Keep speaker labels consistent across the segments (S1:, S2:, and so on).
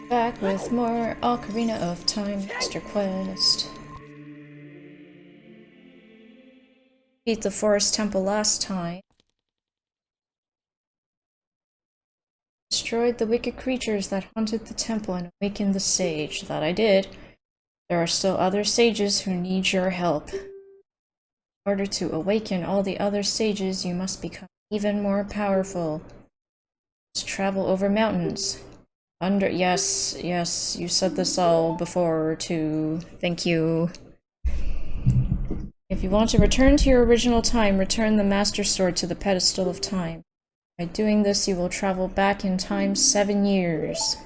S1: Back with more Ocarina of Time Master Quest. Beat the Forest Temple last time. Destroyed the wicked creatures that haunted the temple and awakened the sage. That I did. There are still other sages who need your help. In order to awaken all the other sages, you must become even more powerful. Just travel over mountains. Yes, you said this all before, too. Thank you. If you want to return to your original time, return the Master Sword to the Pedestal of Time. By doing this, you will travel back in time 7 years.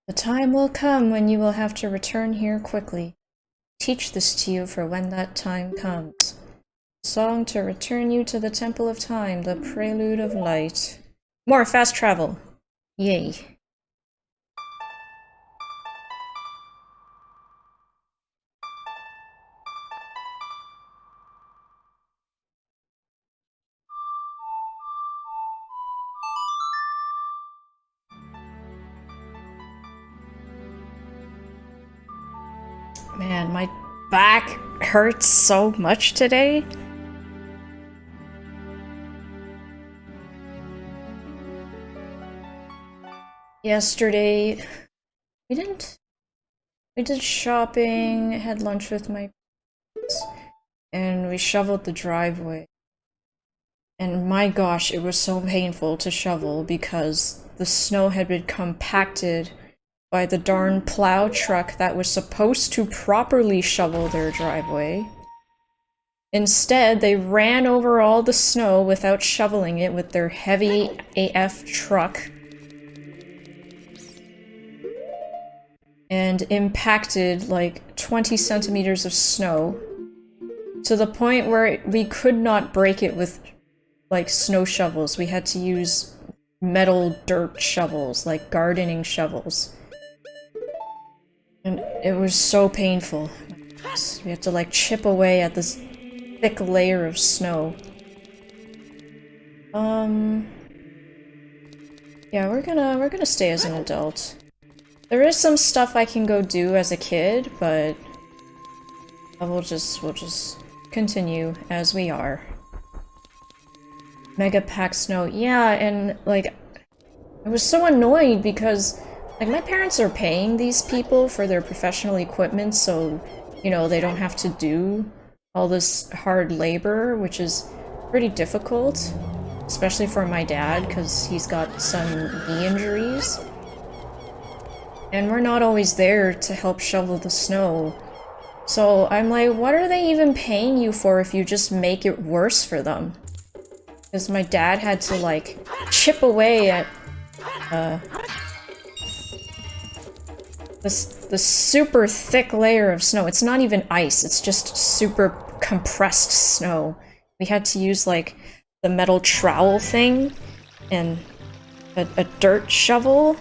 S1: The time will come when you will have to return here quickly. Teach this to you for when that time comes. Song to return you to the Temple of Time, the Prelude of Light. More fast travel! Yay. Man, my back hurts so much today. Yesterday, we did shopping, had lunch with my parents, and we shoveled the driveway. And my gosh, it was so painful to shovel because the snow had been compacted by the darn plow truck that was supposed to properly shovel their driveway. Instead, they ran over all the snow without shoveling it with their heavy AF truck. And impacted like 20 centimeters of snow to the point where we could not break it with like snow shovels. We had to use metal dirt shovels, like gardening shovels. And it was so painful. We had to like chip away at this thick layer of snow. Yeah, we're gonna stay as an adult. There is some stuff I can go do as a kid, but we'll just continue as we are. Mega pack snow. Yeah, and like I was so annoyed because like my parents are paying these people for their professional equipment, so you know, they don't have to do all this hard labor, which is pretty difficult, especially for my dad because he's got some knee injuries. And we're not always there to help shovel the snow. So I'm like, what are they even paying you for if you just make it worse for them? Because my dad had to like chip away at this super thick layer of snow. It's not even ice, it's just super compressed snow. We had to use like the metal trowel thing and a dirt shovel.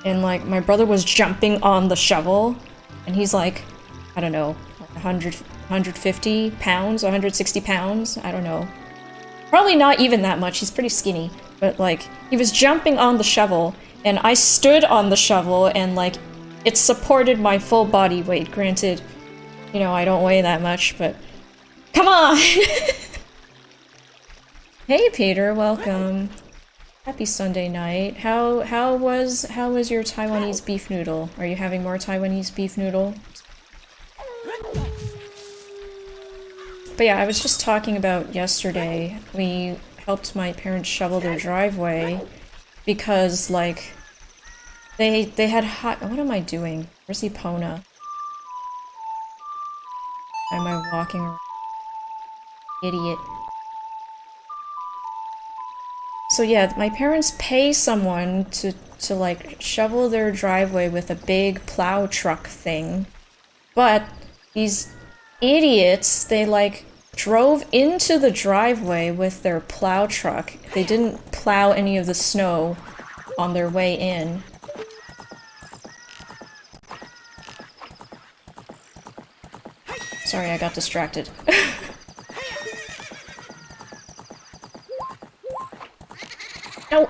S1: And like my brother was jumping on the shovel and he's like, I don't know, 150 pounds, 160 pounds, I don't know. Probably not even that much, he's pretty skinny. But like, he was jumping on the shovel and I stood on the shovel and like, it supported my full body weight. Granted, you know, I don't weigh that much, but come on! Hey Peter, welcome. Happy Sunday night. How was your Taiwanese beef noodle? Are you having more Taiwanese beef noodle? But yeah, I was just talking about yesterday. We helped my parents shovel their driveway because like they had hot. What am I doing? Where's Epona? Why am I walking around? Idiot. So yeah, my parents pay someone to like shovel their driveway with a big plow truck thing. But these idiots, they like drove into the driveway with their plow truck. They didn't plow any of the snow on their way in. Sorry, I got distracted. No!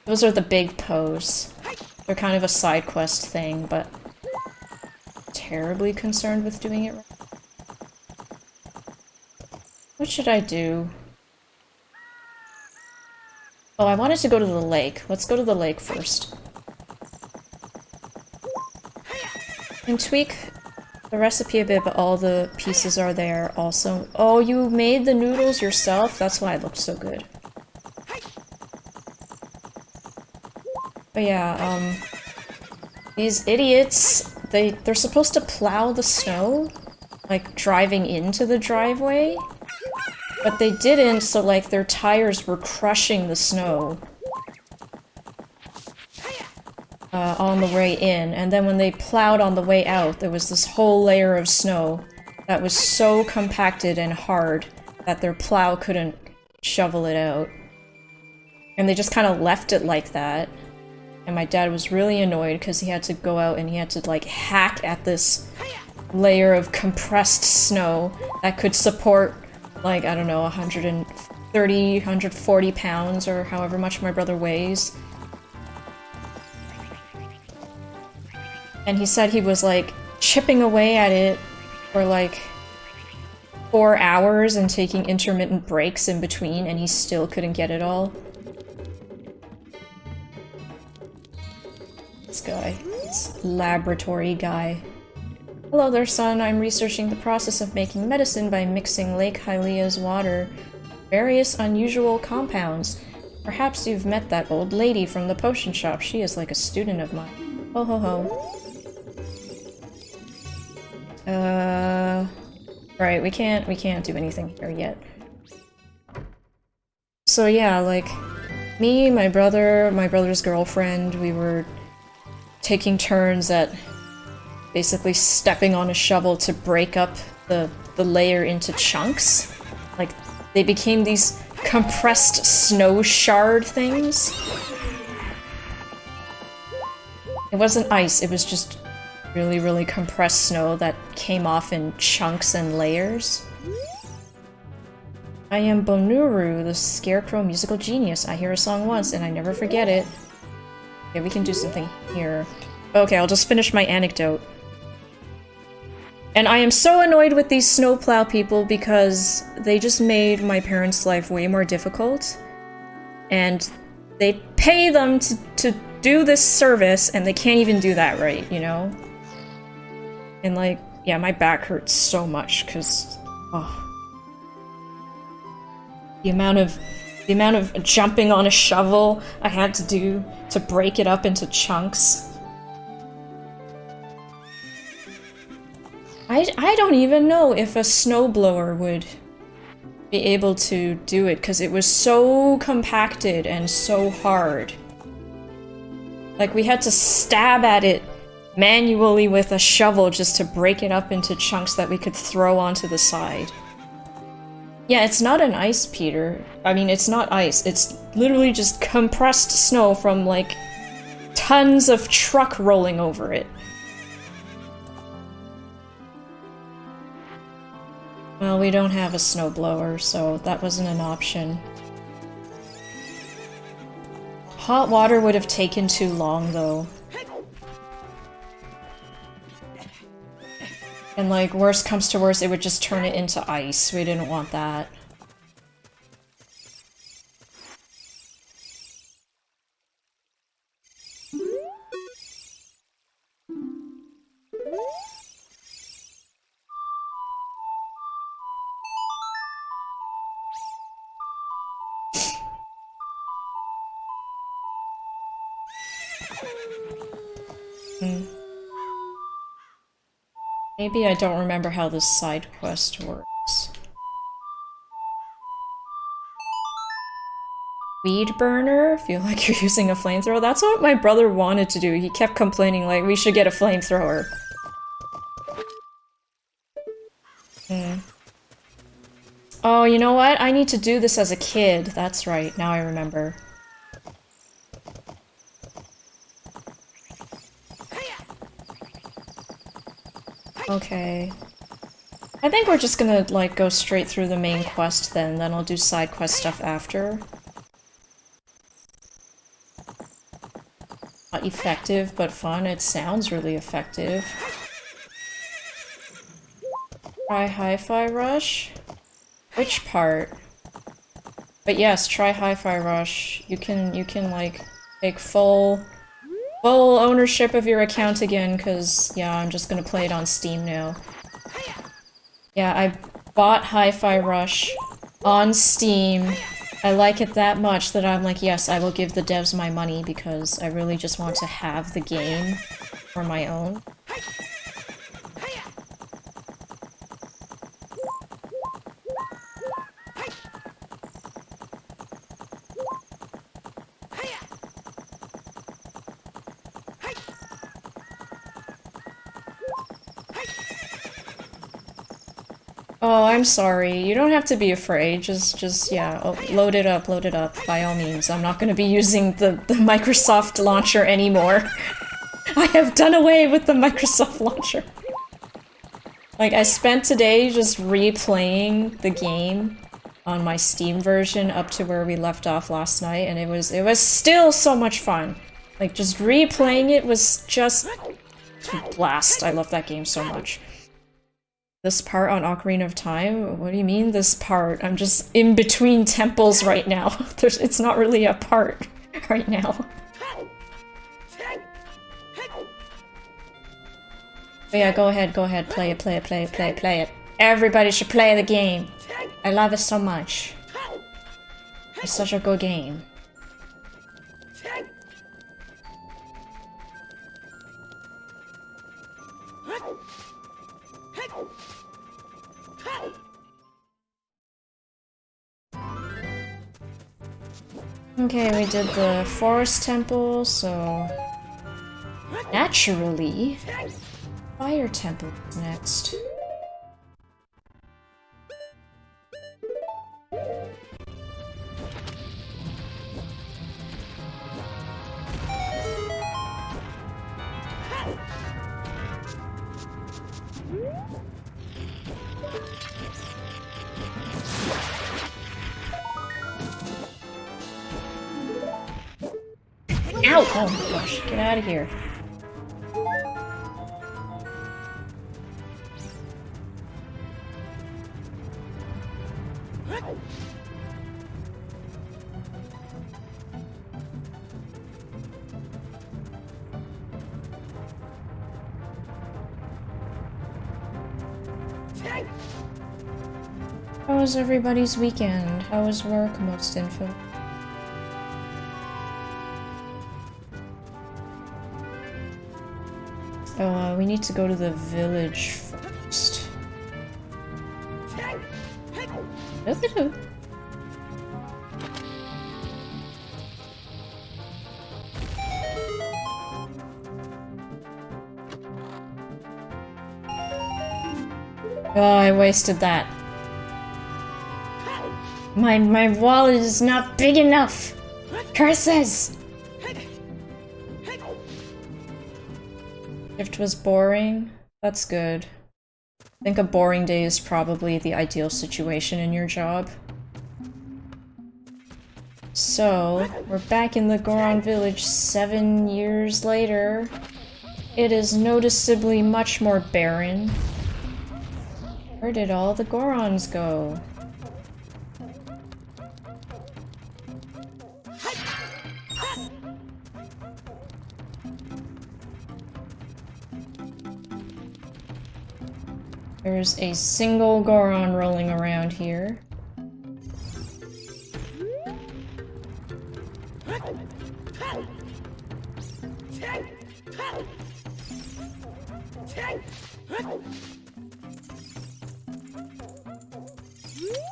S1: Those are the big pose. They're kind of a side quest thing, but terribly concerned with doing it right. What should I do? Oh, I wanted to go to the lake. Let's go to the lake first. And tweak the recipe a bit, but all the pieces are there also. Oh, you made the noodles yourself? That's why it looked so good. But yeah, these idiots, they're supposed to plow the snow, like driving into the driveway, but they didn't, so like their tires were crushing the snow on the way in, and then when they plowed on the way out, there was this whole layer of snow that was so compacted and hard that their plow couldn't shovel it out. And they just kind of left it like that. And my dad was really annoyed because he had to go out and he had to like hack at this layer of compressed snow that could support like, I don't know, 130, 140 pounds or however much my brother weighs. And he said he was like chipping away at it for like 4 hours and taking intermittent breaks in between, and he still couldn't get it all. This guy, this laboratory guy. Hello there, son. I'm researching the process of making medicine by mixing Lake Hylia's water with various unusual compounds. Perhaps you've met that old lady from the potion shop. She is like a student of mine. Ho ho ho. Right, we can't do anything here yet. So yeah, like, me, my brother, my brother's girlfriend, we were taking turns at basically stepping on a shovel to break up the layer into chunks. Like, they became these compressed snow shard things. It wasn't ice, it was just really, really compressed snow that came off in chunks and layers. I am Bonuru, the scarecrow musical genius. I hear a song once and I never forget it. Okay, we can do something here. Okay, I'll just finish my anecdote. And I am so annoyed with these snowplow people because they just made my parents' life way more difficult. And they pay them to do this service and they can't even do that right, you know? And like, yeah, my back hurts so much because, oh. The amount of jumping on a shovel I had to do to break it up into chunks. I don't even know if a snowblower would be able to do it because it was so compacted and so hard. Like, we had to stab at it manually with a shovel just to break it up into chunks that we could throw onto the side. Yeah, it's not an ice, Peter. I mean, it's not ice. It's literally just compressed snow from, like, tons of truck rolling over it. Well, we don't have a snowblower, so that wasn't an option. Hot water would have taken too long, though. And like, worst comes to worst, it would just turn it into ice. We didn't want that. Maybe I don't remember how this side quest works. Weed burner? Feel like you're using a flamethrower? That's what my brother wanted to do. He kept complaining, like, we should get a flamethrower. Oh, you know what? I need to do this as a kid. That's right. Now I remember. Okay. I think we're just gonna, like, go straight through the main quest then I'll do side quest stuff after. Not effective, but fun. It sounds really effective. Try Hi-Fi Rush? Which part? But yes, try Hi-Fi Rush. You can, like, take full ownership of your account again, because, yeah, I'm just gonna play it on Steam now. Yeah, I bought Hi-Fi Rush on Steam. I like it that much that I'm like, yes, I will give the devs my money because I really just want to have the game for my own. Oh, I'm sorry. You don't have to be afraid. Just, yeah, load it up, by all means. I'm not gonna be using the Microsoft launcher anymore. I have done away with the Microsoft launcher. Like, I spent today just replaying the game on my Steam version up to where we left off last night, and it was still so much fun. Like, just replaying it was just a blast. I love that game so much. This part on Ocarina of Time? What do you mean, this part? I'm just in between temples right now. It's not really a part right now. But yeah, go ahead, play it. Everybody should play the game. I love it so much. It's such a good game. Okay, we did the forest temple, so naturally, fire temple is next. Ow! Oh my gosh, get out of here. How was everybody's weekend? How was work, most info? Oh, we need to go to the village first. Oh, I wasted that. My wallet is not big enough! Curses! Shift was boring? That's good. I think a boring day is probably the ideal situation in your job. So, we're back in the Goron village 7 years later. It is noticeably much more barren. Where did all the Gorons go? There's a single Goron rolling around here.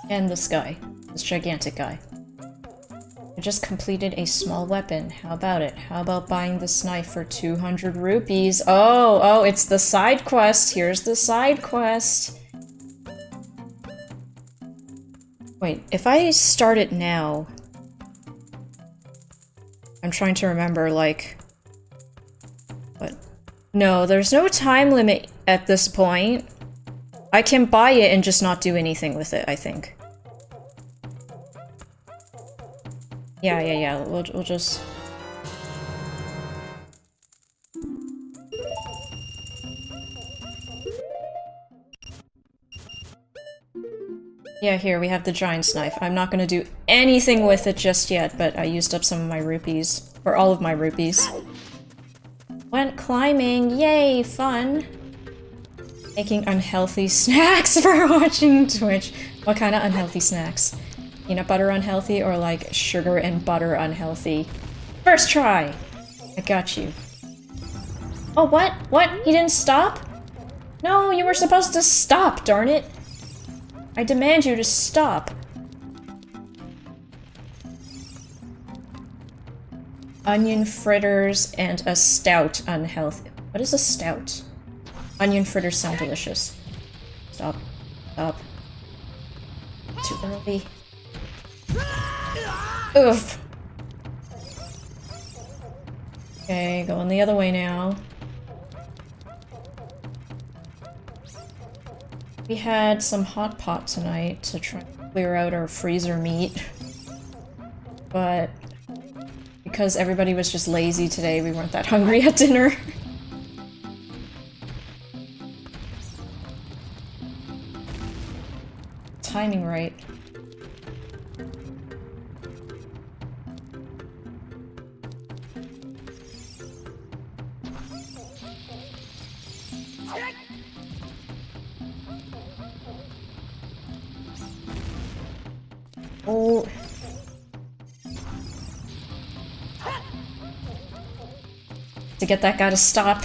S1: And this guy. This gigantic guy. I just completed a small weapon. How about it? How about buying this knife for 200 rupees? Oh, it's the side quest. Here's the side quest. Wait, if I start it now... I'm trying to remember, like... What? No, there's no time limit at this point. I can buy it and just not do anything with it, I think. Yeah. We'll just... Yeah, here, we have the giant's knife. I'm not gonna do anything with it just yet, but I used up some of my rupees. Or all of my rupees. Went climbing! Yay! Fun! Making unhealthy snacks for watching Twitch. What kind of unhealthy snacks? Peanut butter unhealthy or like sugar and butter unhealthy? First try! I got you. Oh, what? What? He didn't stop? No, you were supposed to stop, darn it! I demand you to stop. Onion fritters and a stout unhealthy. What is a stout? Onion fritters sound delicious. Stop. Stop. Too early. Oof. Okay, going the other way now. We had some hot pot tonight to try to clear out our freezer meat. But because everybody was just lazy today, we weren't that hungry at dinner. Timing right. Oh. To get that guy to stop.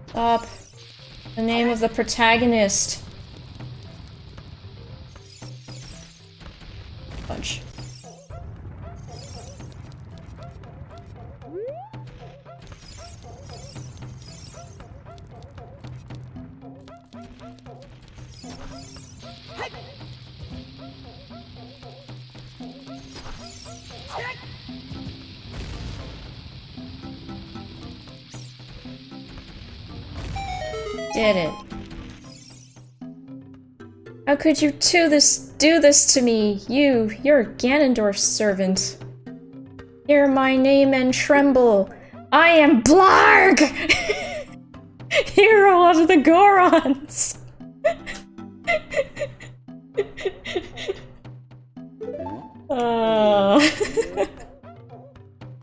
S1: Stop. The name of the protagonist. Fudge. Did it. How could you do this to me? You're Ganondorf's servant. Hear my name and tremble. I am Blarg! Hero of the Gorons!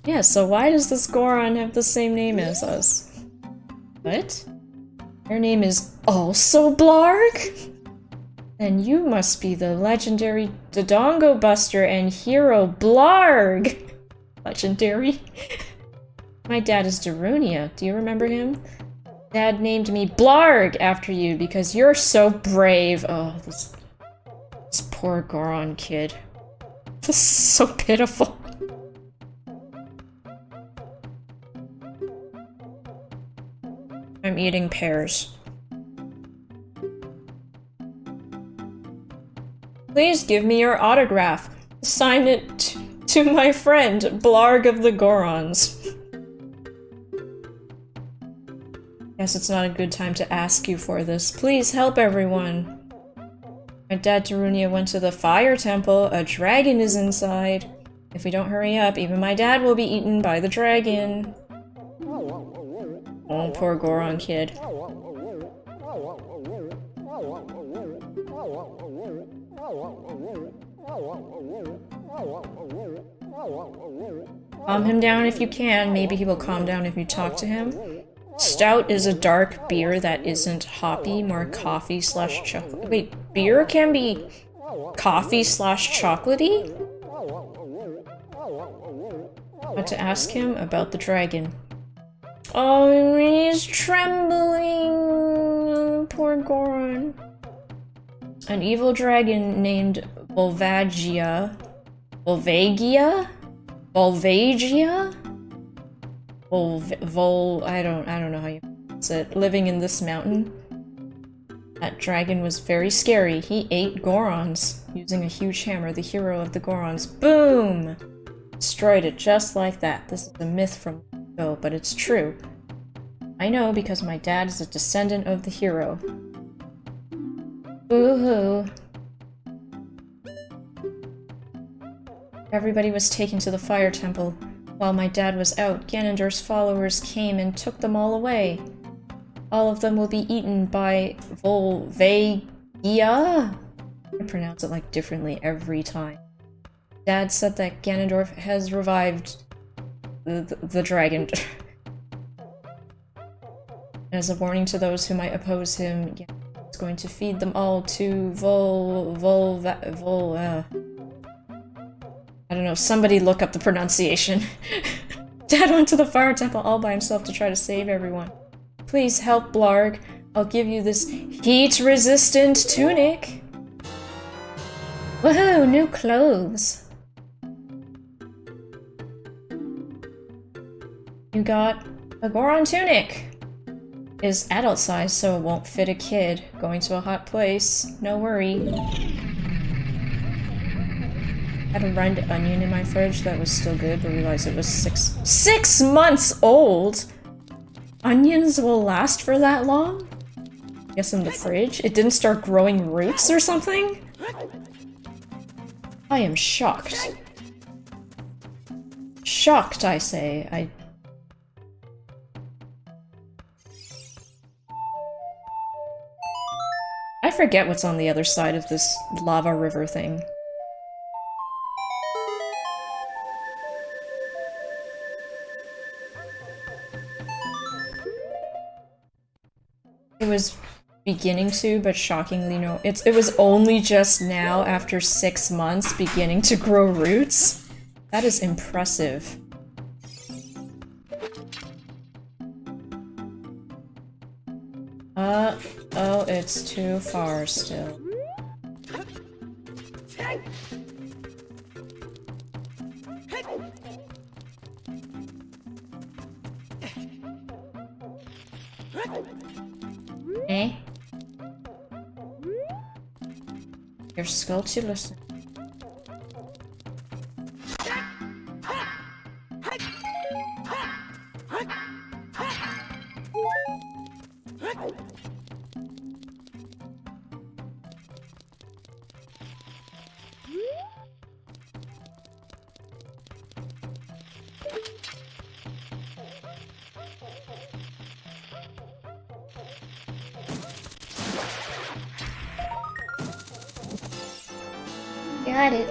S1: Yeah, so why does this Goron have the same name as us? What? Your name is also Blarg? Then you must be the legendary Dodongo Buster and hero Blarg! Legendary? My dad is Darunia. Do you remember him? Dad named me Blarg after you because you're so brave. Oh, this poor Goron kid. This is so pitiful. I'm eating pears. Please give me your autograph. Sign it to my friend, Blarg of the Gorons. Guess it's not a good time to ask you for this. Please help everyone. My dad Darunia went to the fire temple. A dragon is inside. If we don't hurry up, even my dad will be eaten by the dragon. Oh, poor Goron kid. Calm him down if you can. Maybe he will calm down if you talk to him. Stout is a dark beer that isn't hoppy, more coffee slash chocolate. Wait, beer can be coffee slash chocolatey? What to ask him about the dragon. Oh, he's trembling! Poor Goron. An evil dragon named Volvagia. Volvagia? Volvagia? I don't know how you pronounce it. Living in this mountain. That dragon was very scary. He ate Gorons using a huge hammer, the hero of the Gorons. Boom! Destroyed it just like that. This is a myth from ago, but it's true. I know because my dad is a descendant of the hero. Boo-hoo. Everybody was taken to the fire temple. While my dad was out, Ganondorf's followers came and took them all away. All of them will be eaten by Volvagia? I pronounce it like differently every time. Dad said that Ganondorf has revived the dragon. As a warning to those who might oppose him, Ganondorf is going to feed them all to I don't know, somebody look up the pronunciation. Dad went to the fire temple all by himself to try to save everyone. Please help, Blarg. I'll give you this heat-resistant tunic. Woohoo, new clothes. You got a Goron tunic. Is adult size, so it won't fit a kid. Going to a hot place, no worry. I had a red onion in my fridge that was still good, but realized it was 6 months old? Onions will last for that long? I guess in the fridge? It didn't start growing roots or something? I am shocked. Shocked, I say. I forget what's on the other side of this lava river thing. It was beginning to, but shockingly no. It was only just now, after 6 months, beginning to grow roots. That is impressive. Oh, it's too far still. Eh? You're sculptulous. Got it.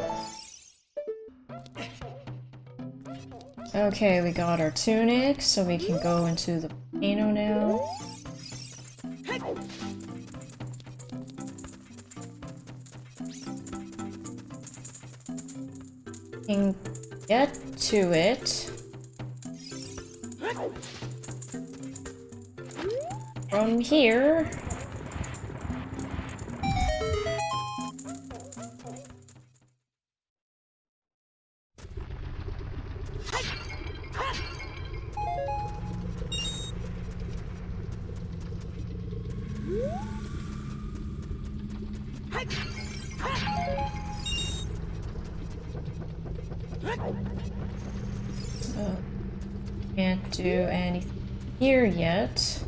S1: Okay, we got our tunic, so we can go into the volcano now. We can get to it from here. Can't do anything here yet.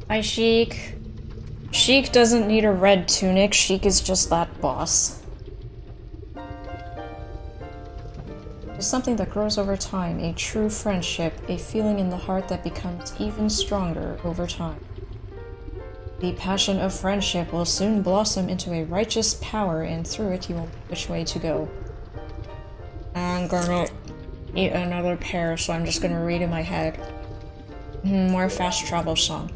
S1: Hi, Sheik. Sheik doesn't need a red tunic, Sheik is just that boss. It's something that grows over time, a true friendship, a feeling in the heart that becomes even stronger over time. The passion of friendship will soon blossom into a righteous power, and through it you will know which way to go. I'm gonna eat another pear, so I'm just gonna read in my head. More fast travel song.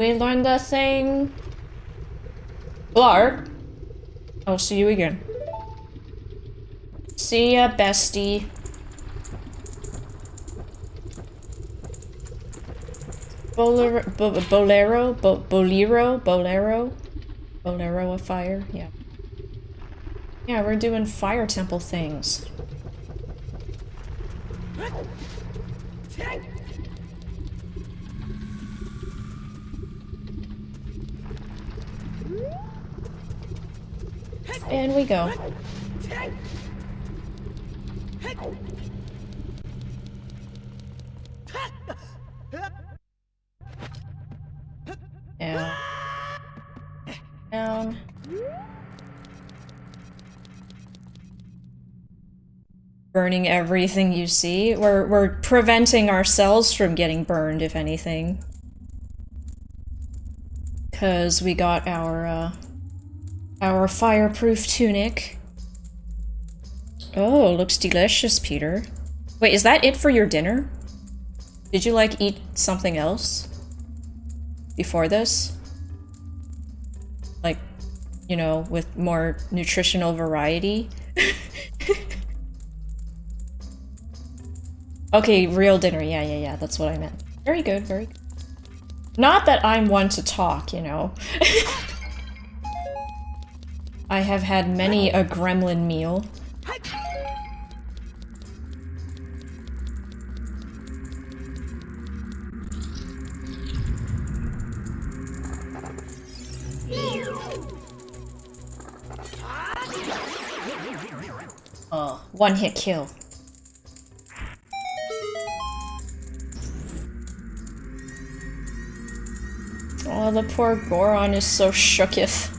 S1: We learned the thing. Blarg. I'll see you again. See ya, bestie. Bolero of fire, yeah. Yeah, we're doing fire temple things. And we go. Down. Down. Burning everything you see. We're preventing ourselves from getting burned, if anything. Because we got our fireproof tunic. Oh, looks delicious, Peter. Wait, is that it for your dinner? Did you, like, eat something else before this? Like, you know, with more nutritional variety? Okay, real dinner. Yeah, that's what I meant. Very good, very good. Not that I'm one to talk, you know. I have had many a gremlin meal. Oh, one-hit kill. Oh, the poor Goron is so shooketh.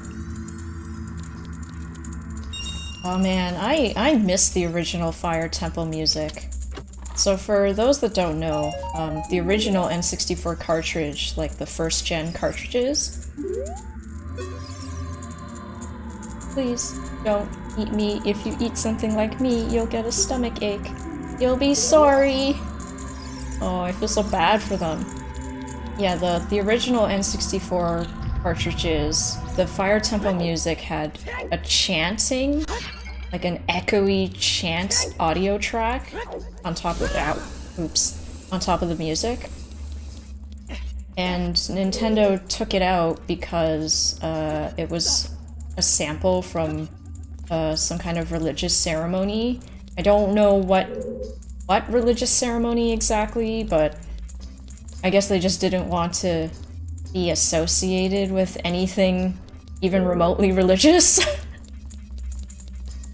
S1: Oh man, I miss the original Fire Temple music. So for those that don't know, the original N64 cartridge, like the first gen cartridges... Please, don't eat me. If you eat something like me, you'll get a stomach ache. You'll be sorry! Oh, I feel so bad for them. Yeah, the original N64 cartridges, the Fire Temple music had a chanting, like an echoey chant audio track on top of that. Oops. On top of the music. And Nintendo took it out because it was a sample from some kind of religious ceremony. I don't know what religious ceremony exactly, but I guess they just didn't want to be associated with anything even remotely religious.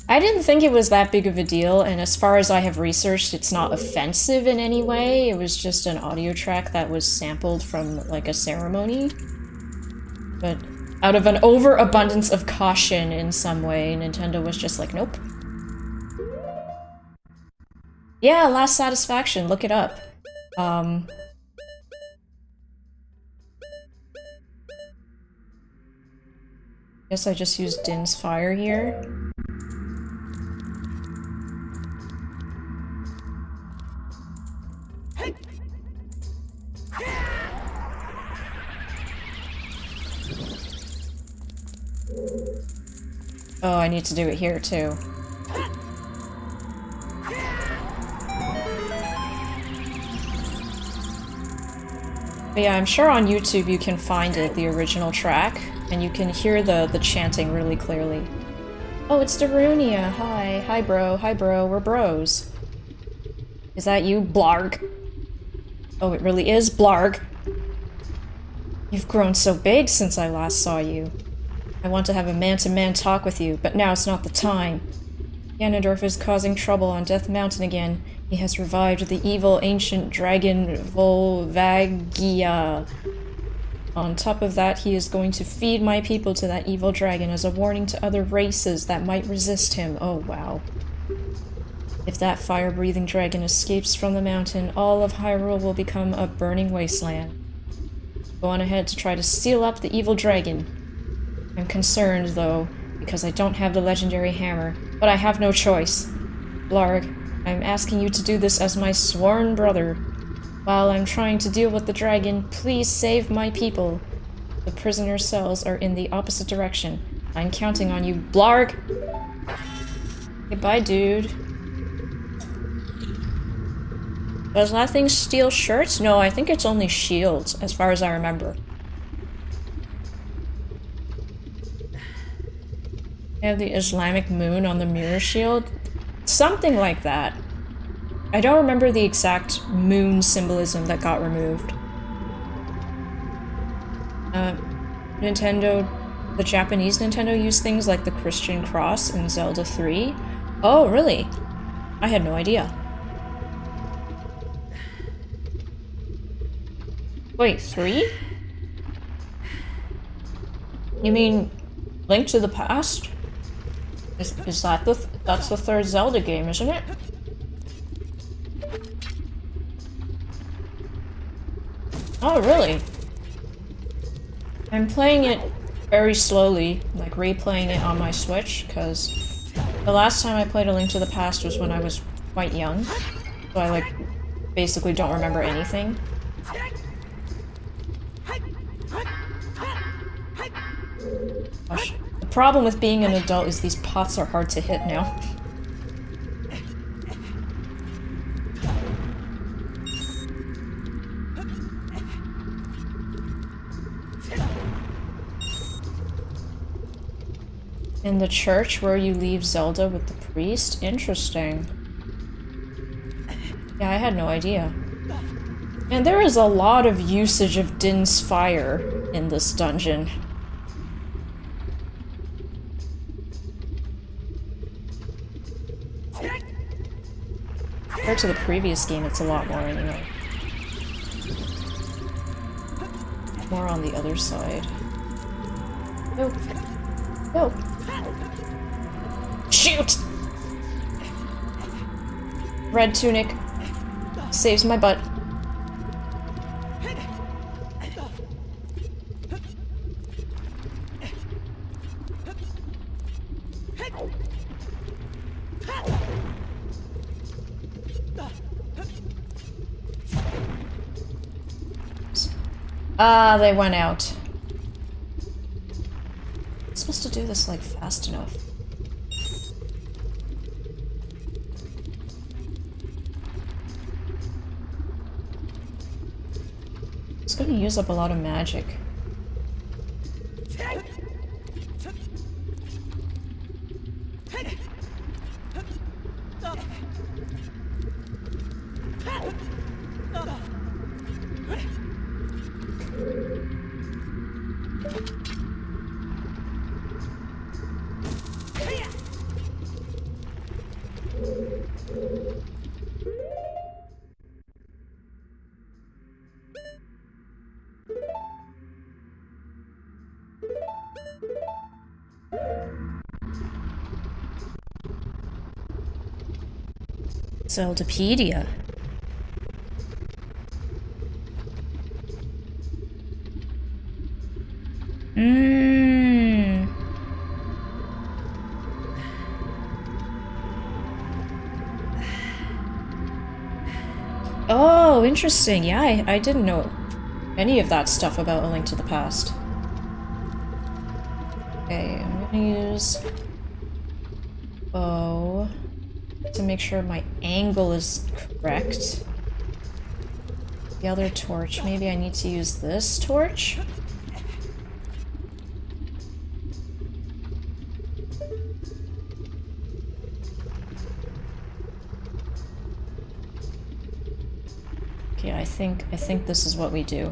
S1: I didn't think it was that big of a deal, and as far as I have researched, it's not offensive in any way. It was just an audio track that was sampled from, like, a ceremony. But out of an overabundance of caution in some way, Nintendo was just like, nope. Yeah, Last Satisfaction, look it up. Guess I just used Din's fire here. Oh, I need to do it here too. But yeah, I'm sure on YouTube you can find it, the original track, and you can hear the chanting really clearly. Oh, it's Darunia. Hi. Hi, bro. Hi, bro. We're bros. Is that you, Blarg? Oh, it really is Blarg. You've grown so big since I last saw you. I want to have a man-to-man talk with you, but now it's not the time. Ganondorf is causing trouble on Death Mountain again. He has revived the evil ancient dragon Volvagia. On top of that, he is going to feed my people to that evil dragon as a warning to other races that might resist him. Oh, wow. If that fire-breathing dragon escapes from the mountain, all of Hyrule will become a burning wasteland. Go on ahead to try to seal up the evil dragon. I'm concerned, though, because I don't have the legendary hammer, but I have no choice. Blarg, I'm asking you to do this as my sworn brother. While I'm trying to deal with the dragon, please save my people. The prisoner cells are in the opposite direction. I'm counting on you, Blarg! Goodbye, dude. Does that thing steal shirts? No, I think it's only shields, as far as I remember. They have the Islamic moon on the mirror shield. Something like that. I don't remember the exact moon symbolism that got removed. Nintendo, the Japanese Nintendo used things like the Christian cross in Zelda 3. Oh, really? I had no idea. Wait, 3? You mean Link to the Past? Is that that's the third Zelda game, isn't it? Oh, really? I'm playing it very slowly, like replaying it on my Switch, because the last time I played A Link to the Past was when I was quite young, so I, like, basically don't remember anything. Gosh. The problem with being an adult is these pots are hard to hit now. In the church where you leave Zelda with the priest? Interesting. Yeah, I had no idea. And there is a lot of usage of Din's fire in this dungeon. Compared to the previous game, it's a lot more anyway. More on the other side. Go. Go. Shoot! Red tunic. Saves my butt. Ah, they went out. I'm supposed to do this, like, fast enough. It's gonna use up a lot of magic. Zeldapedia. Oh, interesting. Yeah, I didn't know any of that stuff about A Link to the Past. Okay, I'm gonna use bow to make sure my angle is correct. The other torch, maybe I need to use this torch? Okay, I think this is what we do.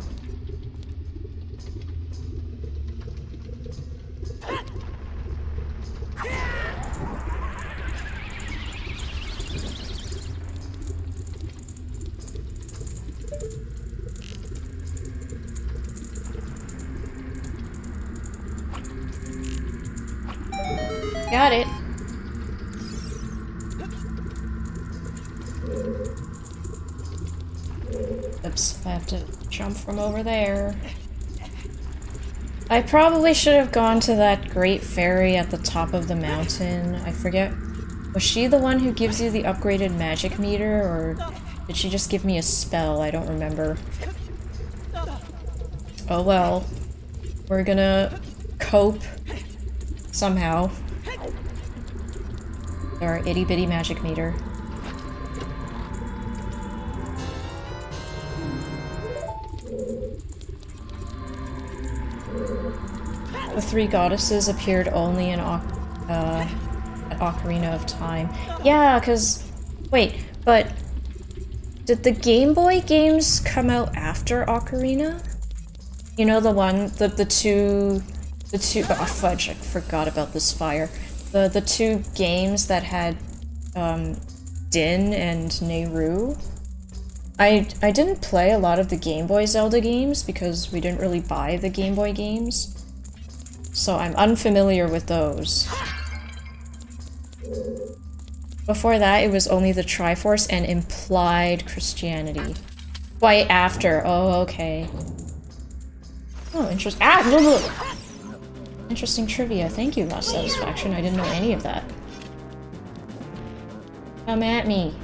S1: Got it. Oops, I have to jump from over there. I probably should have gone to that great fairy at the top of the mountain. I forget. Was she the one who gives you the upgraded magic meter, or did she just give me a spell? I don't remember. Oh well. We're gonna cope somehow. Our itty bitty magic meter. The three goddesses appeared only in at Ocarina of Time. Yeah, cause wait, but did the Game Boy games come out after Ocarina? You know the one, the two, oh fudge, I forgot about this fire. The two games that had, Din and Nehru. I didn't play a lot of the Game Boy Zelda games because we didn't really buy the Game Boy games. So I'm unfamiliar with those. Before that, it was only the Triforce and implied Christianity. Quite after. Oh, okay. Oh, interesting. Ah! Interesting trivia. Thank you, Lost Satisfaction. I didn't know any of that. Come at me.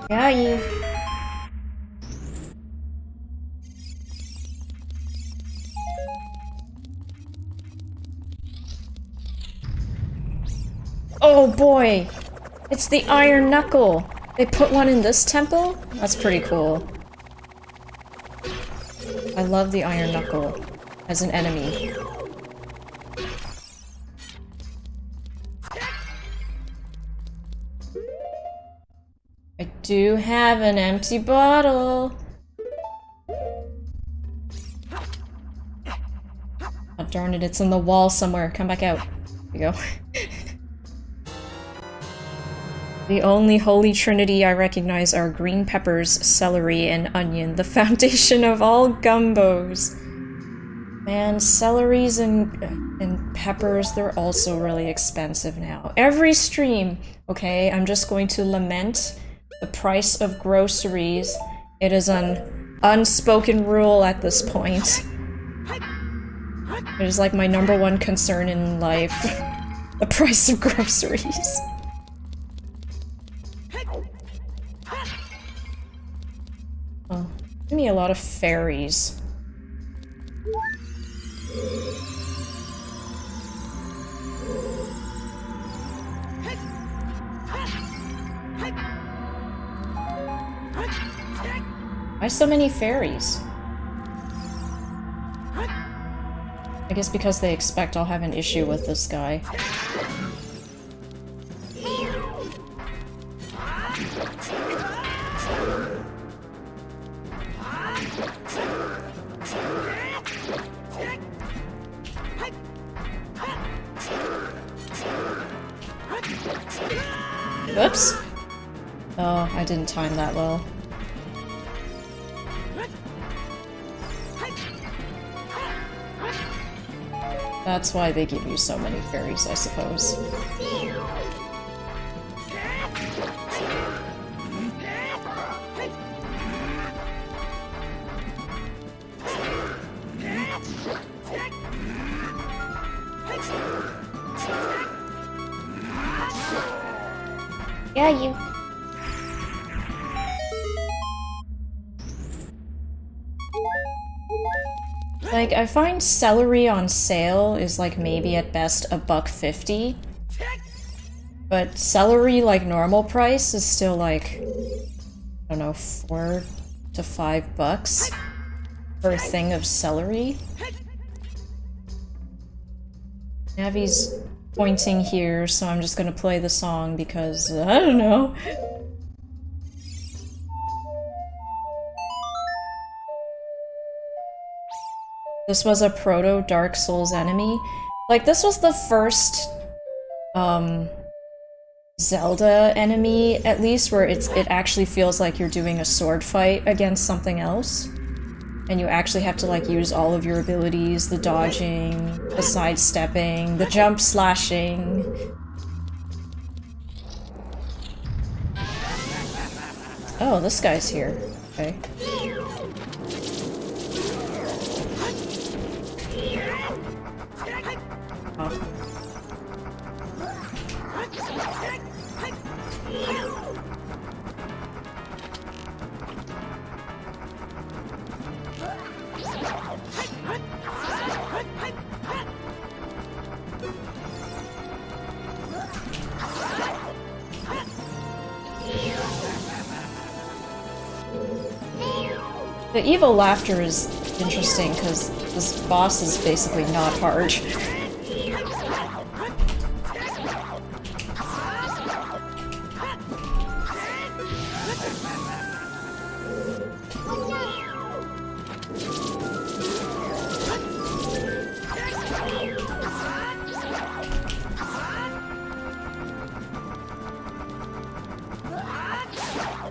S1: Got you. Oh boy! It's the Iron Knuckle! They put one in this temple? That's pretty cool. I love the Iron Knuckle as an enemy. I do have an empty bottle. Oh, darn it, it's in the wall somewhere. Come back out. Here you go. The only holy trinity I recognize are green peppers, celery, and onion, the foundation of all gumbos. Man, celeries and peppers, they're also really expensive now. Every stream, okay, I'm just going to lament the price of groceries. It is an unspoken rule at this point. It is like my #1 concern in life. The price of groceries. Oh, give me a lot of fairies. Why so many fairies? I guess because they expect I'll have an issue with this guy. Oops. Oh, I didn't time that well. That's why they give you so many fairies, I suppose. Yeah, you. Like, I find celery on sale is like maybe at best $1.50. But celery, like normal price, is still like, I don't know, $4 to $5 for a thing of celery. Navi's pointing here, so I'm just gonna play the song because, I don't know. This was a proto-Dark Souls enemy. Like, this was the first, Zelda enemy, at least, where it actually feels like you're doing a sword fight against something else. And you actually have to like use all of your abilities, the dodging, the sidestepping, the jump slashing. Oh, this guy's here. Okay. Oh. The evil laughter is interesting because this boss is basically not hard.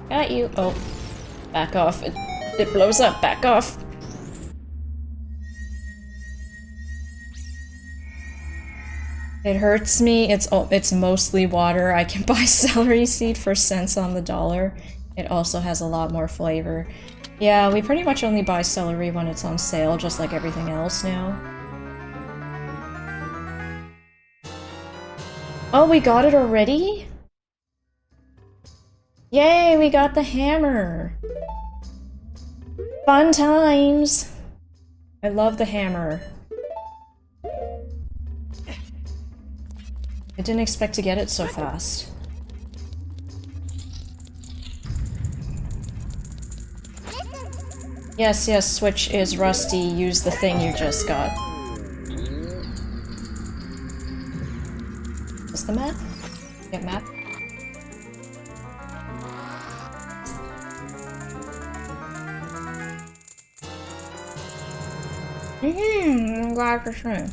S1: Got you. Oh, back off. It blows up. Back off. It hurts me. It's mostly water. I can buy celery seed for cents on the dollar. It also has a lot more flavor. Yeah, we pretty much only buy celery when it's on sale, just like everything else now. Oh, we got it already? Yay, we got the hammer! Fun times! I love the hammer. I didn't expect to get it so fast. Yes, yes, Switch is rusty. Use the thing you just got. Is the map? Get map? I'm glad for sure.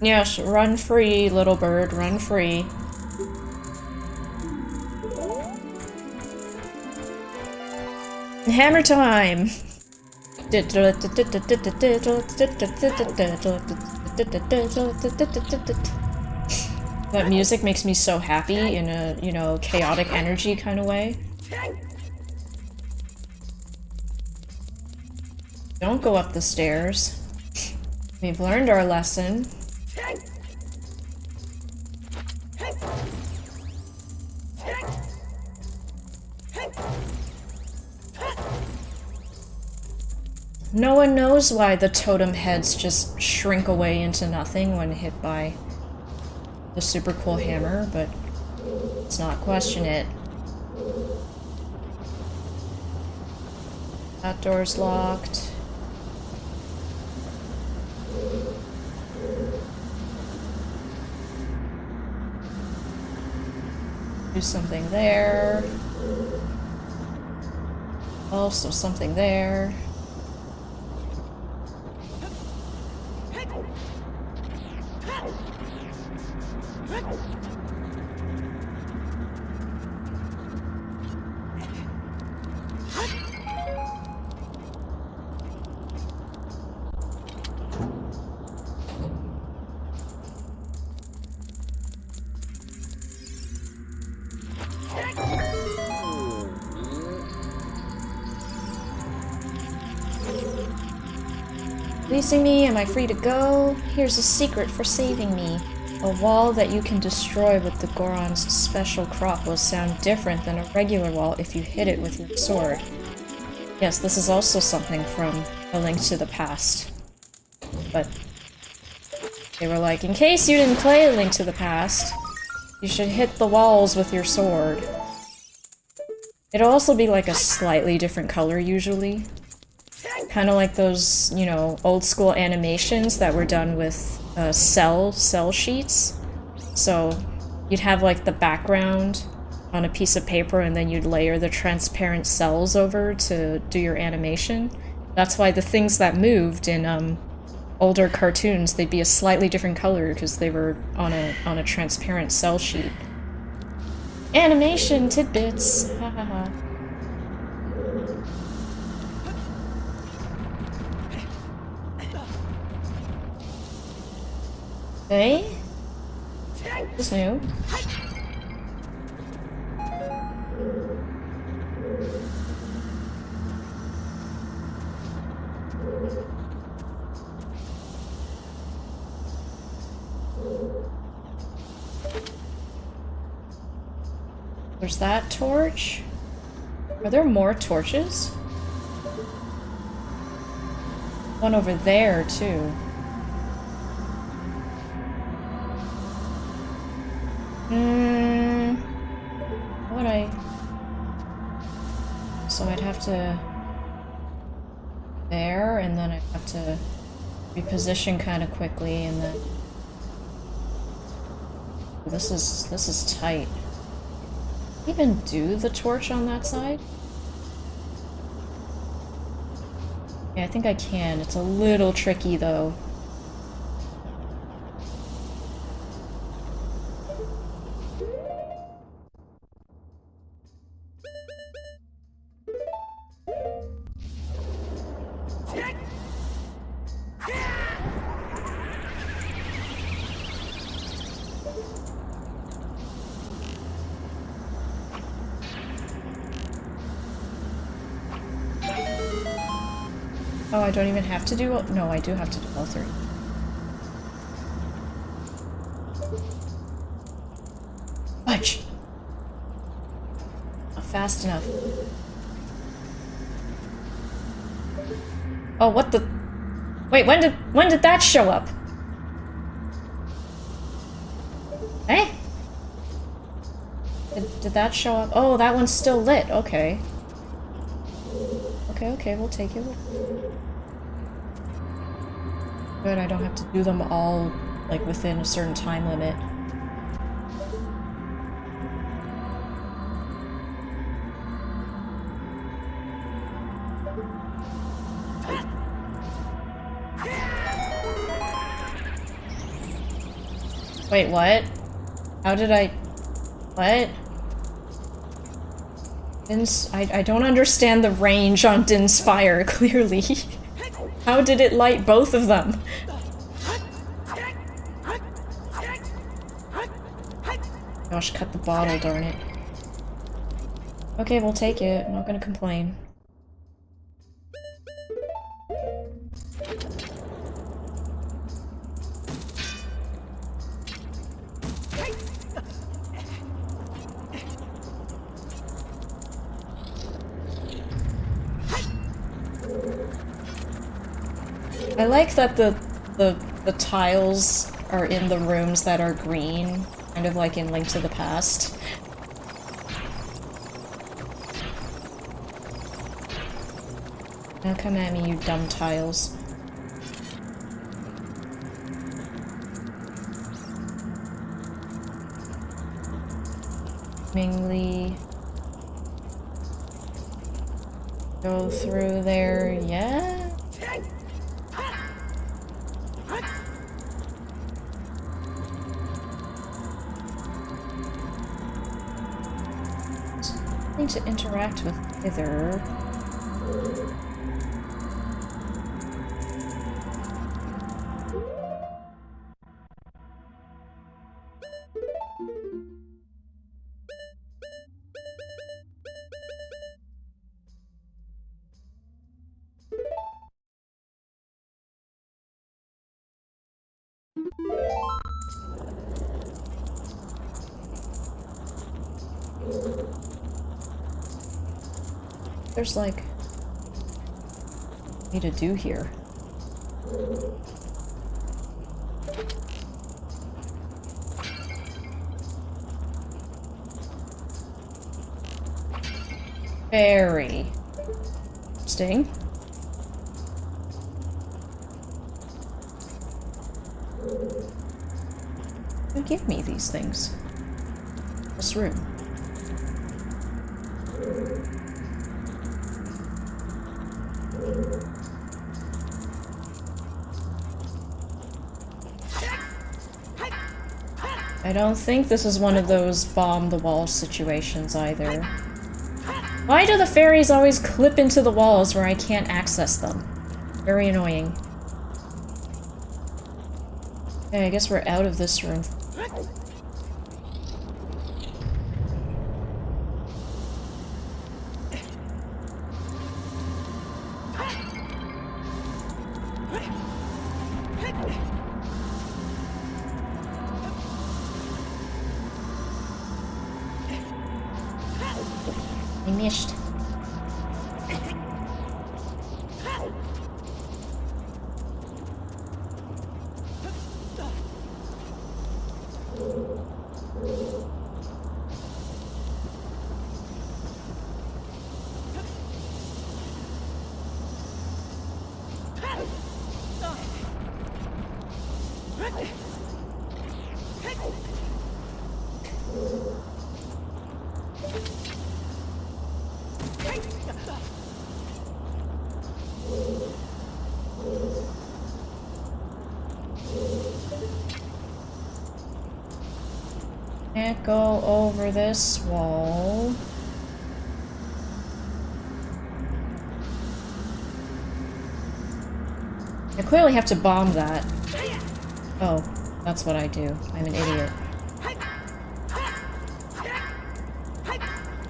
S1: Yes, run free, little bird, run free. Hammer time! That music makes me so happy in a, you know, chaotic energy kind of way. Don't go up the stairs. We've learned our lesson. No one knows why the totem heads just shrink away into nothing when hit by the super cool hammer, but let's not question it. That door's locked. Do something there. Also something there. Releasing me? Am I free to go? Here's a secret for saving me. A wall that you can destroy with the Goron's special crop will sound different than a regular wall if you hit it with your sword. Yes, this is also something from A Link to the Past. But they were like, in case you didn't play A Link to the Past, you should hit the walls with your sword. It'll also be like a slightly different color usually. Kind of like those, you know, old school animations that were done with cell sheets. So you'd have like the background on a piece of paper and then you'd layer the transparent cells over to do your animation. That's why the things that moved in older cartoons, they'd be a slightly different color because they were on a transparent cell sheet. Animation tidbits. Ha ha ha. Okay. This is new. There's that torch. Are there more torches? One over there, too. What would I... So I'd have to... There, and then I'd have to reposition kind of quickly, and then... This is tight. Even do the torch on that side? Yeah, I think I can. It's a little tricky, though. Oh, I don't even have to do... No, I do have to do all three. Fudge! Not fast enough. Oh, what the... Wait, when did that show up? Eh? Did that show up? Oh, that one's still lit. Okay. Okay, we'll take it. Good, I don't have to do them all, like, within a certain time limit. Wait, what? How did I... What? I don't understand the range on Din's fire, clearly. How did it light both of them? Gosh, cut the bottle, darn it. Okay, we'll take it. I'm not gonna complain. I like that the tiles are in the rooms that are green, kind of like in Link to the Past. Now come at me, you dumb tiles. Mingly. Go through there, yeah? To interact with either. There's like need to do here. Very interesting. Who give me these things? this room. I don't think this is one of those bomb the wall situations either. Why do the fairies always clip into the walls where I can't access them? Very annoying. Okay, I guess we're out of this room. I missed. Can't go over this wall. I clearly have to bomb that. Oh, that's what I do. I'm an idiot.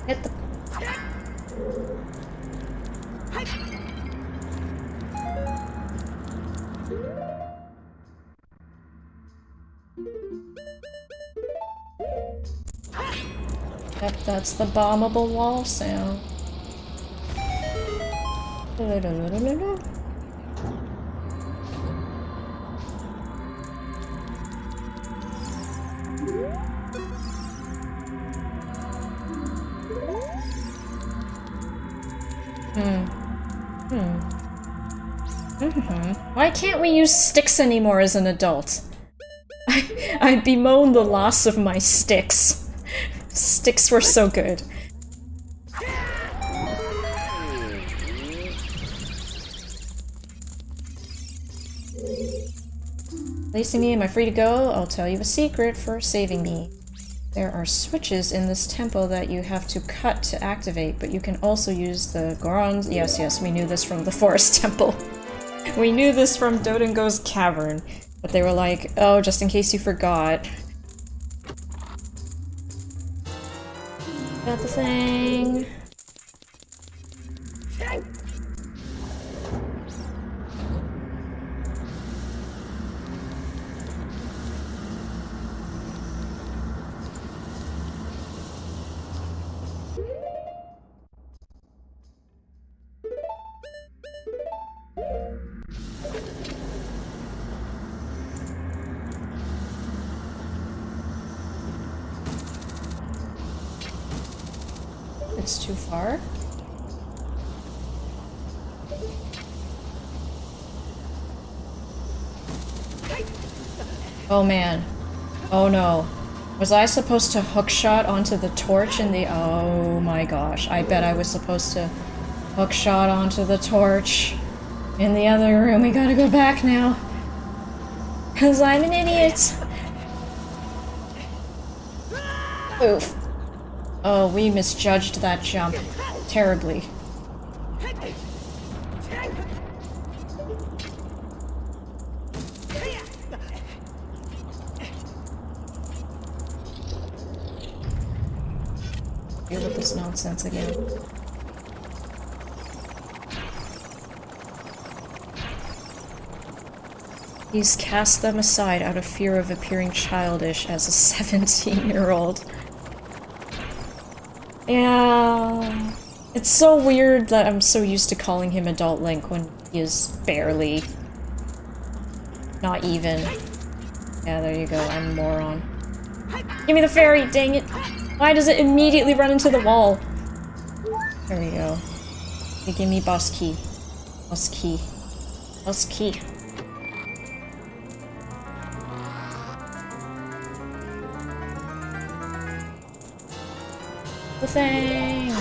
S1: Hit the... Yep, that's the bombable wall sound. Why can't we use sticks anymore as an adult? I bemoan the loss of my sticks. Sticks were so good. Releasing me, am I free to go? I'll tell you a secret for saving me. There are switches in this temple that you have to cut to activate, but you can also use the Gorons. Yes, we knew this from the Forest Temple. We knew this from Dodongo's Cavern, but they were like, oh, just in case you forgot. Got the thing. It's too far. Oh man. Oh no. Was I supposed to hookshot onto the torch in the— oh my gosh. I bet I was supposed to hookshot onto the torch in the other room. We gotta go back now. 'Cause I'm an idiot. Oof. Oh, we misjudged that jump terribly. Deal with this nonsense again. He's cast them aside out of fear of appearing childish as a 17-year-old. Yeah, it's so weird that I'm so used to calling him Adult Link when he is barely. Not even. Yeah, there you go, I'm a moron. Give me the fairy, dang it! Why does it immediately run into the wall? There we go. Okay, give me boss key. Boss key. Boss key. the thing!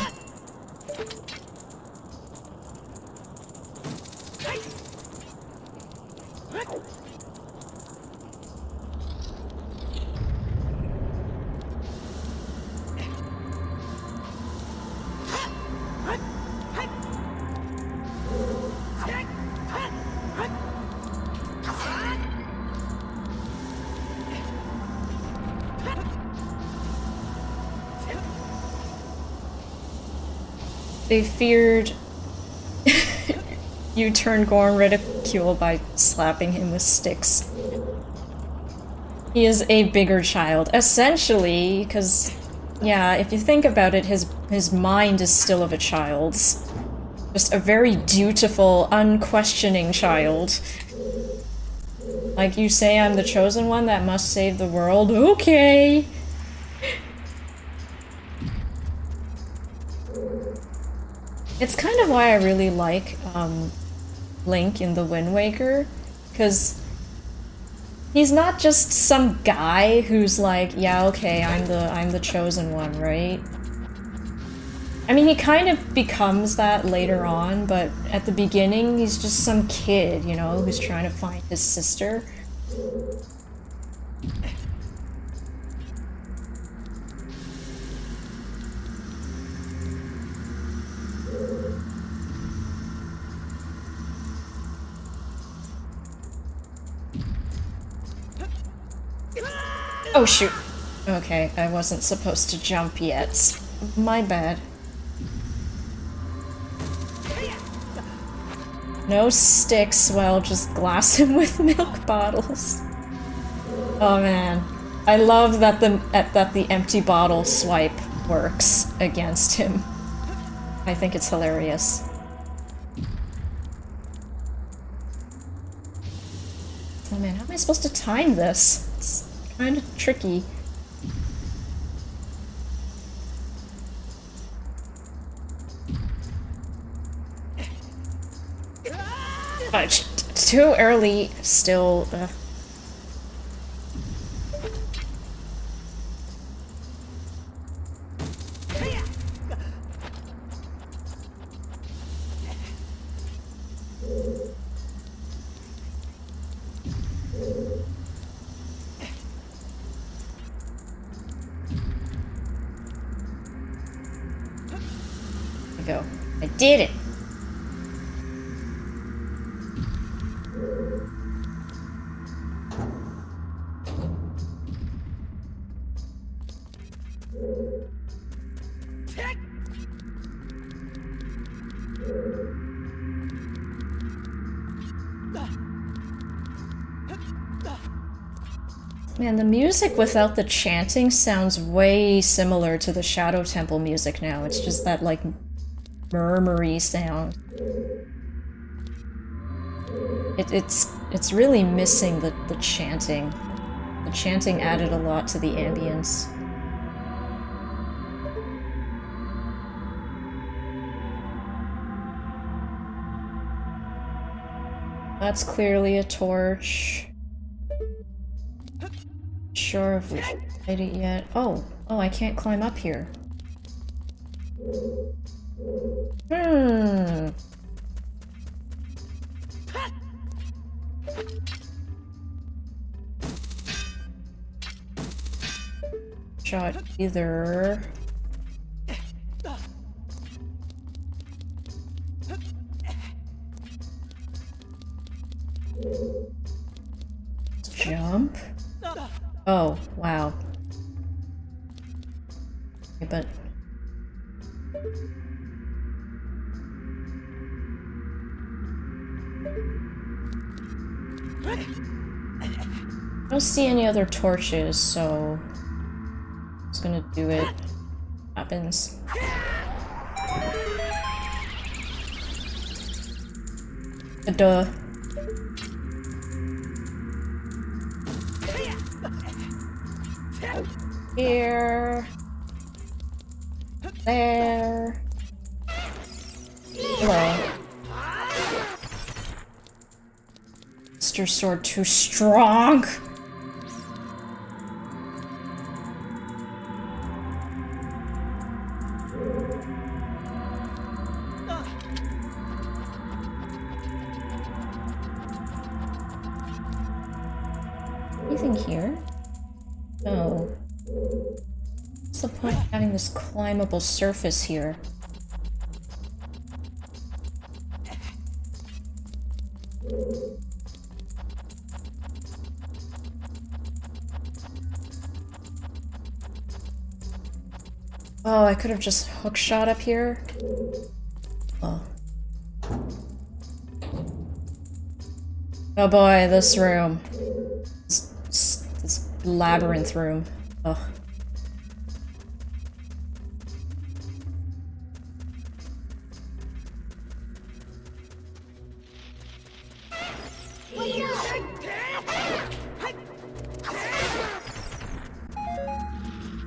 S1: They feared you turn Gorn ridicule by slapping him with sticks. He is a bigger child, essentially, because, yeah, if you think about it, his mind is still of a child's. Just a very dutiful, unquestioning child. Like, you say I'm the chosen one that must save the world? Okay! It's kind of why I really like Link in the Wind Waker, because he's not just some guy who's like, yeah, okay, I'm the chosen one, right? I mean, he kind of becomes that later on, but at the beginning, he's just some kid, you know, who's trying to find his sister. Oh shoot. Okay, I wasn't supposed to jump yet. My bad. No sticks, well, just glass him with milk bottles. Oh man. I love that the empty bottle swipe works against him. I think it's hilarious. Oh man, how am I supposed to time this? It's kind of tricky. But too early still. Go. I did it! Man, the music without the chanting sounds way similar to the Shadow Temple music now. It's just that, like, murmury sound. It's really missing the chanting. The chanting added a lot to the ambience. That's clearly a torch. Sure if we should light it yet. Oh, I can't climb up here. Shot either. Jump. Oh, wow. Okay, but... I don't see any other torches, so... I'm just gonna do it. Happens. Duh. Here. There. Hello. Master Sword too strong. anything here? No. What's the point of having this climbable surface here? Oh, I could have just hookshot up here. Oh. Oh boy, this room. This labyrinth room. Ugh.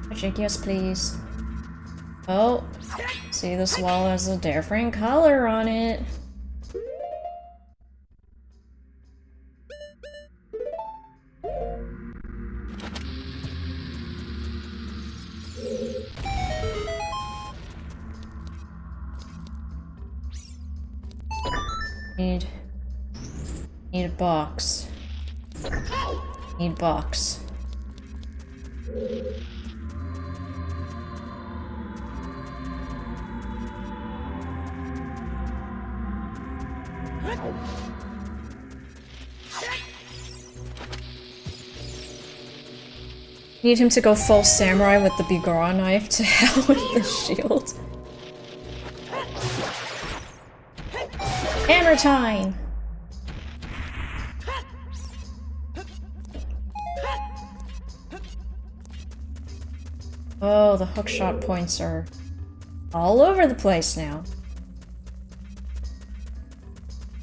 S1: Magic, yes please. Oh, see, this wall has a different color on it. Need a box. Need box. Need him to go full samurai with the Bigara knife to hell with the shield. Hammer time! Oh, the hookshot points are all over the place now.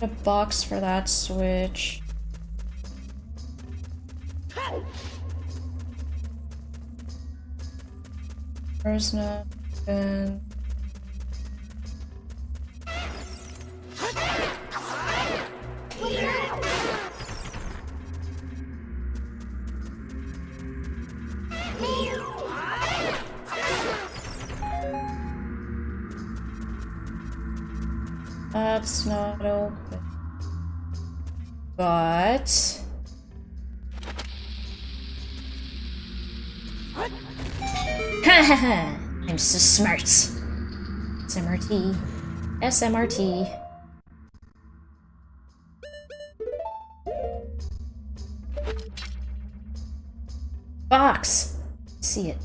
S1: A box for that switch. There's nothing. That's not open. But... Hahaha! I'm so smart. SMRT. SMRT. Box! See it.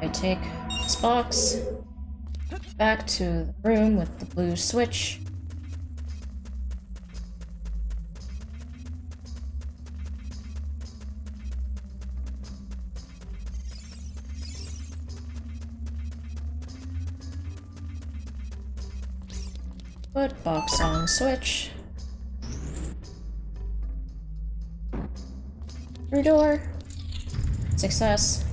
S1: I take this box back to the room with the blue switch. Put box on switch. Through door. Success.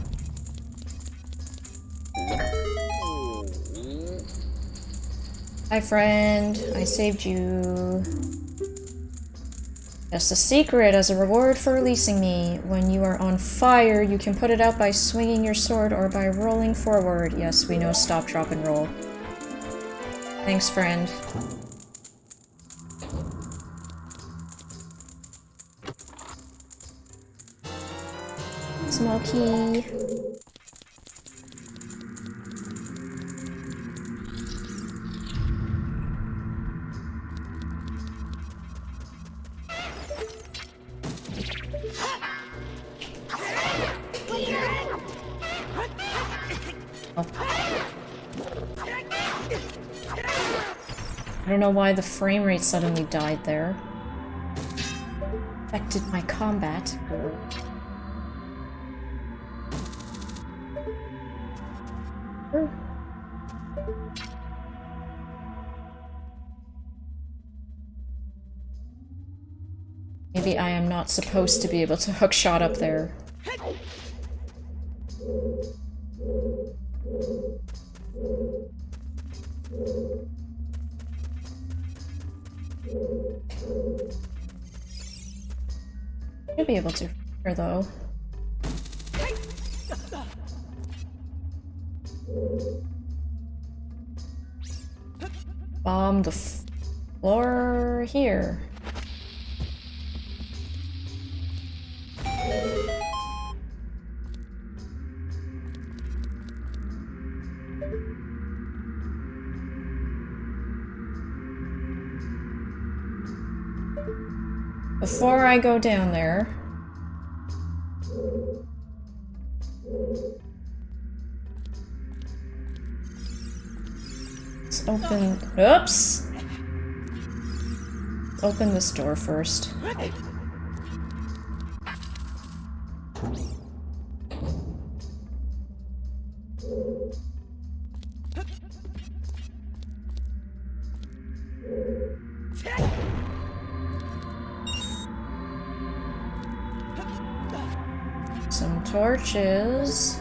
S1: Hi friend, I saved you. Just a secret as a reward for releasing me. When you are on fire, you can put it out by swinging your sword or by rolling forward. Yes, we know stop, drop, and roll. Thanks, friend. Small key. I don't know why the frame rate suddenly died there. Affected my combat. Maybe I am not supposed to be able to hookshot up there. You'll be able to here though. Bomb the floor here. Before I go down there, let's open. Oops! Let's open this door first. Some torches.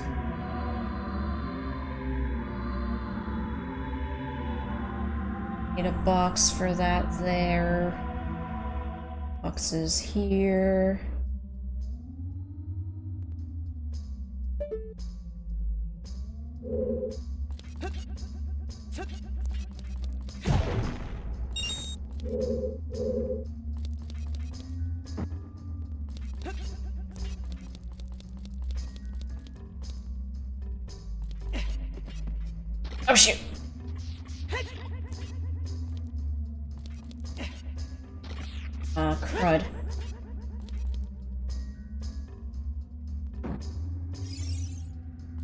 S1: Need a box for that there. Boxes here. Oh shoot! Crud.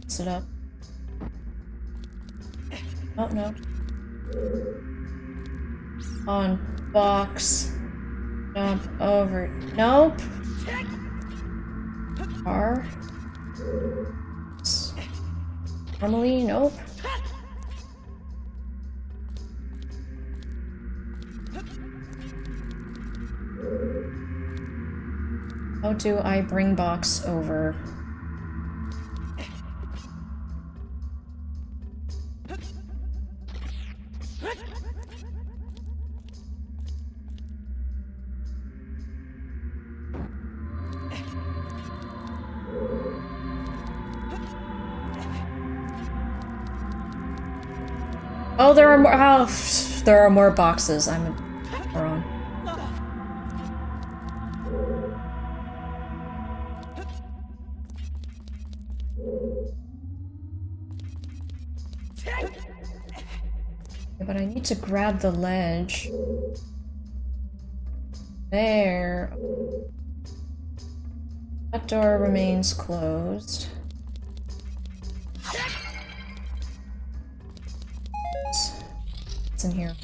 S1: Sit up. Oh no. On box. Jump over. Nope. R. Normally, nope. How do I bring box over? Oh, there are more. Oh, there are more boxes. I'm a moron. But I need to grab the ledge. There. That door remains closed. What's in here?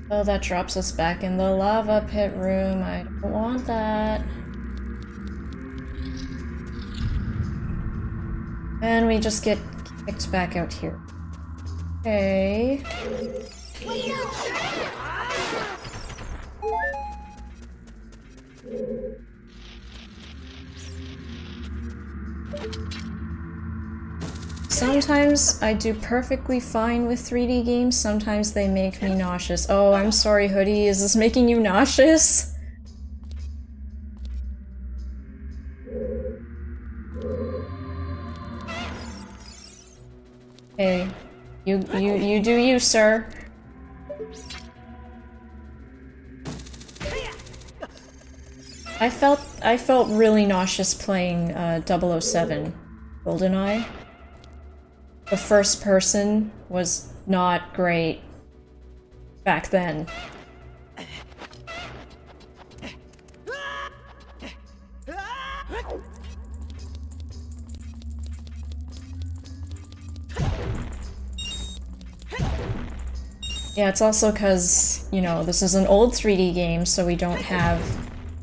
S1: Oh, that drops us back in the lava pit room. I don't want that. And we just get kicked back out here. Okay. Sometimes I do perfectly fine with 3D games, sometimes they make me nauseous. Oh, I'm sorry, Hoodie, is this making you nauseous? Hey, you do you, sir. I felt really nauseous playing 007 GoldenEye. The first person was not great back then. Yeah, it's also because, you know, this is an old 3D game, so we don't have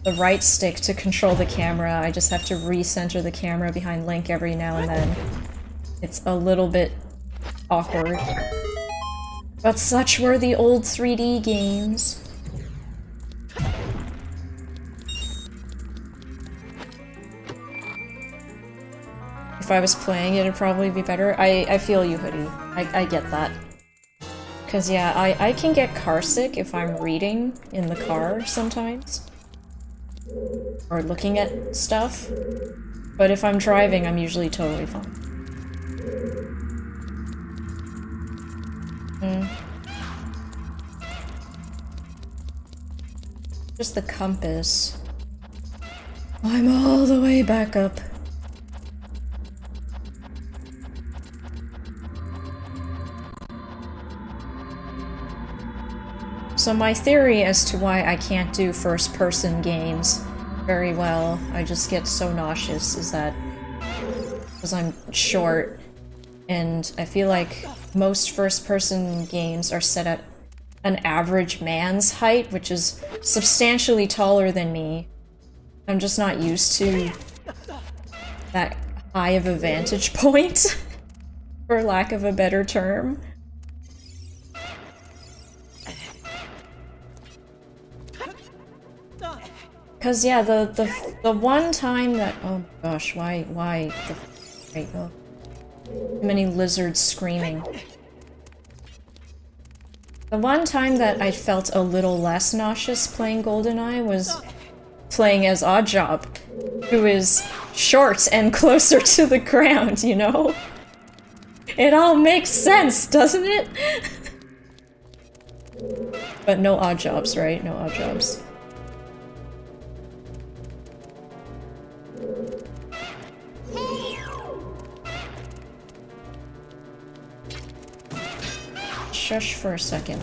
S1: the right stick to control the camera. I just have to recenter the camera behind Link every now and then. It's a little bit awkward. But such were the old 3D games. if I was playing, it'd probably be better. I feel you, Hoodie. I get that. Cause yeah, I can get carsick if I'm reading in the car sometimes. Or looking at stuff. But if I'm driving, I'm usually totally fine. Just the compass. I'm all the way back up. So my theory as to why I can't do first-person games very well, I just get so nauseous, is that because I'm short, and I feel like most first-person games are set at an average man's height, which is substantially taller than me. I'm just not used to that high of a vantage point, for lack of a better term. Cause yeah, the one time that— oh gosh, why the— right, oh. Too many lizards screaming. The one time that I felt a little less nauseous playing GoldenEye was playing as Oddjob, who is short and closer to the ground, you know? It all makes sense, doesn't it? But no Oddjobs, right? No Oddjobs. Shush for a second.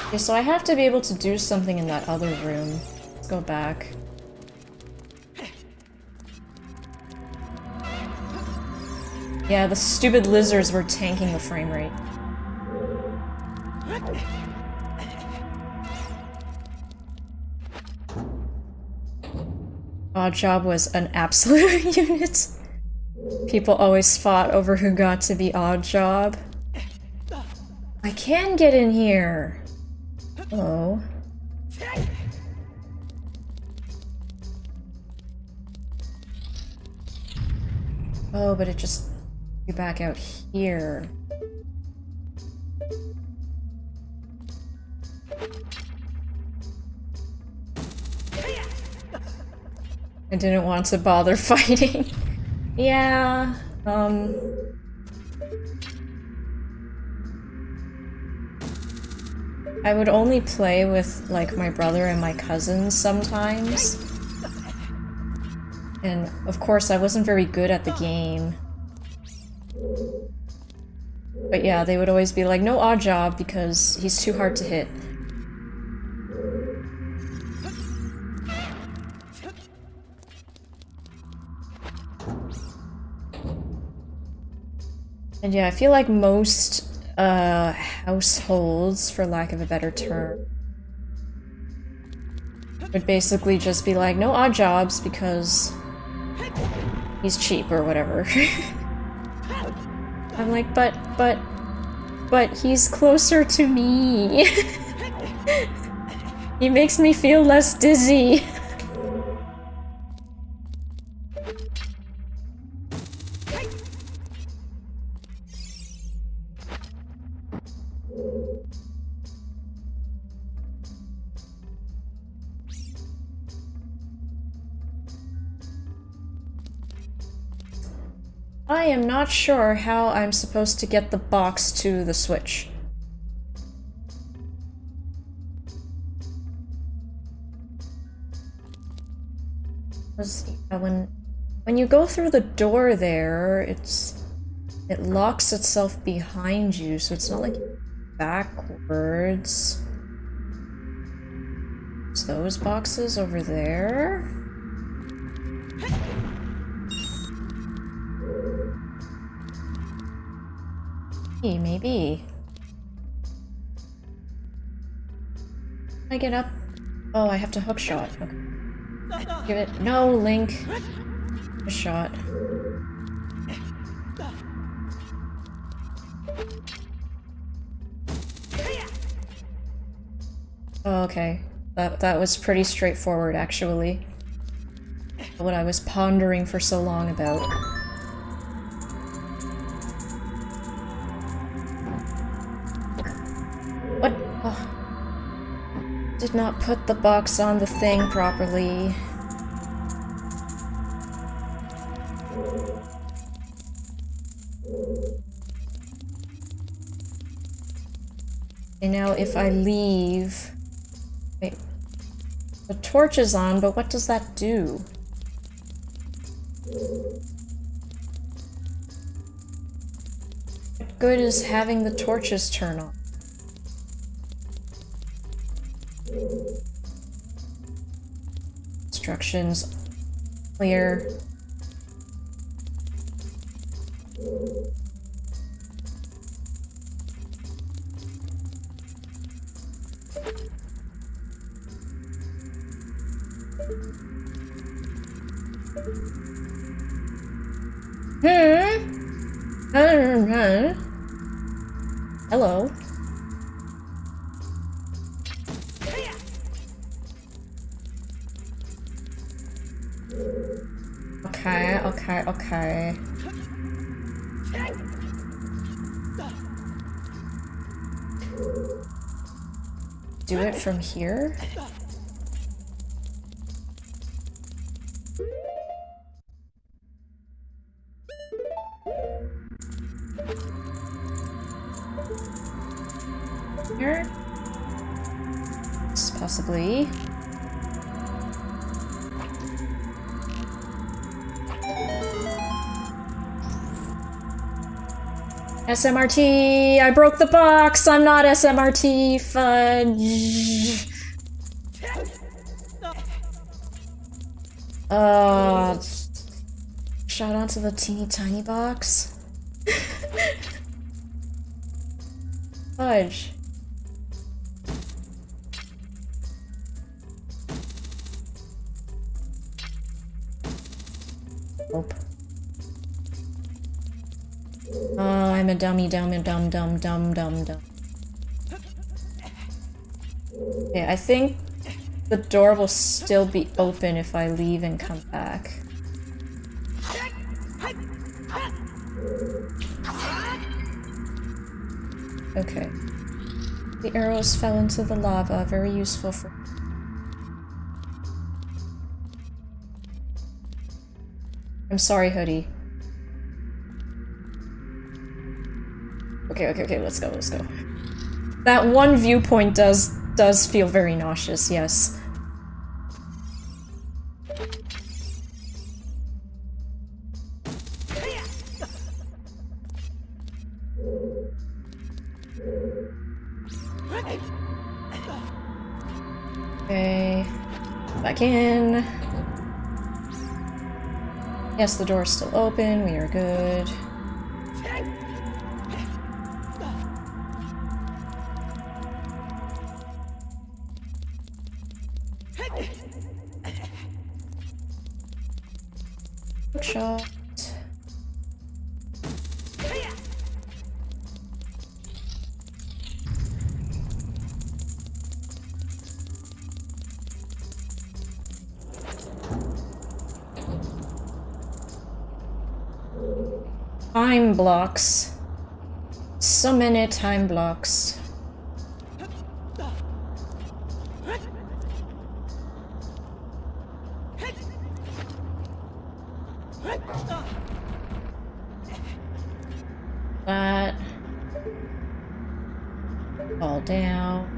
S1: Okay, so I have to be able to do something in that other room. Let's go back. Yeah, the stupid lizards were tanking the frame rate. Oddjob was an absolute unit. People always fought over who got to be Oddjob. I can get in here. Hello. Oh, but it just— you back out here. I didn't want to bother fighting. Yeah, I would only play with, like, my brother and my cousins sometimes. And, of course, I wasn't very good at the game. But yeah, they would always be like, no Oddjob because he's too hard to hit. And yeah, I feel like most households, for lack of a better term, would basically just be like, no Oddjobs because he's cheap or whatever. I'm like, but he's closer to me. He makes me feel less dizzy. I am not sure how I'm supposed to get the box to the Switch. When you go through the door there, it locks itself behind you, so it's not like backwards. It's those boxes over there. Maybe. Can I get up? Oh, I have to hook shot. Okay. Give it— no, Link. A shot. Oh, okay. That was pretty straightforward, actually. What I was pondering for so long about. What? Oh. Did not put the box on the thing properly. Okay, now if I leave... Wait. The torch is on, but what does that do? What good is having the torches turn on? Instructions. Clear. Hello. Okay. Do it from here? Here? Possibly. SMRT! I broke the box! I'm not SMRT! Fudge! Shot onto the teeny tiny box. Fudge. Nope. I'm a dummy, dumb. Okay, I think the door will still be open if I leave and come back. Okay. The arrows fell into the lava, very useful for... I'm sorry, Hoodie. Okay, let's go. That one viewpoint does feel very nauseous, yes. Okay, back in. Yes, the door's still open, we are good. Shot. Time blocks. So many time blocks. That. Fall down.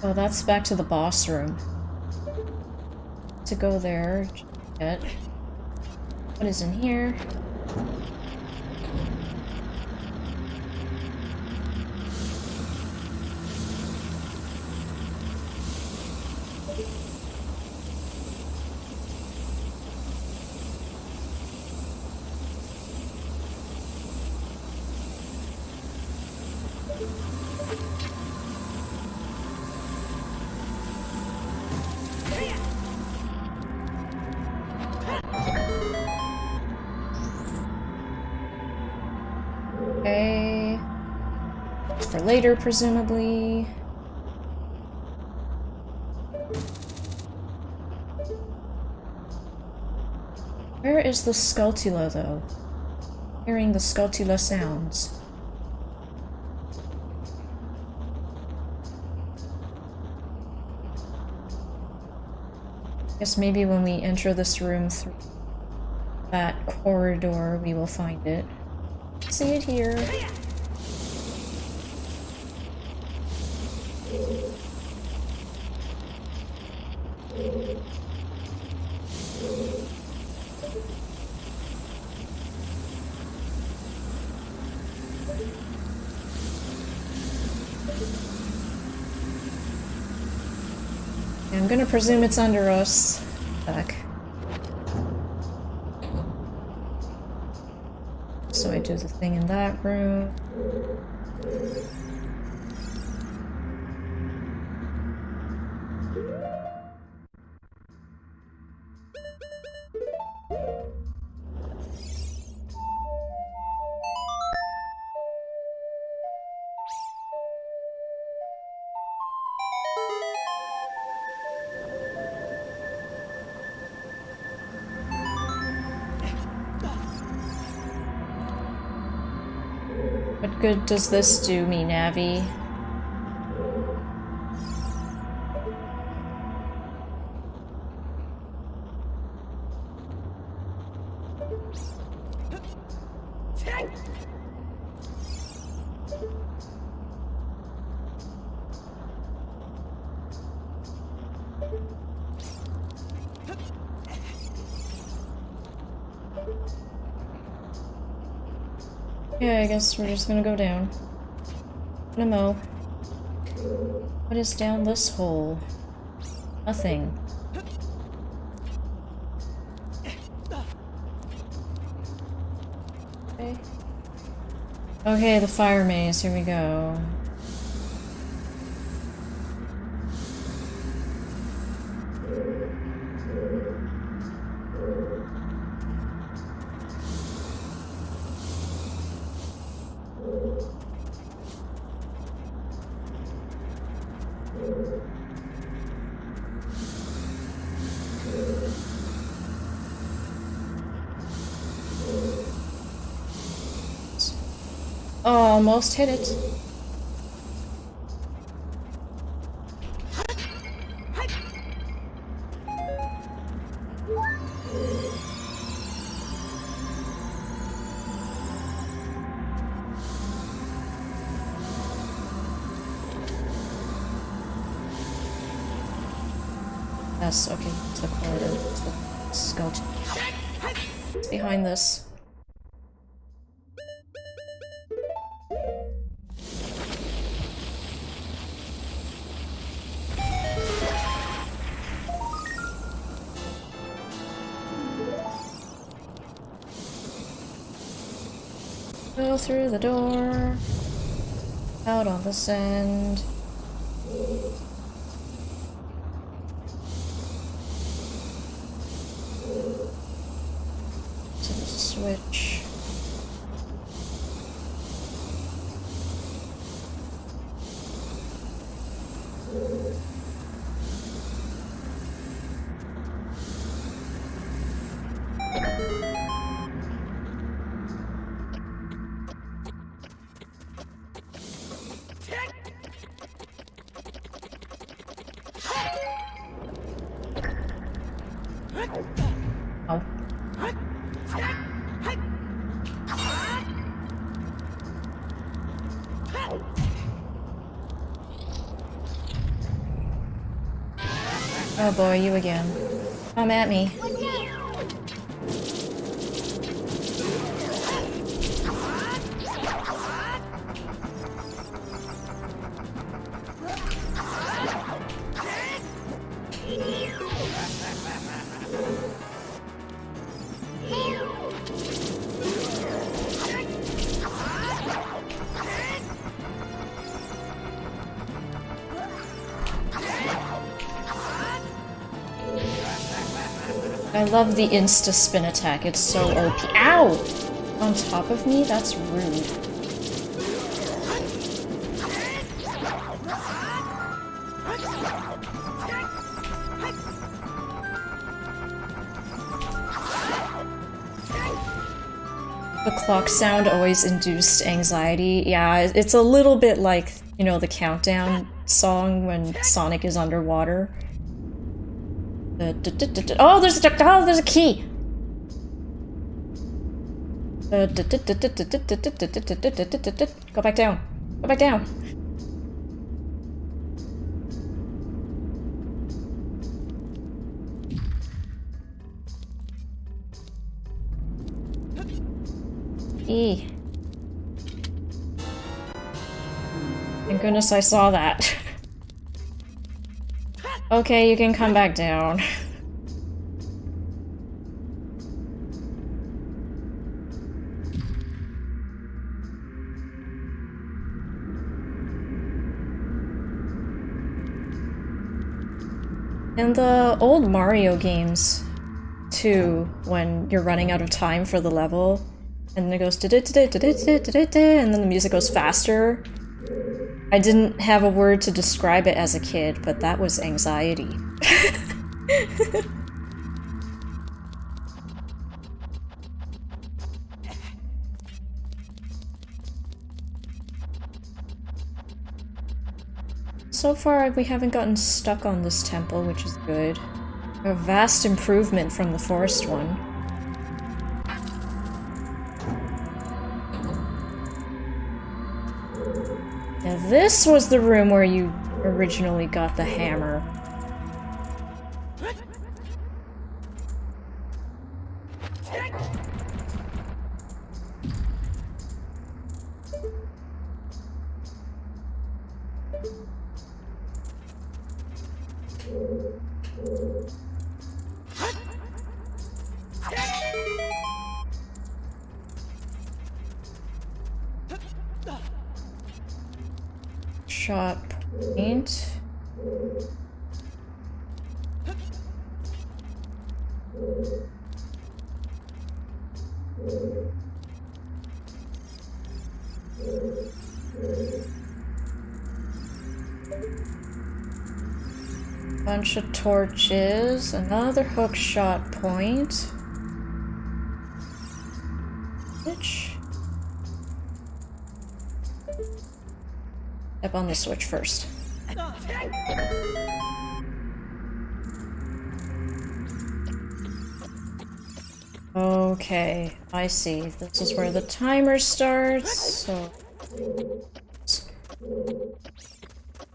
S1: Oh, that's back to the boss room. To go there. Yet. What is in here? for later, presumably. Where is the Skulltula, though? Hearing the Skulltula sounds. Guess maybe when we enter this room through that corridor, we will find it. See it here. I'm gonna presume it's under us. Back. So I do the thing in that room. What good does this do me, Navi? Yeah, I guess we're just gonna go down. Nemo. What is down this hole? Nothing. Okay. Okay, the fire maze, here we go. Almost hit it. Yes, okay, it's the corridor. It's the skeleton. It's behind this. Go through the door, out on this end. To the switch. Oh. Oh boy, you again. Come at me. I love the insta-spin attack, it's so OP. Ow! On top of me? That's rude. The clock sound always induced anxiety. Yeah, it's a little bit like, you know, the countdown song when Sonic is underwater. Oh, there's a key! Go back down. Go back down. E. Thank goodness I saw that. Okay, you can come back down. In the old Mario games, too, when you're running out of time for the level, and then it goes and then the music goes faster. I didn't have a word to describe it as a kid, but that was anxiety. So far, we haven't gotten stuck on this temple, which is good. A vast improvement from the forest one. Now this was the room where you originally got the hammer. Shot point. Bunch of torches, another hook shot point. Which? Step on the switch first. Okay, I see. This is where the timer starts, so...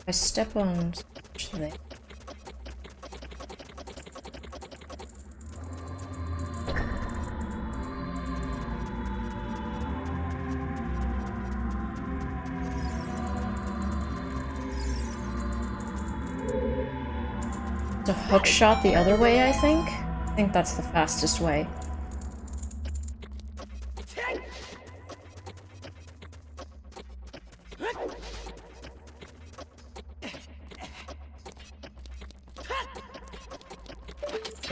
S1: I step on switch there. A hook shot the other way, I think? I think that's the fastest way.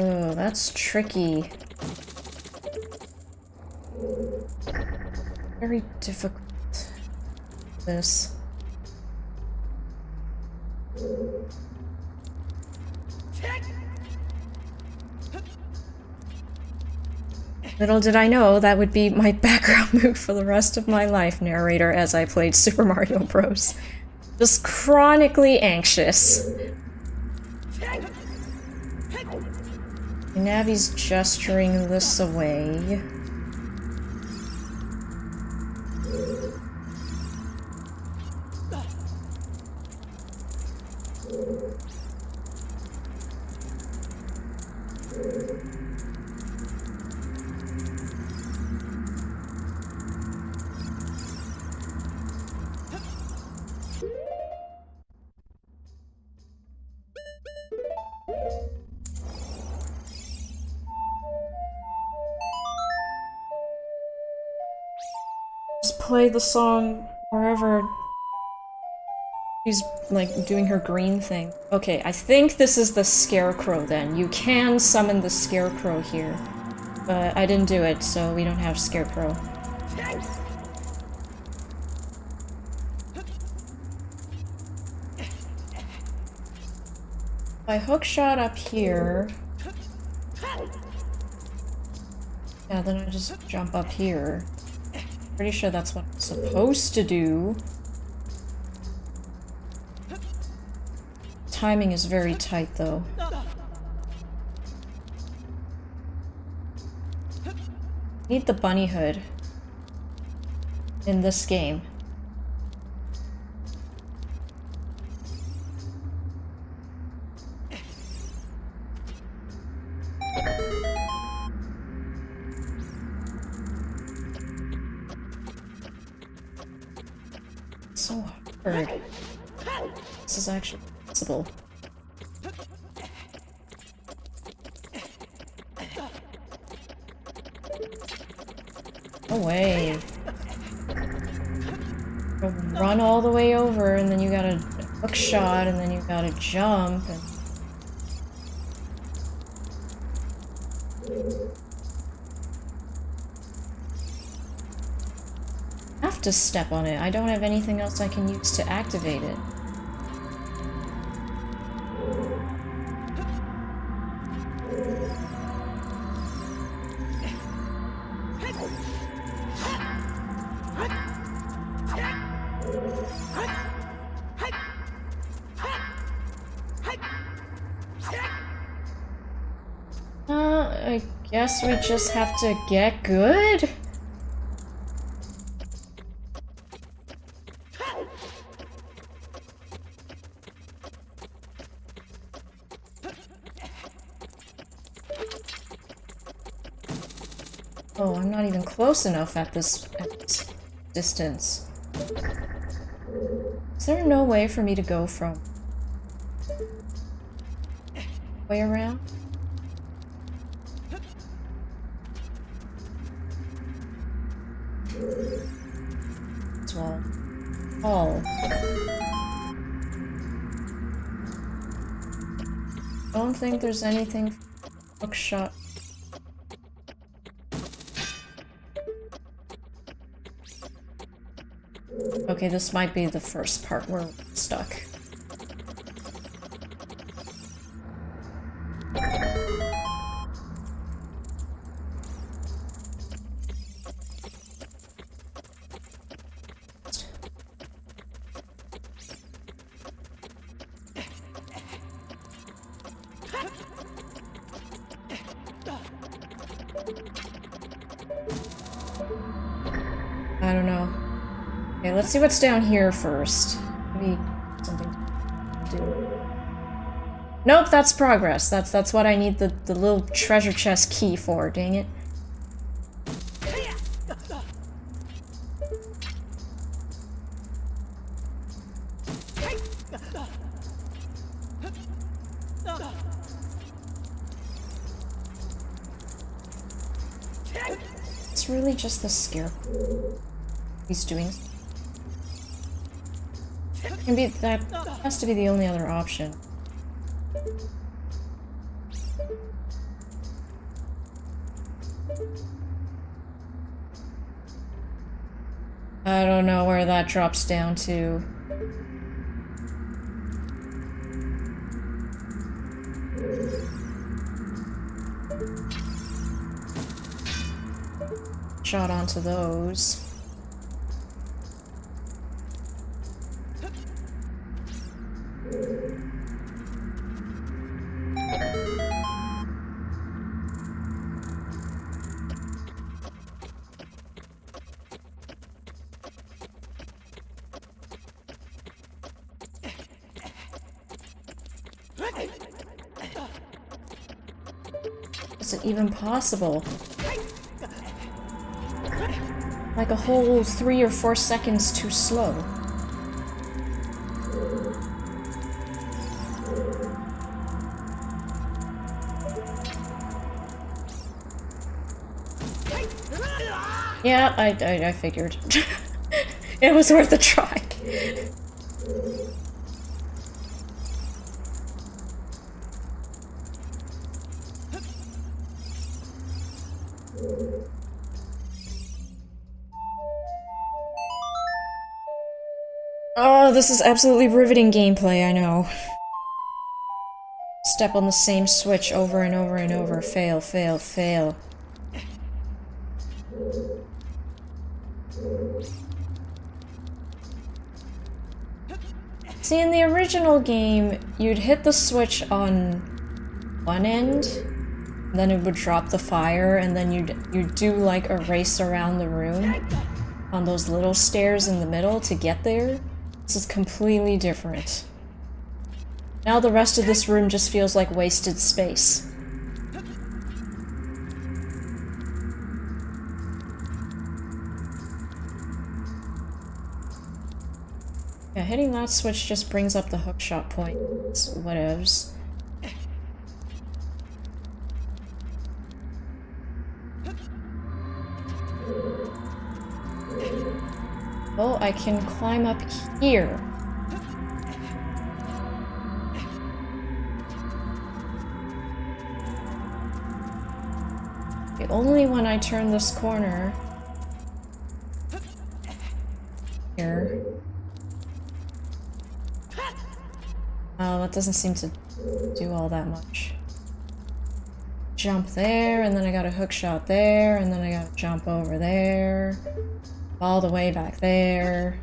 S1: Oh, that's tricky. Very difficult. This. Little did I know that would be my background move for the rest of my life, narrator, as I played Super Mario Bros. Just chronically anxious. Navi's gesturing this away. Just play the song wherever she's, like, doing her green thing. Okay, I think this is the Scarecrow then. You can summon the Scarecrow here. But I didn't do it, so we don't have Scarecrow. If I hookshot up here... Yeah, then I just jump up here. Pretty sure that's what I'm supposed to do. Timing is very tight, though. Need the bunny hood in this game. So hard. This is actually possible. No way. Run all the way over, and then you got a hook shot, and then you gotta jump, and... I have to step on it. I don't have anything else I can use to activate it. I guess we just have to get good? Oh, I'm not even close enough at this distance. Is there no way for me to go from... way around? Well, oh. Don't think there's anything hook shot. Okay, this might be the first part where we're stuck. I don't know. Okay, let's see what's down here first. Maybe something to do. Nope, that's progress. That's what I need the little treasure chest key for, dang it. It's really just the scare. He's doing. Can be that has to be the only other option. I don't know where that drops down to. Shot onto those. Is it even possible? Like a whole 3 or 4 seconds too slow. Yeah, I figured. It was worth a try. Oh, this is absolutely riveting gameplay, I know. Step on the same switch over and over and over. Fail, fail, fail. See, in the original game, you'd hit the switch on one end, then it would drop the fire, and then you'd do like a race around the room on those little stairs in the middle to get there. This is completely different. Now the rest of this room just feels like wasted space. Yeah, hitting that switch just brings up the hookshot point. It's whatevs. Oh, I can climb up here. Okay, only when I turn this corner. Here. Oh, that doesn't seem to do all that much. Jump there, and then I got a hook shot there, and then I gotta jump over there. All the way back there.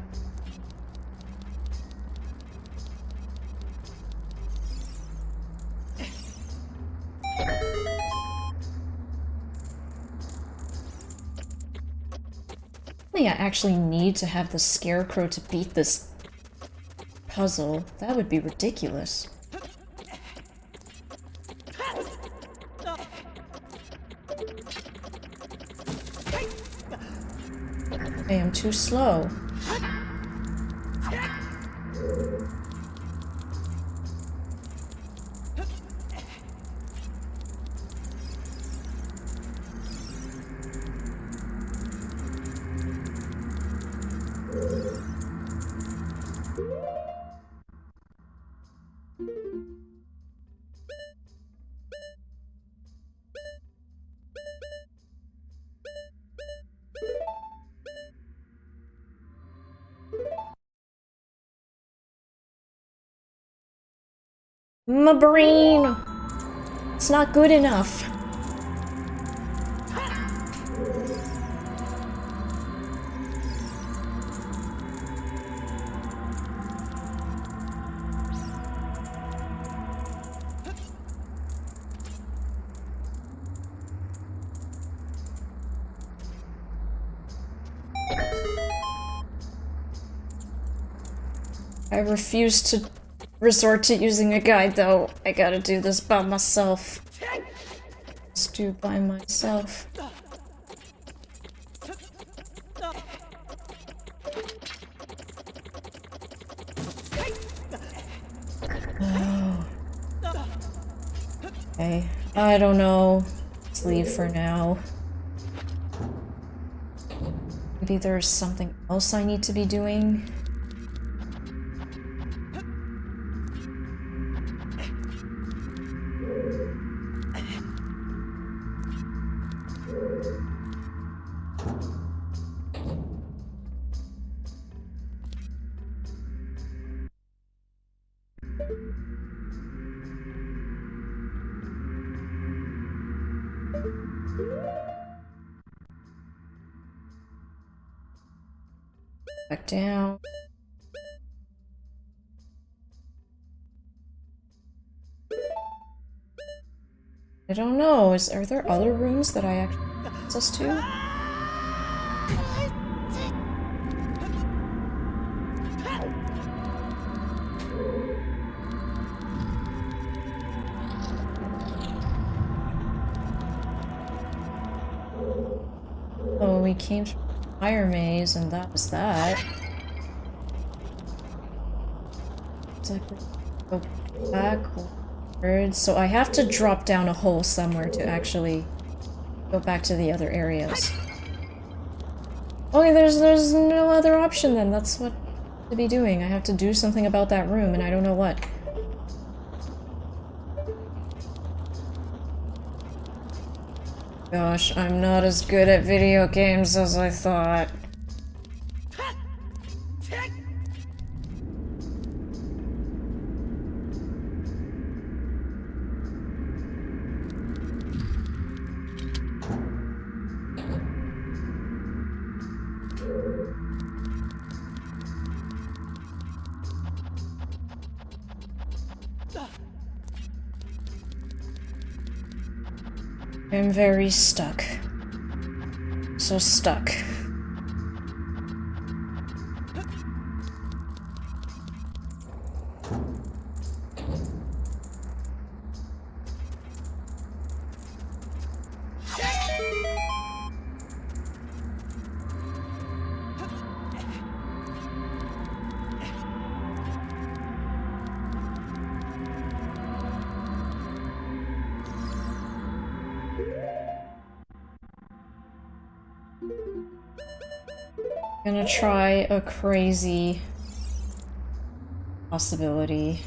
S1: I actually need to have the scarecrow to beat this puzzle. That would be ridiculous. Hey, I'm too slow. My brain! It's not good enough. I refuse to resort to using a guide, though. I gotta do this by myself. Let's do it by myself. Oh. Okay, I don't know. Let's leave for now. Maybe there's something else I need to be doing. Back down. I don't know. Are there other rooms that I actually have access to? Oh, we came from the fire maze, and that was that. Go backwards. So I have to drop down a hole somewhere to actually go back to the other areas. Okay, there's no other option then. That's what to be doing. I have to do something about that room, and I don't know what. Gosh, I'm not as good at video games as I thought. I'm very stuck. So stuck. Gonna try a crazy possibility.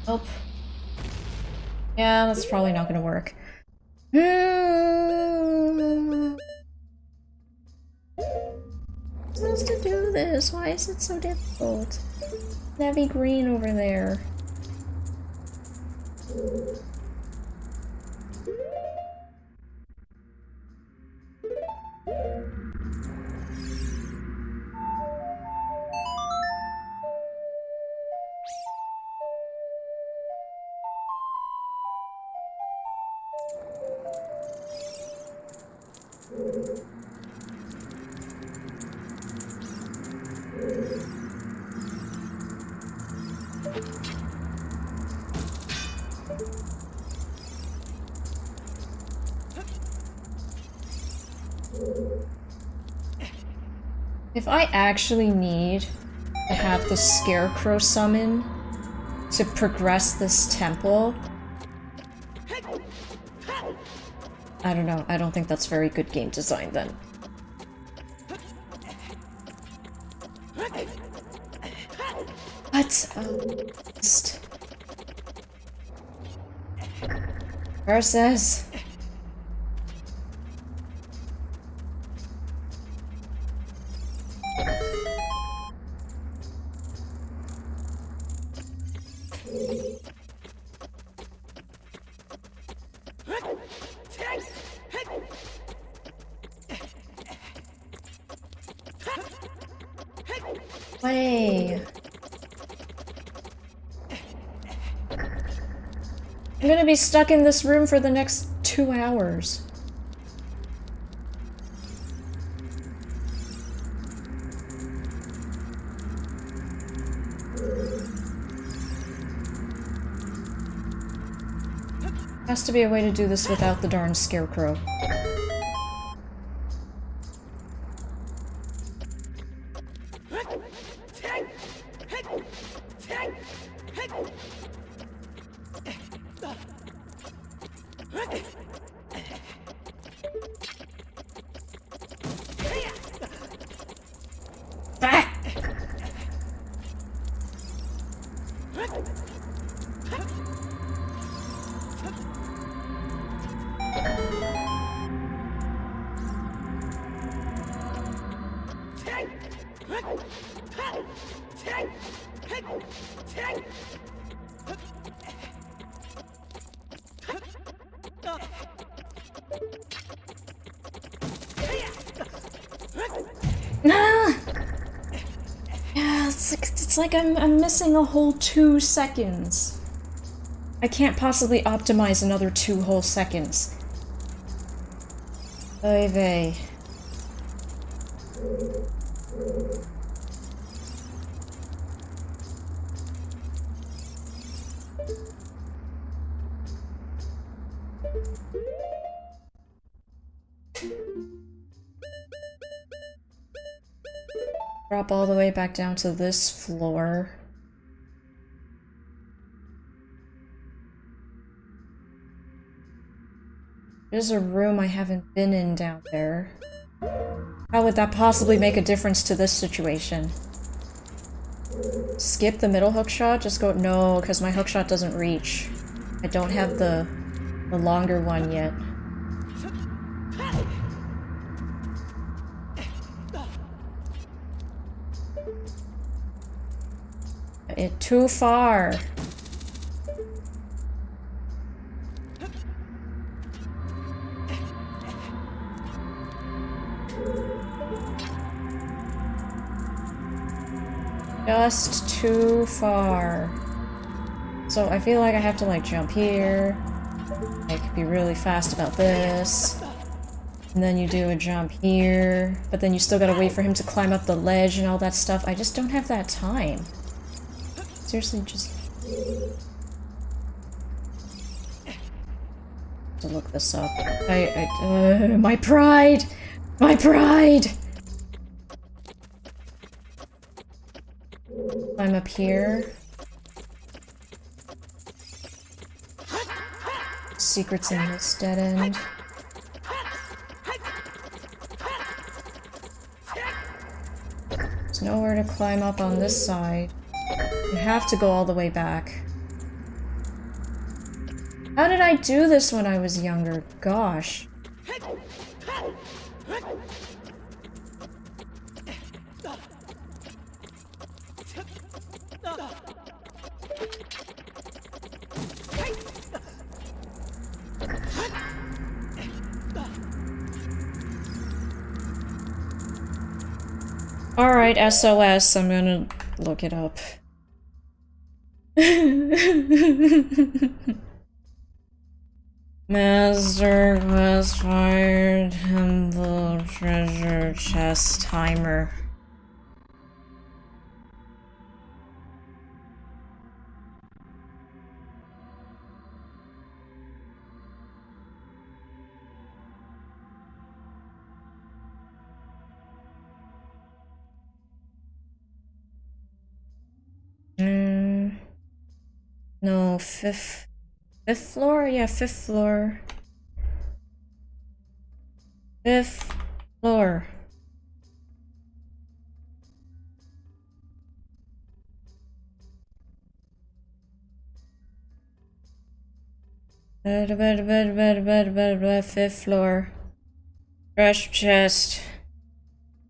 S1: Nope. Yeah, that's probably not gonna work. Supposed to do this? Why is it so difficult? That'd be green over there. If I actually need to have the Scarecrow summon to progress this temple, I don't know, I don't think that's very good game design then. What? Versus. Way. I'm gonna be stuck in this room for the next 2 hours. Has to be a way to do this without the darn Scarecrow. Yeah, it's like I'm missing a whole 2 seconds. I can't possibly optimize another 2 whole seconds. Oy vey. Drop all the way back down to this floor. There's a room I haven't been in down there. How would that possibly make a difference to this situation? Skip the middle hookshot? Just go- no, because my hookshot doesn't reach. I don't have the longer one yet. Too far. just too far. So I feel like I have to like jump here. Like be really fast about this. And then you do a jump here. But then you still gotta wait for him to climb up the ledge and all that stuff. I just don't have that time. Seriously, just... to look this up. My pride! My pride! Climb up here. Secrets in this dead end. There's nowhere to climb up on this side. You have to go all the way back. How did I do this when I was younger? Gosh. Alright, SOS, I'm gonna look it up. Master Quest Fire Temple Treasure Chest Timer. No, fifth floor? Yeah, fifth floor. Fifth floor. Fifth floor. Treasure chest.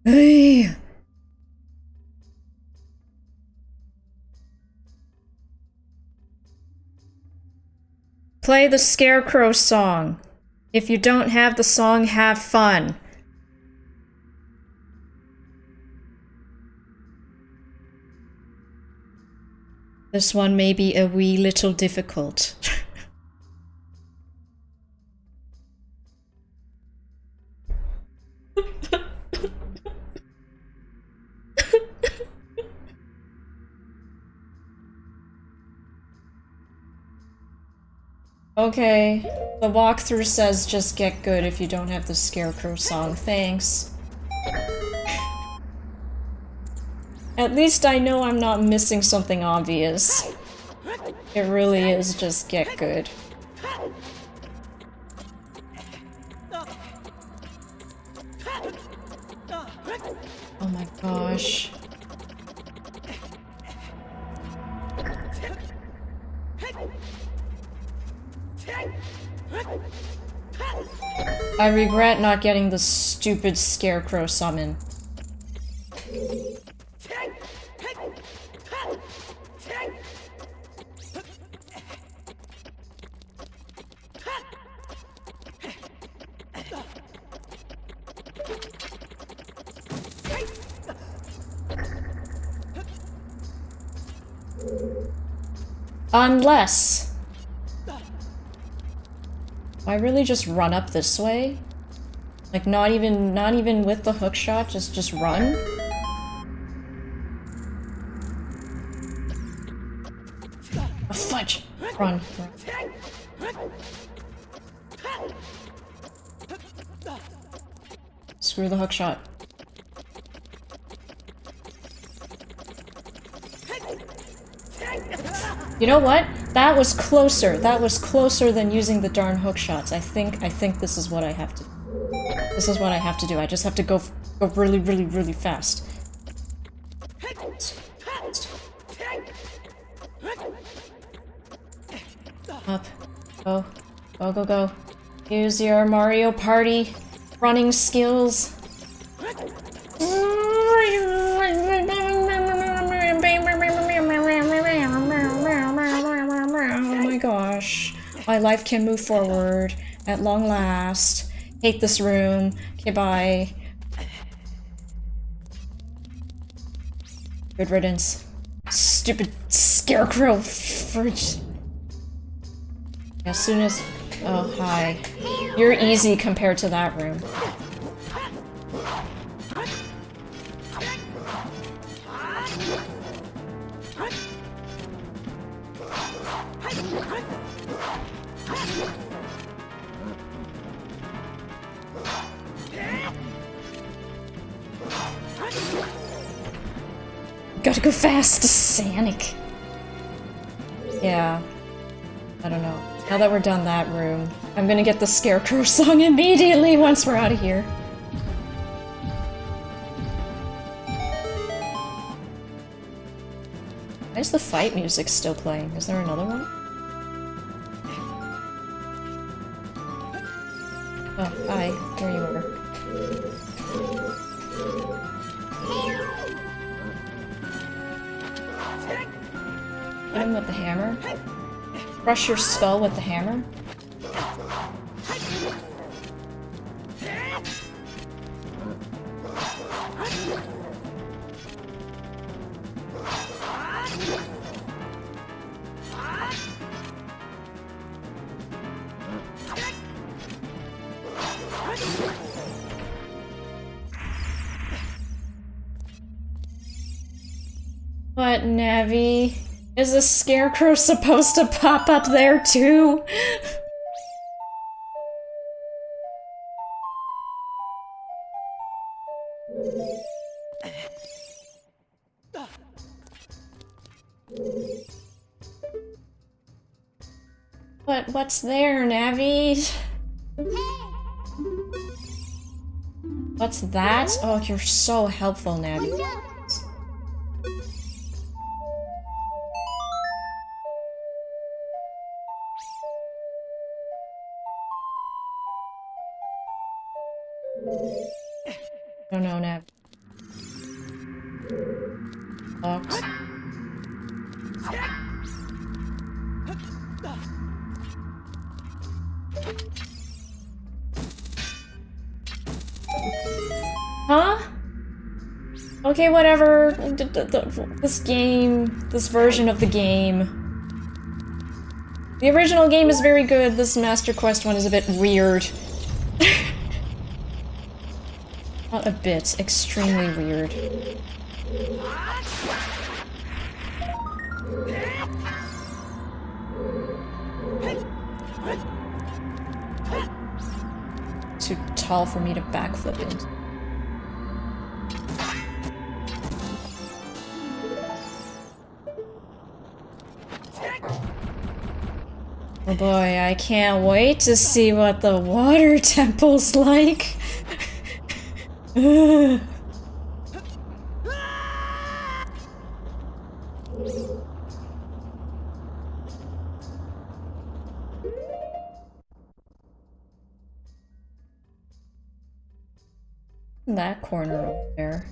S1: Hey. Play the Scarecrow song. If you don't have the song, have fun. This one may be a wee little difficult. Okay, the walkthrough says just get good if you don't have the Scarecrow song. Thanks. At least I know I'm not missing something obvious. It really is just get good. Oh my gosh. I regret not getting the stupid Scarecrow summon. Unless... I really just run up this way? Like not even with the hookshot, just run? Oh, fudge! Run. Screw the hookshot. You know what? That was closer. That was closer than using the darn hookshots. I think this is what I have to do. This is what I have to do. I just have to go really fast. Up. Go. Go, go, go. Use your Mario Party running skills. Oh my gosh. My life can move forward at long last. Hate this room. Okay, bye. Good riddance. Stupid scarecrow fridge. As soon as... Oh, hi. You're easy compared to that room. Gotta go fast, Sonic. Yeah. I don't know. Now that we're done that room, I'm gonna get the Scarecrow song immediately once we're out of here. Why is the fight music still playing? Is there another one? Oh, hi. There you are. Hit him with the hammer. Crush your skull with the hammer. What, Navi? Is the Scarecrow supposed to pop up there too? What's there, Navi? What's that? Oh, you're so helpful, Navi. Oh no, Nav. Locked. Huh? Okay, whatever. This game, this version of the game. The original game is very good, this Master Quest one is a bit weird. Not a bit, extremely weird. Too tall for me to backflip into. Oh boy, I can't wait to see what the water temple's like. That corner over there.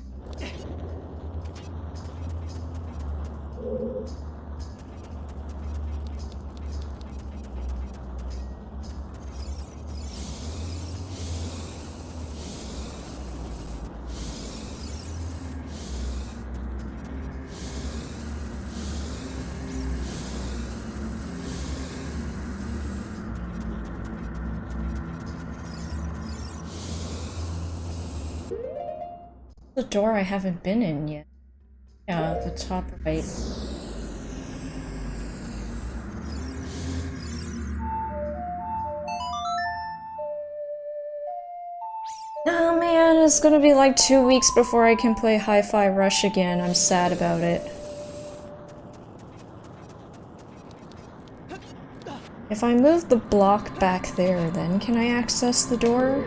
S1: The door I haven't been in yet. Yeah, the top right. Oh man, it's gonna be like 2 weeks before I can play Hi-Fi Rush again. I'm sad about it. If I move the block back there, then can I access the door?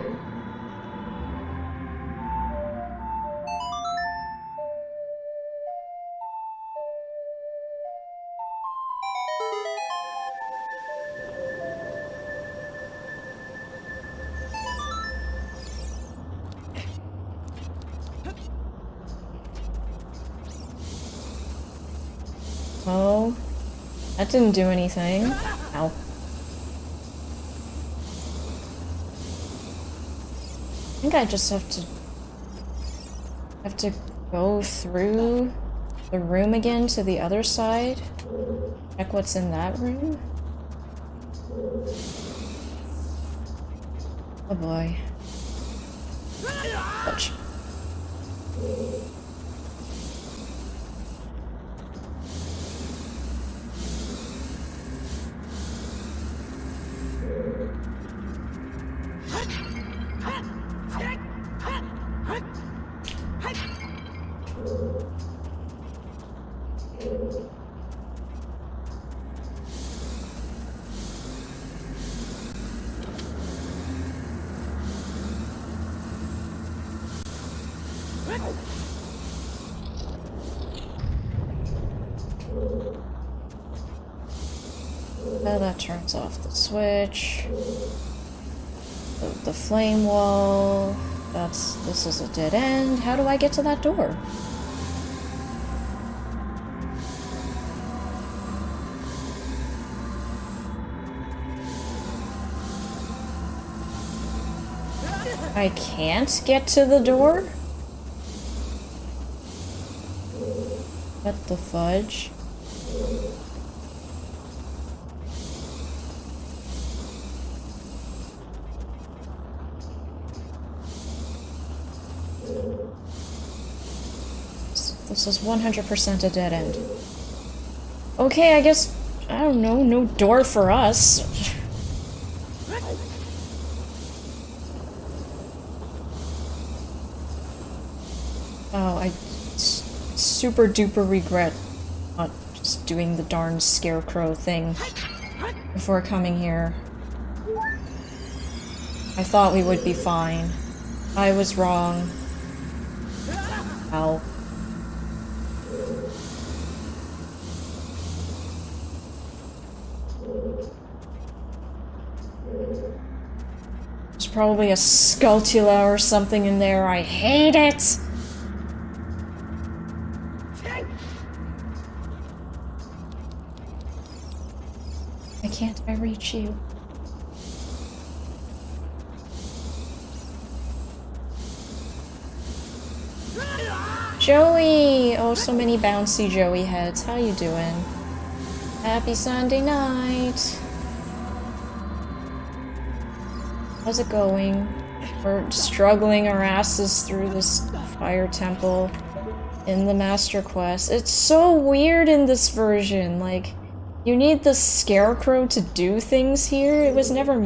S1: Oh, that didn't do anything. Ow. I think I just have to go through the room again to the other side. Check what's in that room. Oh boy. Ouch. That turns off the switch. The flame wall. This is a dead end. How do I get to that door? I can't get to the door? What the fudge? This is 100% a dead end. Okay, I guess, I don't know, no door for us. Oh, I super duper regret not just doing the darn scarecrow thing before coming here. I thought we would be fine. I was wrong. Ow. There's probably a Skulltula or something in there. I hate it! Why can't I reach you? Joey! Oh, so many bouncy Joey heads. How you doing? Happy Sunday night! How's it going? We're struggling our asses through this fire temple in the Master Quest. It's so weird in this version, like, you need the scarecrow to do things here. It was never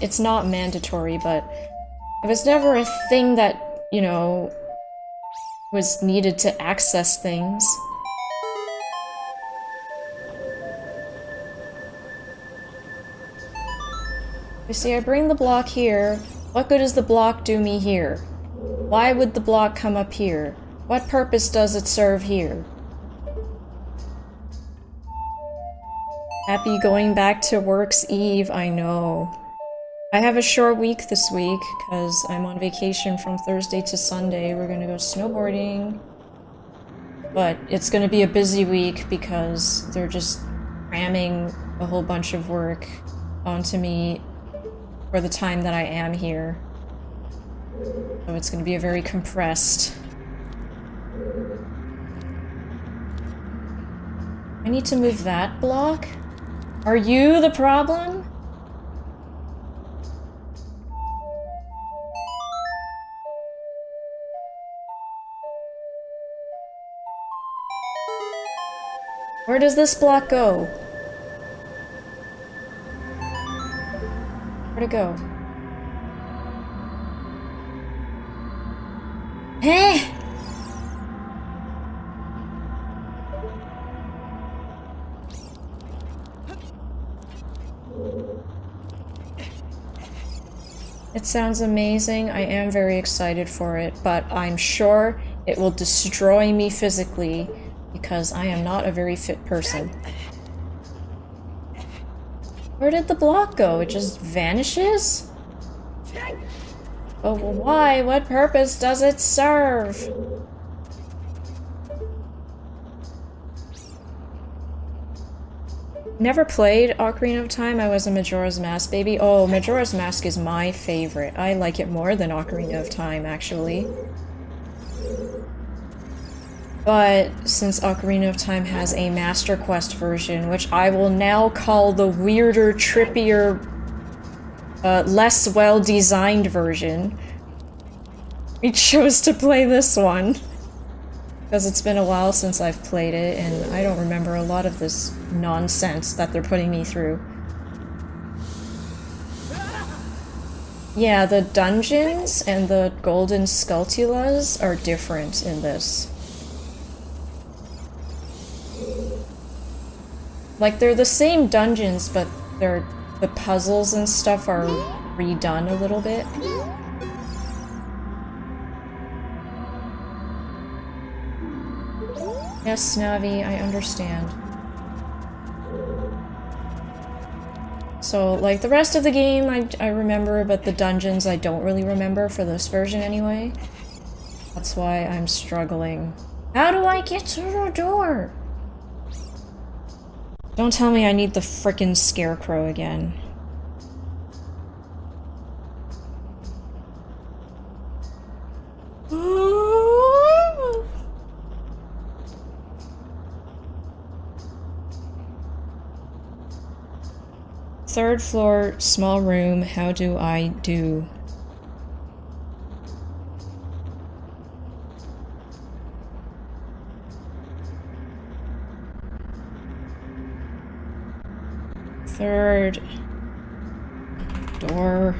S1: it's not mandatory, but it was never a thing that, you know, was needed to access things. You see, I bring the block here. What good does the block do me here? Why would the block come up here? What purpose does it serve here? Happy going back to work's eve, I know. I have a short week this week, because I'm on vacation from Thursday to Sunday. We're gonna go snowboarding. But it's gonna be a busy week because they're just cramming a whole bunch of work onto me for the time that I am here. So it's gonna be a very compressed. I need to move that block? Are you the problem? Where does this block go? Where'd it go? Eh? It sounds amazing. I am very excited for it, but I'm sure it will destroy me physically because I am not a very fit person. Where did the block go? It just vanishes? Oh, well, why? What purpose does it serve? Never played Ocarina of Time. I was a Majora's Mask baby. Oh, Majora's Mask is my favorite. I like it more than Ocarina of Time, actually. But since Ocarina of Time has a Master Quest version, which I will now call the weirder, trippier, less well-designed version, we chose to play this one. Because it's been a while since I've played it, and I don't remember a lot of this nonsense that they're putting me through. Yeah, the dungeons and the golden sculptulas are different in this. Like, they're the same dungeons, but the puzzles and stuff are redone a little bit. Yes, Navi, I understand. So, like, the rest of the game I remember, but the dungeons I don't really remember for this version anyway. That's why I'm struggling. How do I get to the door? Don't tell me I need the frickin' scarecrow again. Third floor, small room, how do I do? Third door.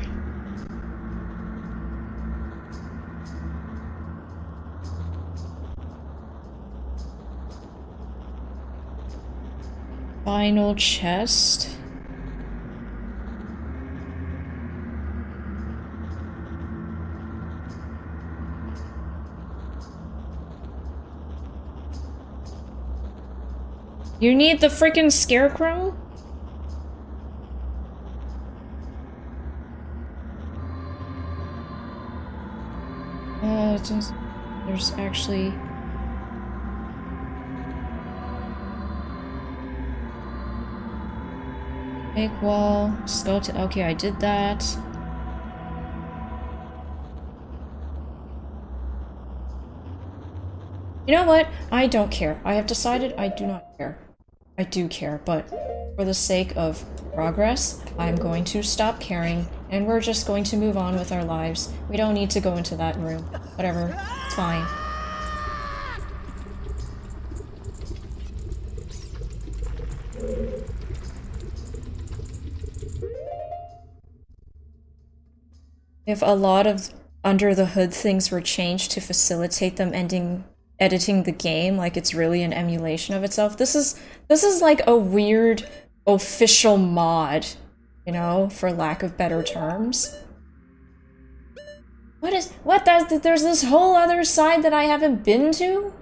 S1: Final chest. You need the freaking scarecrow? There's actually... Make wall, skeleton... Okay, I did that. You know what? I don't care. I have decided I do not care. I do care, but for the sake of progress, I'm going to stop caring, and we're just going to move on with our lives. We don't need to go into that room. Whatever. It's fine. If a lot of under-the-hood things were changed to facilitate them editing the game like it's really an emulation of itself. This is like a weird official mod, you know, for lack of better terms. There's this whole other side that I haven't been to?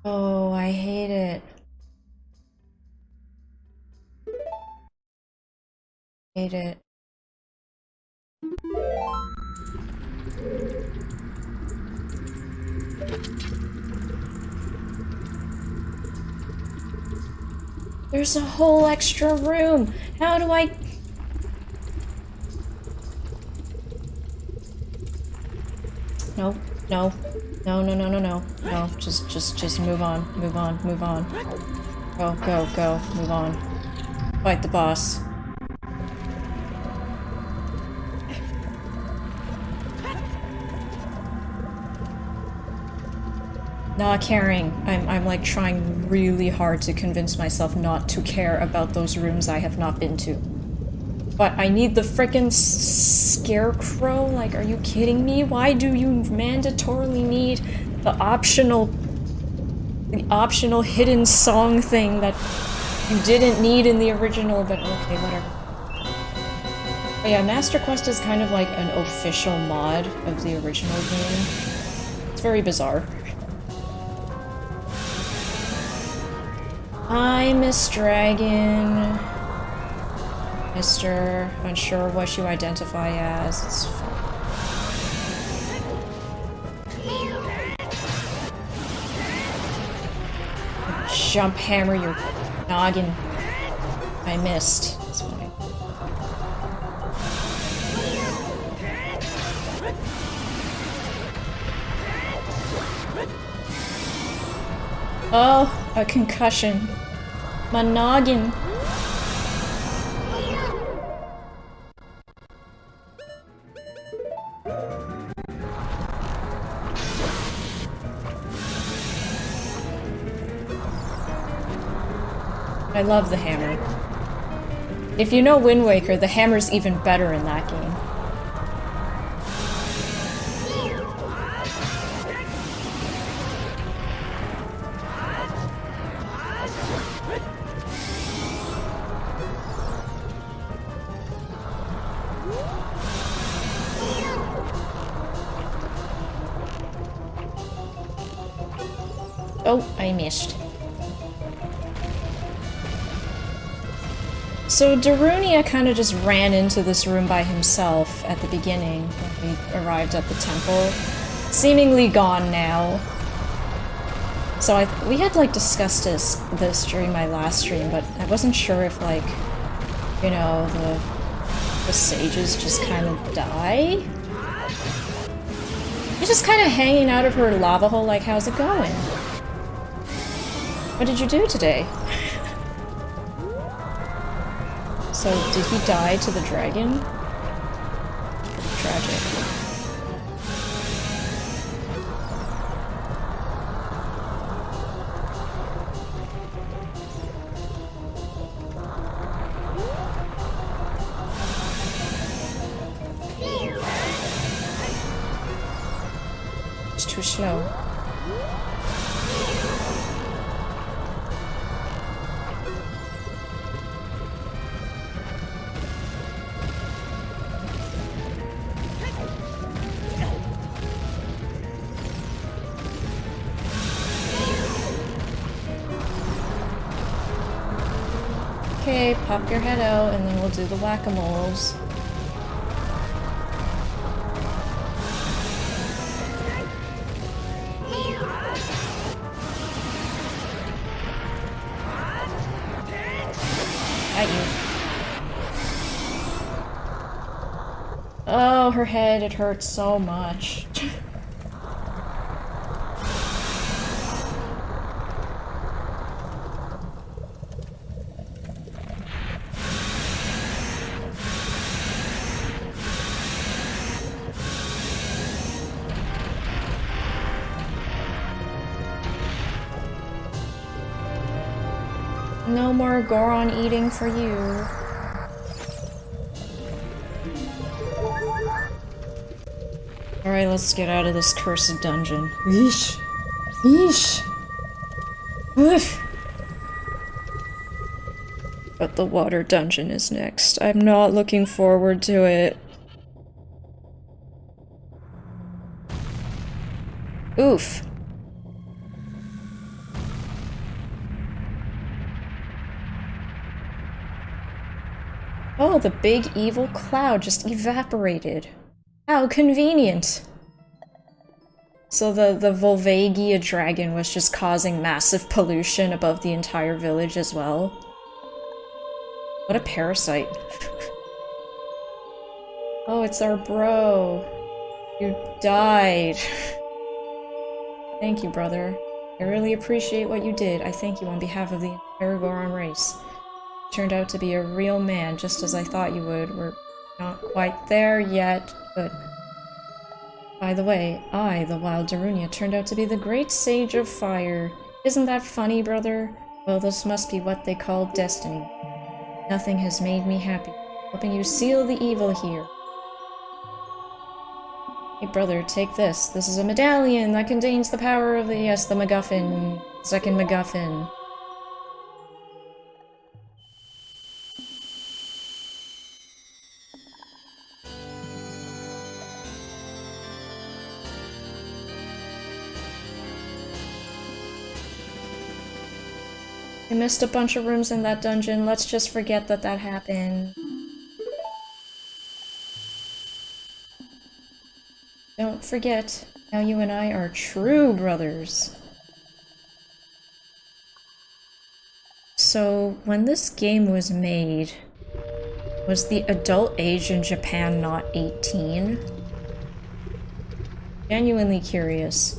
S1: Oh, I hate it. Hate it. There's a whole extra room. How do I... No, no, no, no, no, no, no, no. Just move on, move on, move on. Go, go, go, move on. Fight the boss. Not caring. I'm like trying really hard to convince myself not to care about those rooms I have not been to. But I need the frickin' scarecrow? Like, are you kidding me? Why do you mandatorily need the optional hidden song thing that you didn't need in the original, but okay, whatever. But yeah, Master Quest is kind of like an official mod of the original game. It's very bizarre. Hi, Miss Dragon. Mr. Unsure what you identify as. It's fine. Jump hammer your noggin. I missed. It's fine. Oh, a concussion. My noggin. I love the hammer. If you know Wind Waker, the hammer's even better in that game. Oh, I missed. So Darunia kind of just ran into this room by himself at the beginning when we arrived at the temple. Seemingly gone now. So we had like discussed this during my last stream, but I wasn't sure if like, you know, the sages just kind of die? She's just kind of hanging out of her lava hole like, how's it going? What did you do today? So, did he die to the dragon? Tragic. It's too slow. Okay, pop your head out, and then we'll do the whack-a-moles. At you. Oh, her head, it hurts so much. No more Goron eating for you. Alright, let's get out of this cursed dungeon. Yeesh. Yeesh. Oof. But the water dungeon is next. I'm not looking forward to it. Oof. Oh, the big evil cloud just evaporated. How convenient. So the Volvagia dragon was just causing massive pollution above the entire village as well. What a parasite. Oh, it's our bro. You died. Thank you, brother. I really appreciate what you did. I thank you on behalf of the entire Goron race. Turned out to be a real man, just as I thought you would. We're not quite there yet, but... By the way, I, the Wild Darunia, turned out to be the great Sage of Fire. Isn't that funny, brother? Well, this must be what they call destiny. Nothing has made me happy. Helping you seal the evil here. Hey, brother, take this. This is a medallion that contains the power of the... Yes, the MacGuffin. Second MacGuffin. I missed a bunch of rooms in that dungeon. Let's just forget that that happened. Don't forget, now you and I are true brothers. So, when this game was made, was the adult age in Japan not 18? Genuinely curious.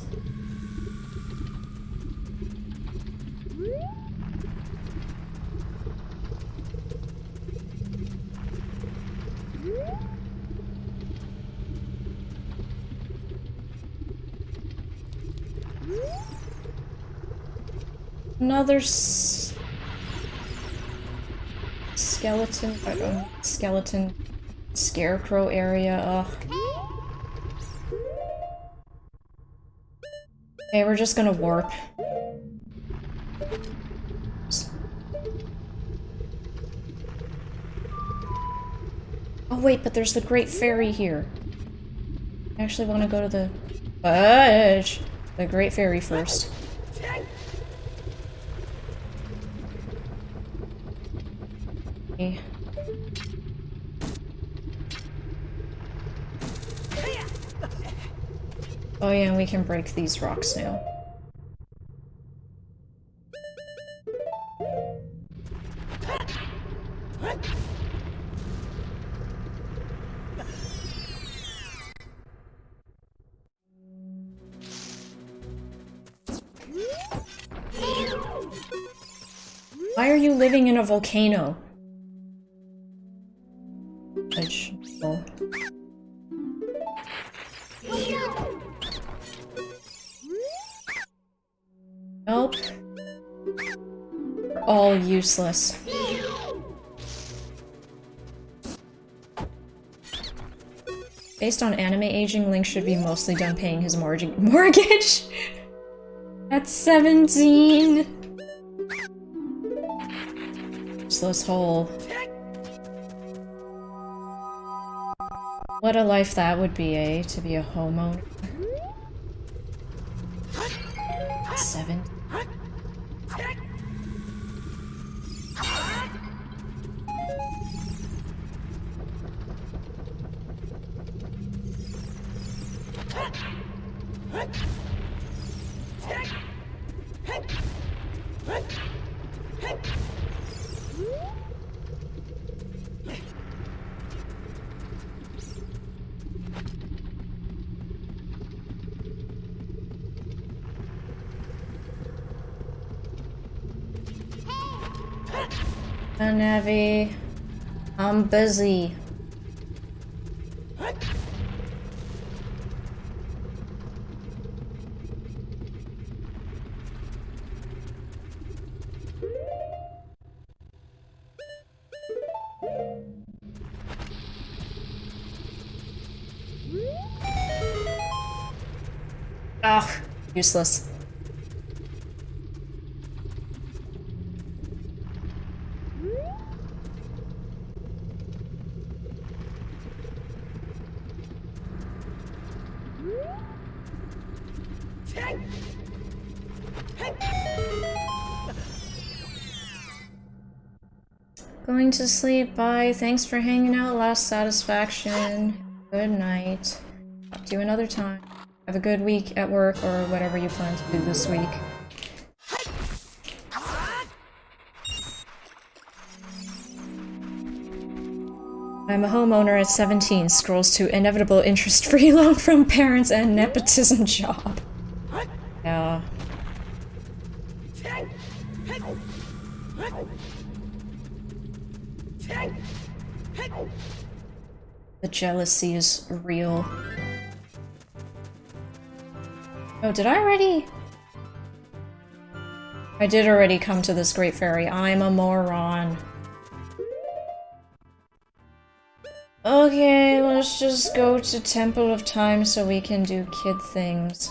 S1: Another skeleton, skeleton scarecrow area, ugh. Okay, we're just gonna warp. Oh wait, but there's the Great Fairy here. I actually want to go to the Great Fairy first. Okay. Oh yeah, and we can break these rocks now. Why are you living in a volcano? Oh. Nope. We're all useless. Based on anime aging, Link should be mostly done paying his mortgage. At 17. Useless hole. What a life that would be, eh? To be a homeowner. 7. Navi, I'm busy. Ugh, useless. Going to sleep, bye. Thanks for hanging out, last satisfaction. Good night. Talk to you another time. Have a good week at work or whatever you plan to do this week. I'm a homeowner at 17, scrolls to inevitable interest-free loan from parents and nepotism job. Yeah. The jealousy is real. Oh, did I already? I did already come to this Great Fairy. I'm a moron. Okay, let's just go to Temple of Time so we can do kid things.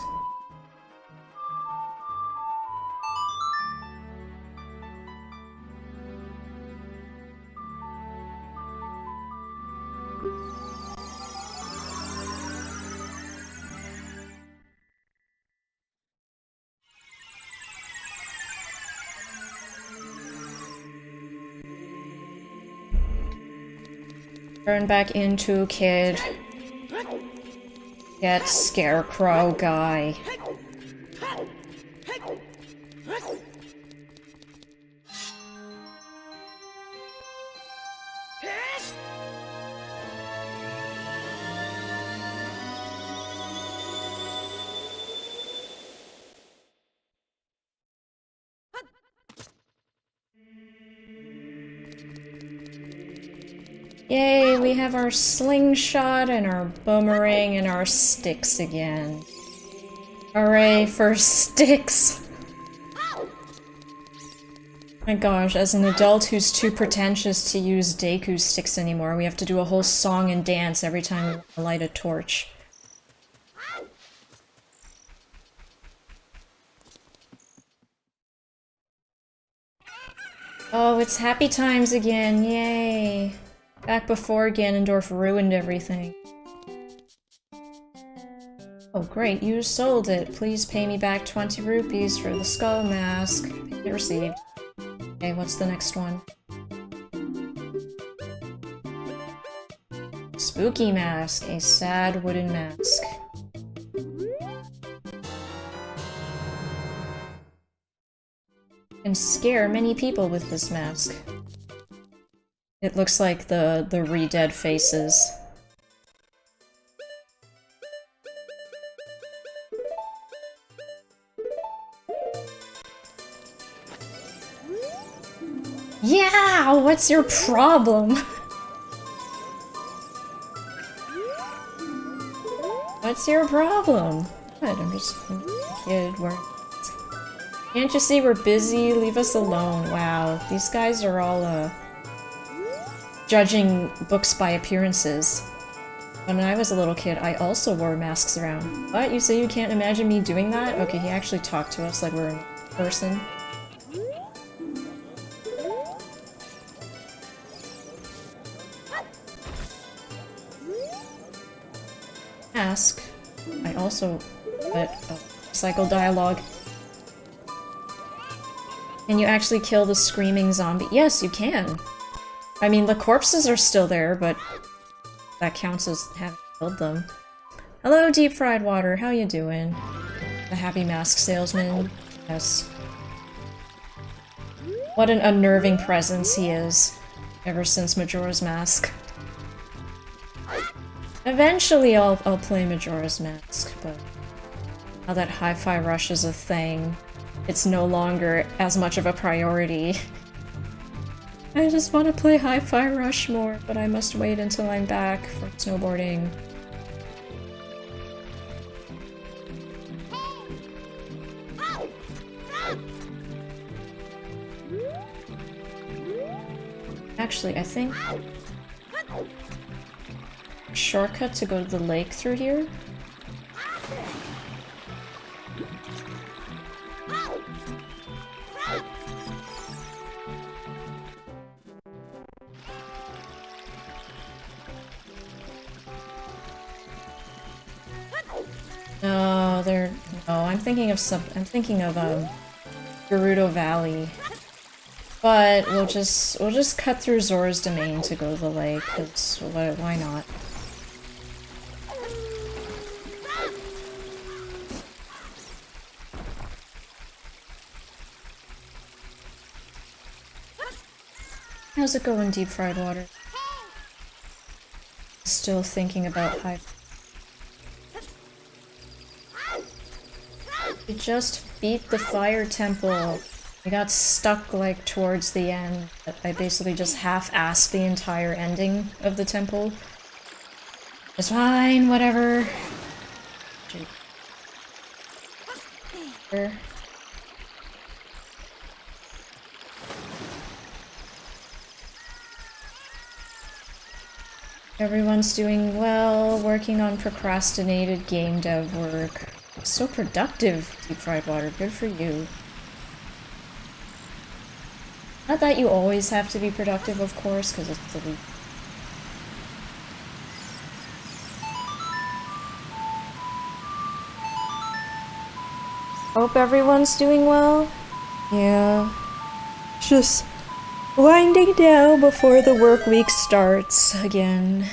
S1: Turn back into kid. Get scarecrow guy. Yay, we have our slingshot and our boomerang and our sticks again. Hooray for sticks! My gosh, as an adult who's too pretentious to use Deku sticks anymore, we have to do a whole song and dance every time we light a torch. Oh, it's happy times again, yay! Back before Ganondorf ruined everything. Oh great, you sold it. Please pay me back 20 rupees for the skull mask. Payment received. Okay, what's the next one? Spooky mask, a sad wooden mask. Can scare many people with this mask. It looks like the re-dead faces. Yeah! What's your problem? What's your problem? What? I'm just a kid. Can't you see we're busy? Leave us alone. Wow, these guys are all, judging books by appearances. When I was a little kid, I also wore masks around. What? You say you can't imagine me doing that? Okay, he actually talked to us like we're in person. Mask. I also... cycle dialogue. Can you actually kill the screaming zombie? Yes, you can! I mean, the corpses are still there, but that counts as having killed them. Hello, Deep Fried Water, how you doing? The happy mask salesman. Yes. What an unnerving presence he is, ever since Majora's Mask. Eventually I'll play Majora's Mask, but now that Hi-Fi Rush is a thing, it's no longer as much of a priority. I just want to play Hi-Fi Rush more, but I must wait until I'm back from snowboarding. Actually, I think... shortcut to go to the lake through here? No, they're... no, I'm thinking of Gerudo Valley. But we'll just cut through Zora's domain to go to the lake, cause why not? How's it going, Deep Fried Water? Still thinking about High. We just beat the fire temple. I got stuck, like, towards the end. I basically just half-assed the entire ending of the temple. It's fine, whatever. Everyone's doing well, working on procrastinated game dev work. So productive, Deep Fried Water. Good for you. Not that you always have to be productive, of course, because it's the week. Hope everyone's doing well. Yeah. Just winding down before the work week starts again.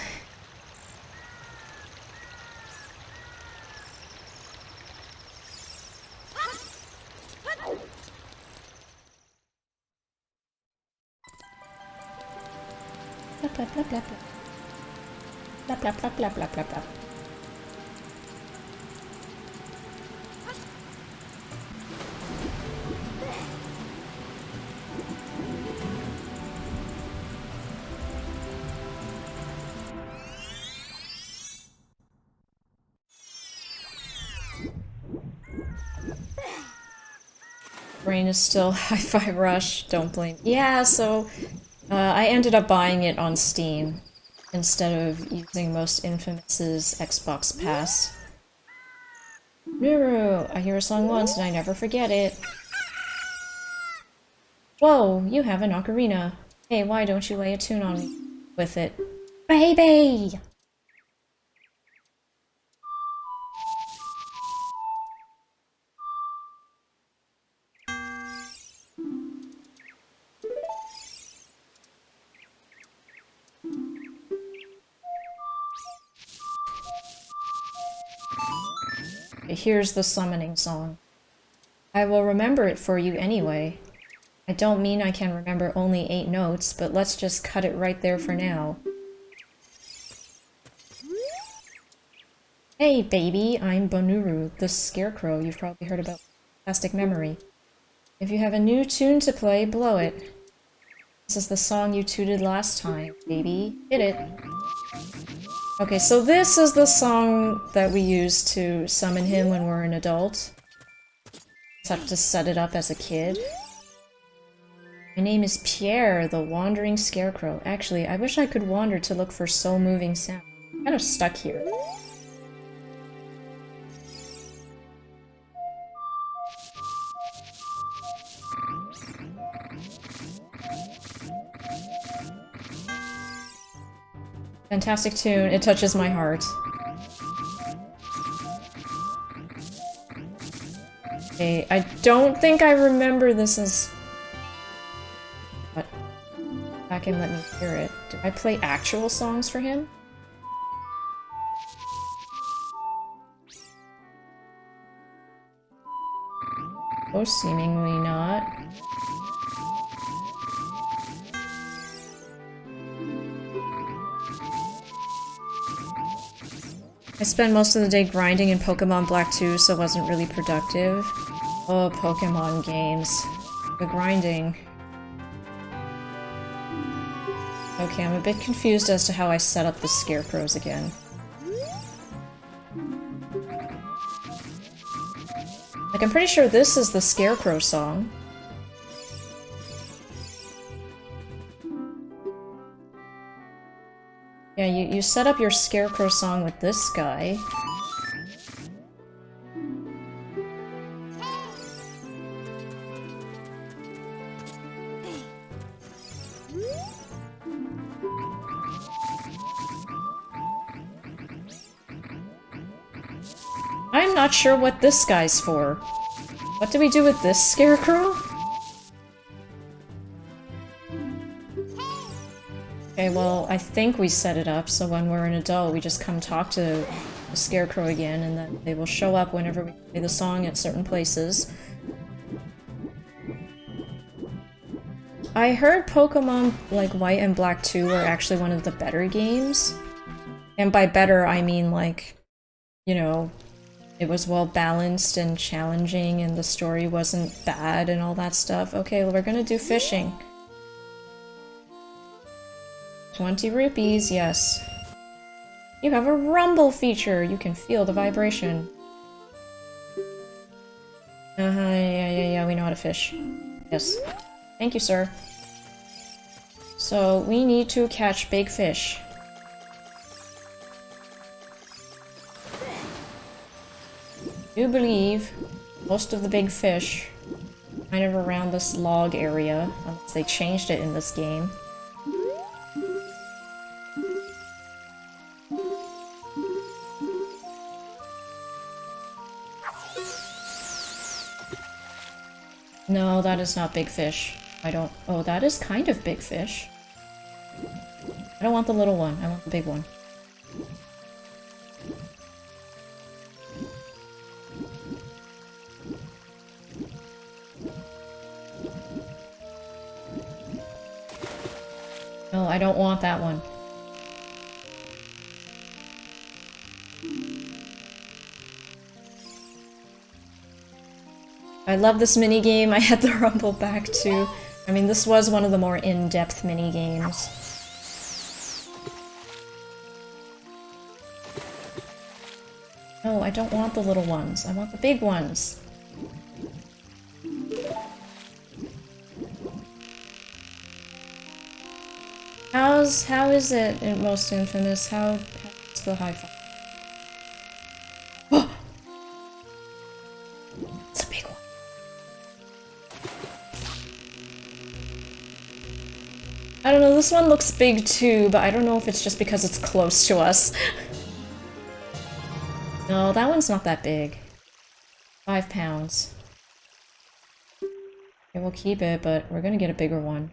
S1: Blah blah blah blah blah blah blah blah blah blah blah. Brain is still Hi-Fi Rush, don't blame. Yeah, so I ended up buying it on Steam instead of using Most Infamous's Xbox Pass. Nuru, I hear a song once and I never forget it. Whoa, you have an ocarina. Hey, why don't you lay a tune on me with it? Baby! Here's the summoning song. I will remember it for you anyway. I don't mean I can remember only 8 notes, but let's just cut it right there for now. Hey baby, I'm Bonuru, the scarecrow. You've probably heard about Plastic Memory. If you have a new tune to play, blow it. This is the song you tooted last time, baby. Hit it. Okay, so this is the song that we use to summon him when we're an adult. Just have to set it up as a kid. My name is Pierre, the Wandering Scarecrow. Actually, I wish I could wander to look for soul-moving sound. I'm kind of stuck here. Fantastic tune. It touches my heart. Okay, I don't think I remember this as... What? Back and let me hear it. Did I play actual songs for him? Oh, seemingly not. I spent most of the day grinding in Pokemon Black 2, so it wasn't really productive. Oh, Pokemon games. The grinding. Okay, I'm a bit confused as to how I set up the scarecrows again. Like, I'm pretty sure this is the scarecrow song. Yeah, you set up your scarecrow song with this guy. I'm not sure what this guy's for. What do we do with this scarecrow? Okay, well, I think we set it up so when we're an adult, we just come talk to the scarecrow again, and then they will show up whenever we play the song at certain places. I heard Pokemon like White and Black 2 are actually one of the better games. And by better, I mean like, you know, it was well balanced and challenging and the story wasn't bad and all that stuff. Okay, well, we're gonna do fishing. 20 rupees, yes. You have a rumble feature! You can feel the vibration. Yeah, we know how to fish. Yes. Thank you, sir. So, we need to catch big fish. I do believe most of the big fish kind of around this log area, unless they changed it in this game. No, that is not big fish. I don't... Oh, that is kind of big fish. I don't want the little one. I want the big one. No, I don't want that one. I love this minigame. I had the rumble back too. I mean, this was one of the more in-depth minigames. No, I don't want the little ones. I want the big ones. How is it in Most Infamous? How's the high five? Oh! It's a big one. I don't know, this one looks big too, but I don't know if it's just because it's close to us. No, that one's not that big. 5 pounds. Okay, we'll keep it, but we're gonna get a bigger one.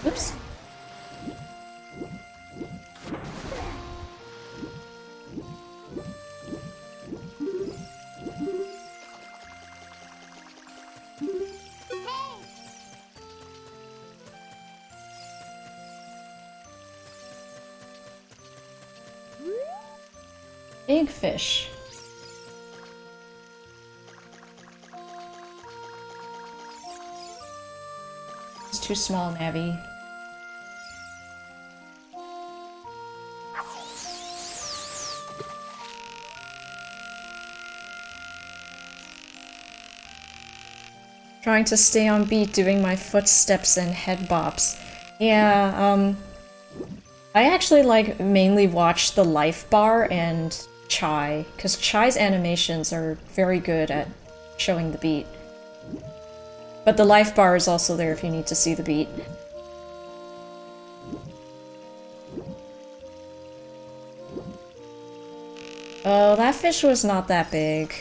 S1: Oops. Big fish. It's too small, Navi. Trying to stay on beat doing my footsteps and head bops. Yeah, I actually like mainly watch the Life Bar and Chai, because Chai's animations are very good at showing the beat. But the Life Bar is also there if you need to see the beat. Oh, that fish was not that big.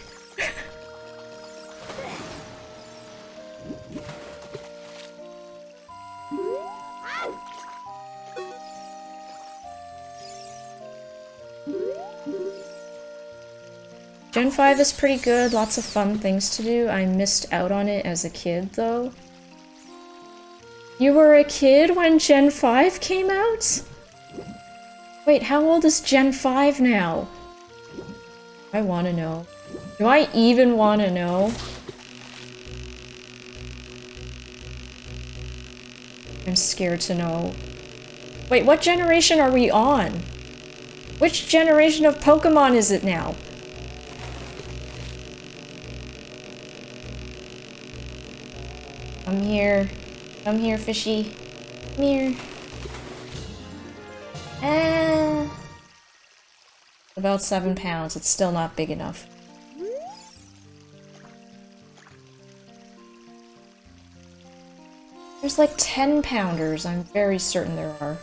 S1: Gen 5 is pretty good, lots of fun things to do. I missed out on it as a kid, though. You were a kid when Gen 5 came out? Wait, how old is Gen 5 now? I wanna know. Do I even wanna know? I'm scared to know. Wait, what generation are we on? Which generation of Pokemon is it now? Come here. Come here, fishy. Come here. About 7 pounds. It's still not big enough. There's like 10 pounders. I'm very certain there are.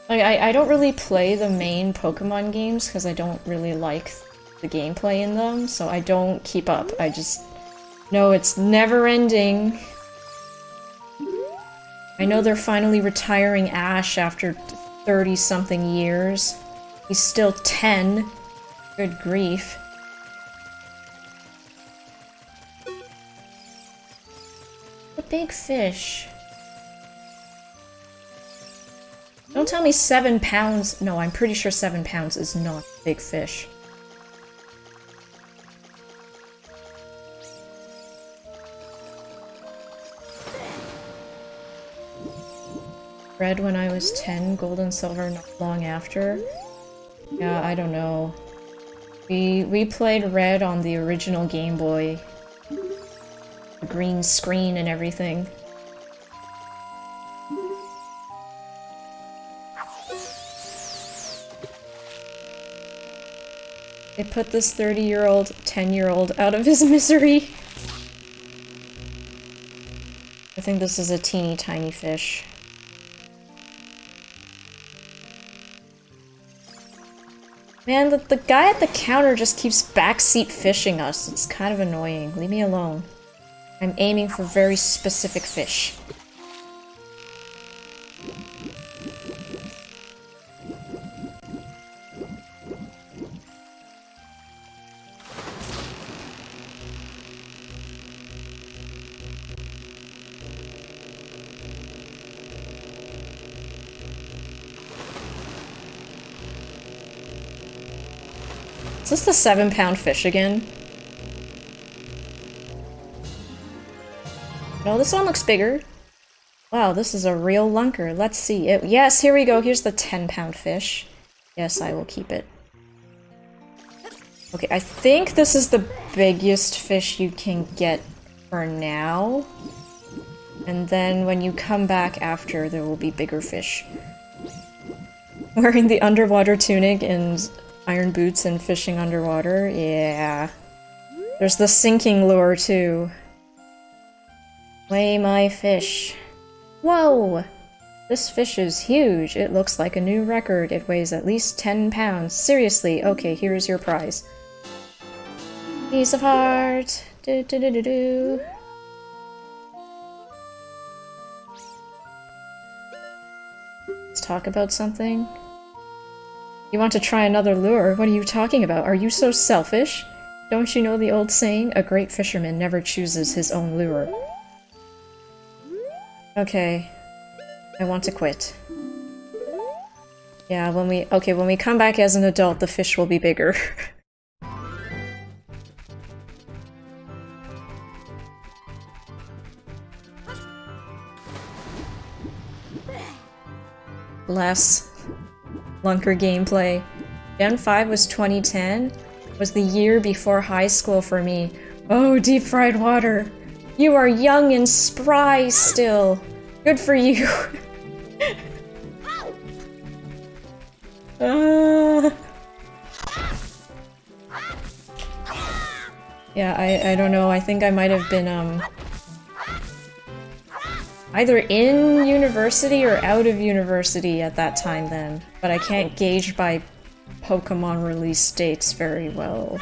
S1: Like, I don't really play the main Pokemon games because I don't really like the gameplay in them, so I don't keep up. I just know it's never ending. I know they're finally retiring Ash after 30-something years. He's still 10. Good grief. A big fish. Don't tell me 7 pounds. No, I'm pretty sure 7 pounds is not a big fish. Red when I was 10, gold and silver not long after. Yeah, I don't know. We played Red on the original Game Boy. The green screen and everything. It put this 30-year-old, 10-year-old out of his misery. I think this is a teeny tiny fish. Man, the guy at the counter just keeps backseat fishing us. It's kind of annoying. Leave me alone. I'm aiming for very specific fish. this the 7-pound fish again? No, this one looks bigger. Wow, this is a real lunker. Let's see it. Yes, here we go. Here's the 10-pound fish. Yes, I will keep it. Okay, I think this is the biggest fish you can get for now. And then when you come back after, there will be bigger fish. Wearing the underwater tunic and iron boots and fishing underwater? Yeah. There's the sinking lure, too. Weigh my fish. Whoa! This fish is huge. It looks like a new record. It weighs at least 10 pounds. Seriously. Okay, here's your prize. Piece of heart. Do do do do do. Let's talk about something. You want to try another lure? What are you talking about? Are you so selfish? Don't you know the old saying? A great fisherman never chooses his own lure. Okay. I want to quit. Yeah, when we come back as an adult, the fish will be bigger. Less lunker gameplay. Gen 5 was 2010. Was the year before high school for me. Oh, deep fried water. You are young and spry still. Good for you. Yeah, I don't know. I think I might have been, either in university or out of university at that time then. But I can't gauge by Pokemon release dates very well.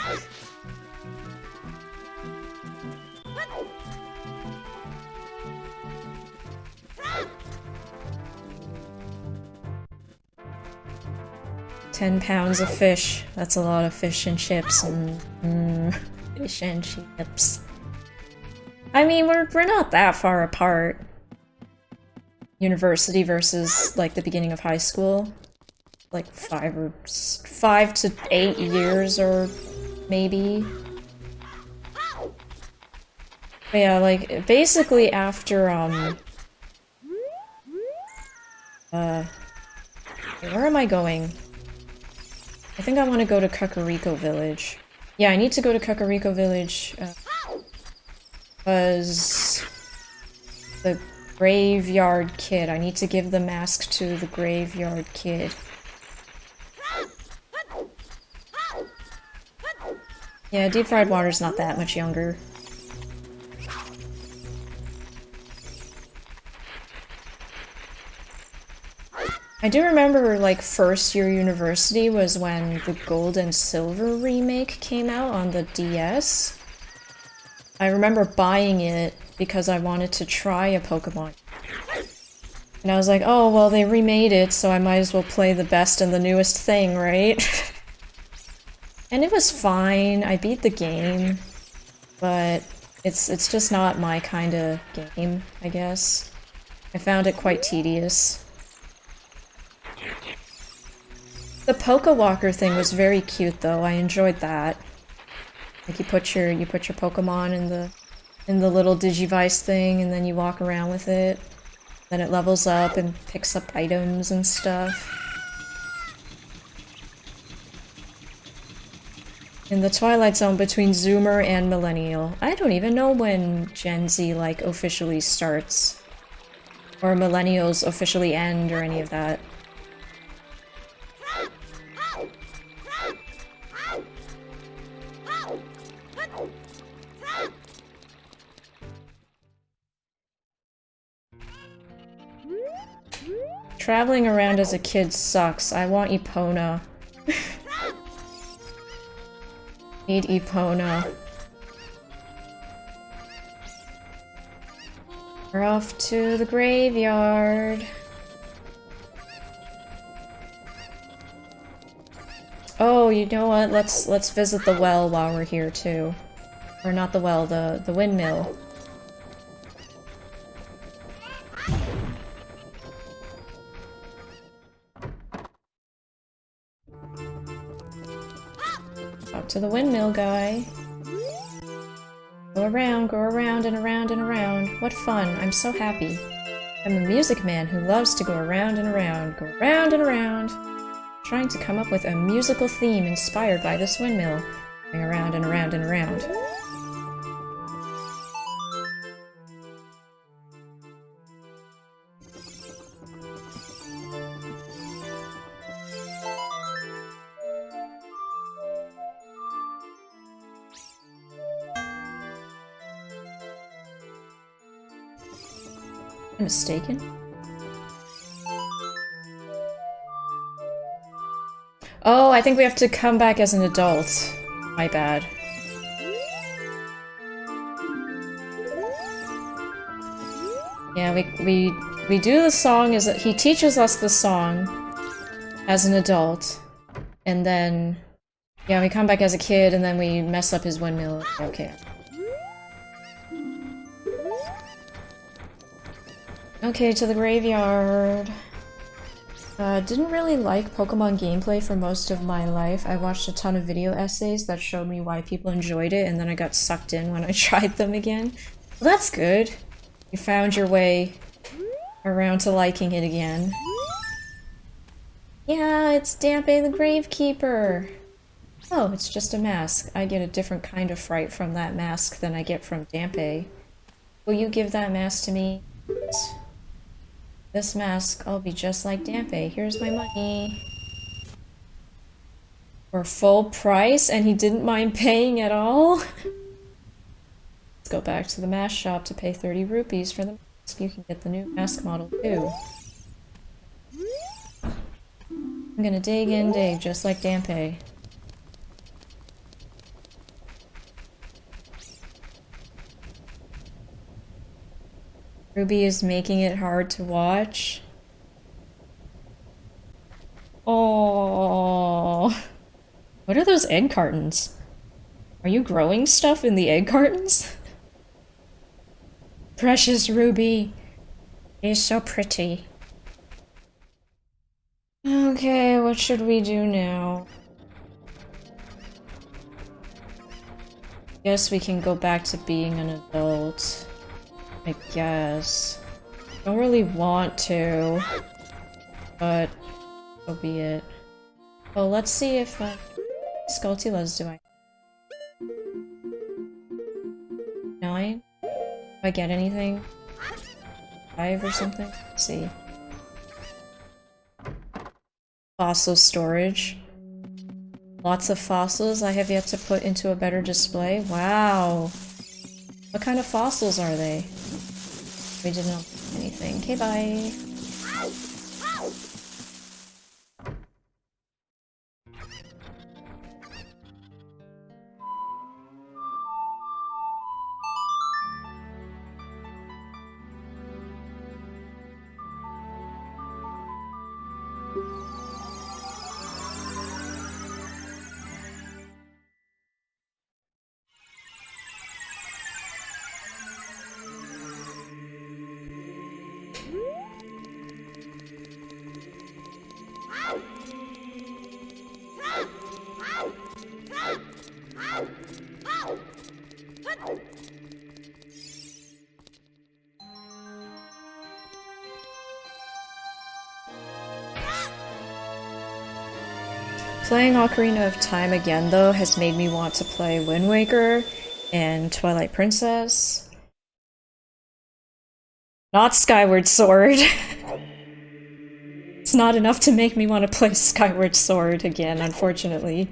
S1: £10 of fish. That's a lot of fish and chips. Fish and chips. I mean, we're not that far apart. University versus, like, the beginning of high school. Like, 5 to 8 years, or maybe. But yeah, like, basically after, where am I going? I think I want to go to Kakariko Village. Yeah, I need to go to Kakariko Village, because the Graveyard Kid. I need to give the mask to the Graveyard Kid. Yeah, deep fried water's not that much younger. I do remember, like, first year university was when the Gold and Silver remake came out on the DS. I remember buying it because I wanted to try a Pokemon. And I was like, oh, well, they remade it, so I might as well play the best and the newest thing, right? And it was fine. I beat the game. But it's just not my kind of game, I guess. I found it quite tedious. The Pokewalker thing was very cute, though. I enjoyed that. Like, you put your Pokemon in the little Digivice thing, and then you walk around with it. Then it levels up and picks up items and stuff. In the Twilight Zone between Zoomer and Millennial. I don't even know when Gen Z, like, officially starts. Or Millennials officially end, or any of that. Traveling around as a kid sucks. I want Epona. Need Epona. We're off to the graveyard. Oh, you know what? Let's visit the well while we're here too. Or not the well, the windmill. to the windmill guy. Go around and around and around. What fun, I'm so happy. I'm a music man who loves to go around and around, go around and around. Trying to come up with a musical theme inspired by this windmill. Going around and around and around. Mistaken? Oh, I think we have to come back as an adult. My bad. Yeah, we do the song as he teaches us the song as an adult, and then yeah, we come back as a kid, and then we mess up his windmill. Okay. Okay, to the graveyard. Didn't really like Pokemon gameplay for most of my life. I watched a ton of video essays that showed me why people enjoyed it, and then I got sucked in when I tried them again. Well, that's good. You found your way around to liking it again. Yeah, it's Dampe the Gravekeeper! Oh, it's just a mask. I get a different kind of fright from that mask than I get from Dampe. Will you give that mask to me? This mask, I'll be just like Dampe. Here's my money. For full price, and he didn't mind paying at all? Let's go back to the mask shop to pay 30 rupees for the mask. You can get the new mask model too. I'm gonna dig and dig, just like Dampe. Ruby is making it hard to watch. Oh, what are those egg cartons? Are you growing stuff in the egg cartons? Precious Ruby. He's so pretty. Okay, what should we do now? Guess we can go back to being an adult. I guess. Don't really want to, but so be it. Oh, let's see if Skulltulas do I 9? Do I get anything? 5 or something? Let's see. Fossil storage. Lots of fossils I have yet to put into a better display. Wow. What kind of fossils are they? We didn't know anything. Okay, bye. Playing Ocarina of Time again, though, has made me want to play Wind Waker and Twilight Princess. Not Skyward Sword. It's not enough to make me want to play Skyward Sword again, unfortunately.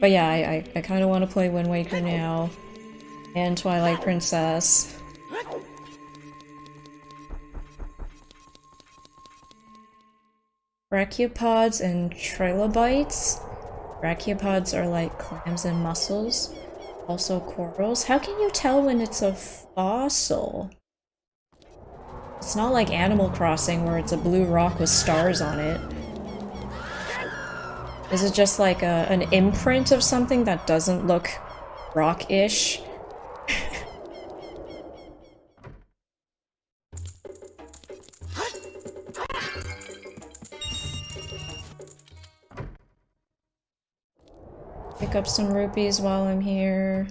S1: But yeah, I kind of want to play Wind Waker now. And Twilight Princess. Brachiopods and trilobites. Brachiopods are like clams and mussels. Also corals. How can you tell when it's a fossil? It's not like Animal Crossing where it's a blue rock with stars on it. Is it just like an imprint of something that doesn't look rock-ish? Pick up some rupees while I'm here.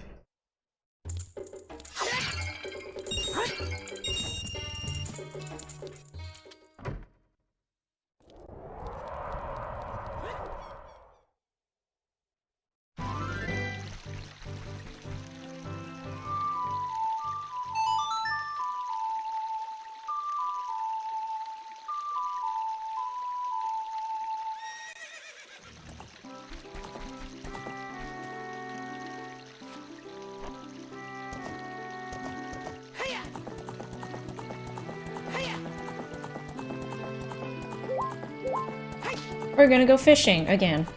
S1: We're gonna go fishing again.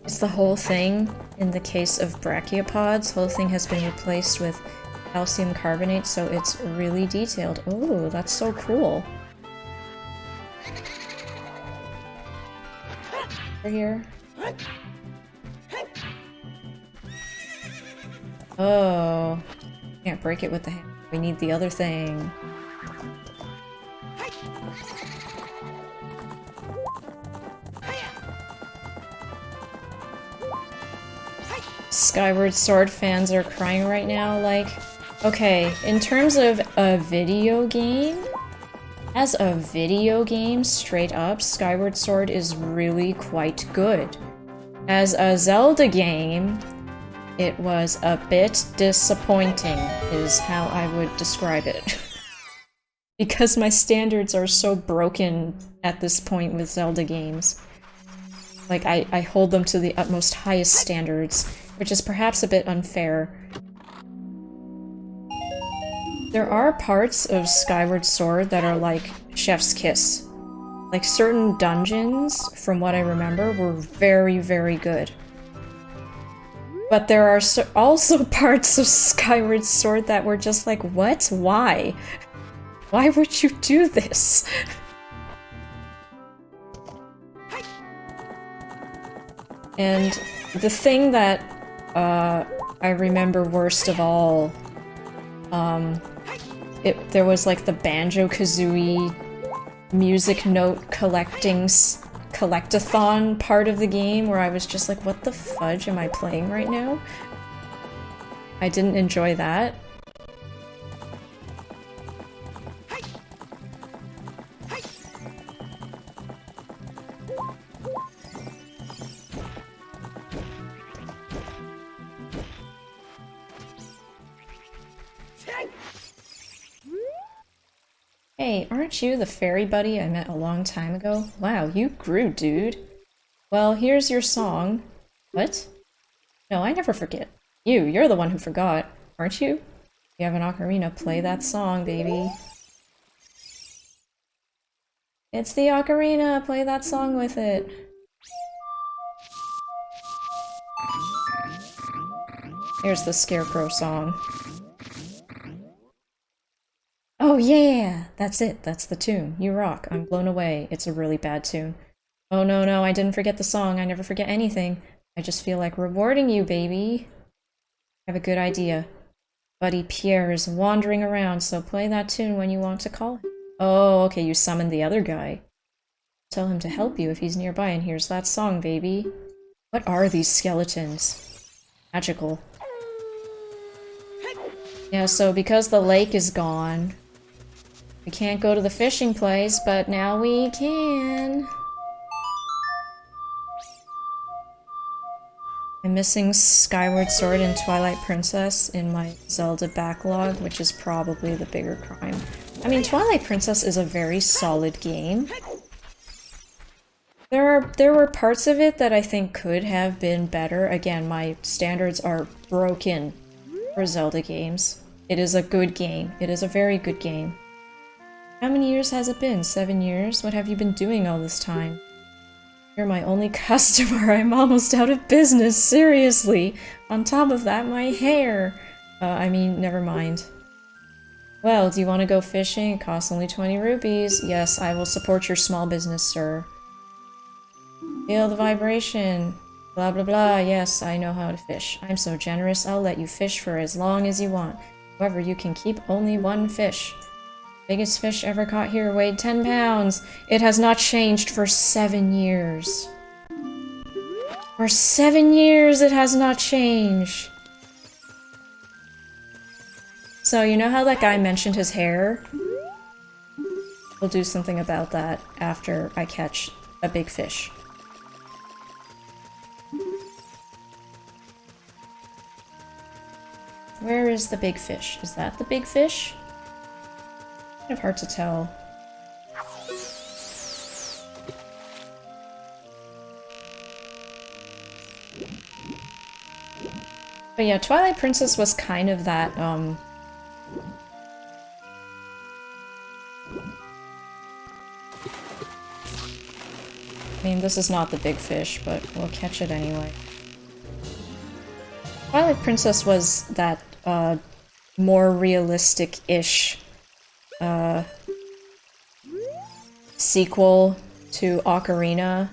S1: It's the whole thing in the case of brachiopods. Whole thing has been replaced with calcium carbonate, so it's really detailed. Ooh, that's so cool. Over here. Oh, can't break it with the hand. We need the other thing. Skyward Sword fans are crying right now, like, okay, in terms of a video game, as a video game, straight up, Skyward Sword is really quite good. As a Zelda game, it was a bit disappointing, is how I would describe it. Because my standards are so broken at this point with Zelda games. Like, I hold them to the utmost highest standards, which is perhaps a bit unfair. There are parts of Skyward Sword that are like Chef's Kiss. Like, certain dungeons, from what I remember, were very, very good. But there are also parts of Skyward Sword that were just like, what? Why? Why would you do this? And the thing that I remember worst of all, there was like the Banjo-Kazooie music note collectathon part of the game where I was just like, what the fudge am I playing right now? I didn't enjoy that. Hey, aren't you the fairy buddy I met a long time ago? Wow, you grew, dude. Well, here's your song. What? No, I never forget. You're the one who forgot, aren't you? You have an ocarina, play that song, baby. It's the ocarina, play that song with it. Here's the Scarecrow song. Oh yeah! That's it, that's the tune. You rock, I'm blown away. It's a really bad tune. Oh no, I didn't forget the song, I never forget anything. I just feel like rewarding you, baby. I have a good idea. Buddy Pierre is wandering around, so play that tune when you want to call him. Oh, okay, you summoned the other guy. Tell him to help you if he's nearby, and here's that song, baby. What are these skeletons? Magical. Yeah, so because the lake is gone, we can't go to the fishing place, but now we can. I'm missing Skyward Sword and Twilight Princess in my Zelda backlog, which is probably the bigger crime. I mean, Twilight Princess is a very solid game. There were parts of it that I think could have been better. Again, my standards are broken for Zelda games. It is a good game. It is a very good game. How many years has it been? 7 years? What have you been doing all this time? You're my only customer. I'm almost out of business. Seriously. On top of that, my hair. I mean, never mind. Well, do you want to go fishing? It costs only 20 rupees. Yes, I will support your small business, sir. Feel the vibration. Blah blah blah. Yes, I know how to fish. I'm so generous, I'll let you fish for as long as you want. However, you can keep only one fish. Biggest fish ever caught here weighed 10 pounds. It has not changed for 7 years. For 7 years it has not changed. So you know how that guy mentioned his hair? We'll do something about that after I catch a big fish. Where is the big fish? Is that the big fish? Kind of hard to tell. But yeah, Twilight Princess was kind of that, I mean, this is not the big fish, but we'll catch it anyway. Twilight Princess was that, more realistic-ish, sequel to Ocarina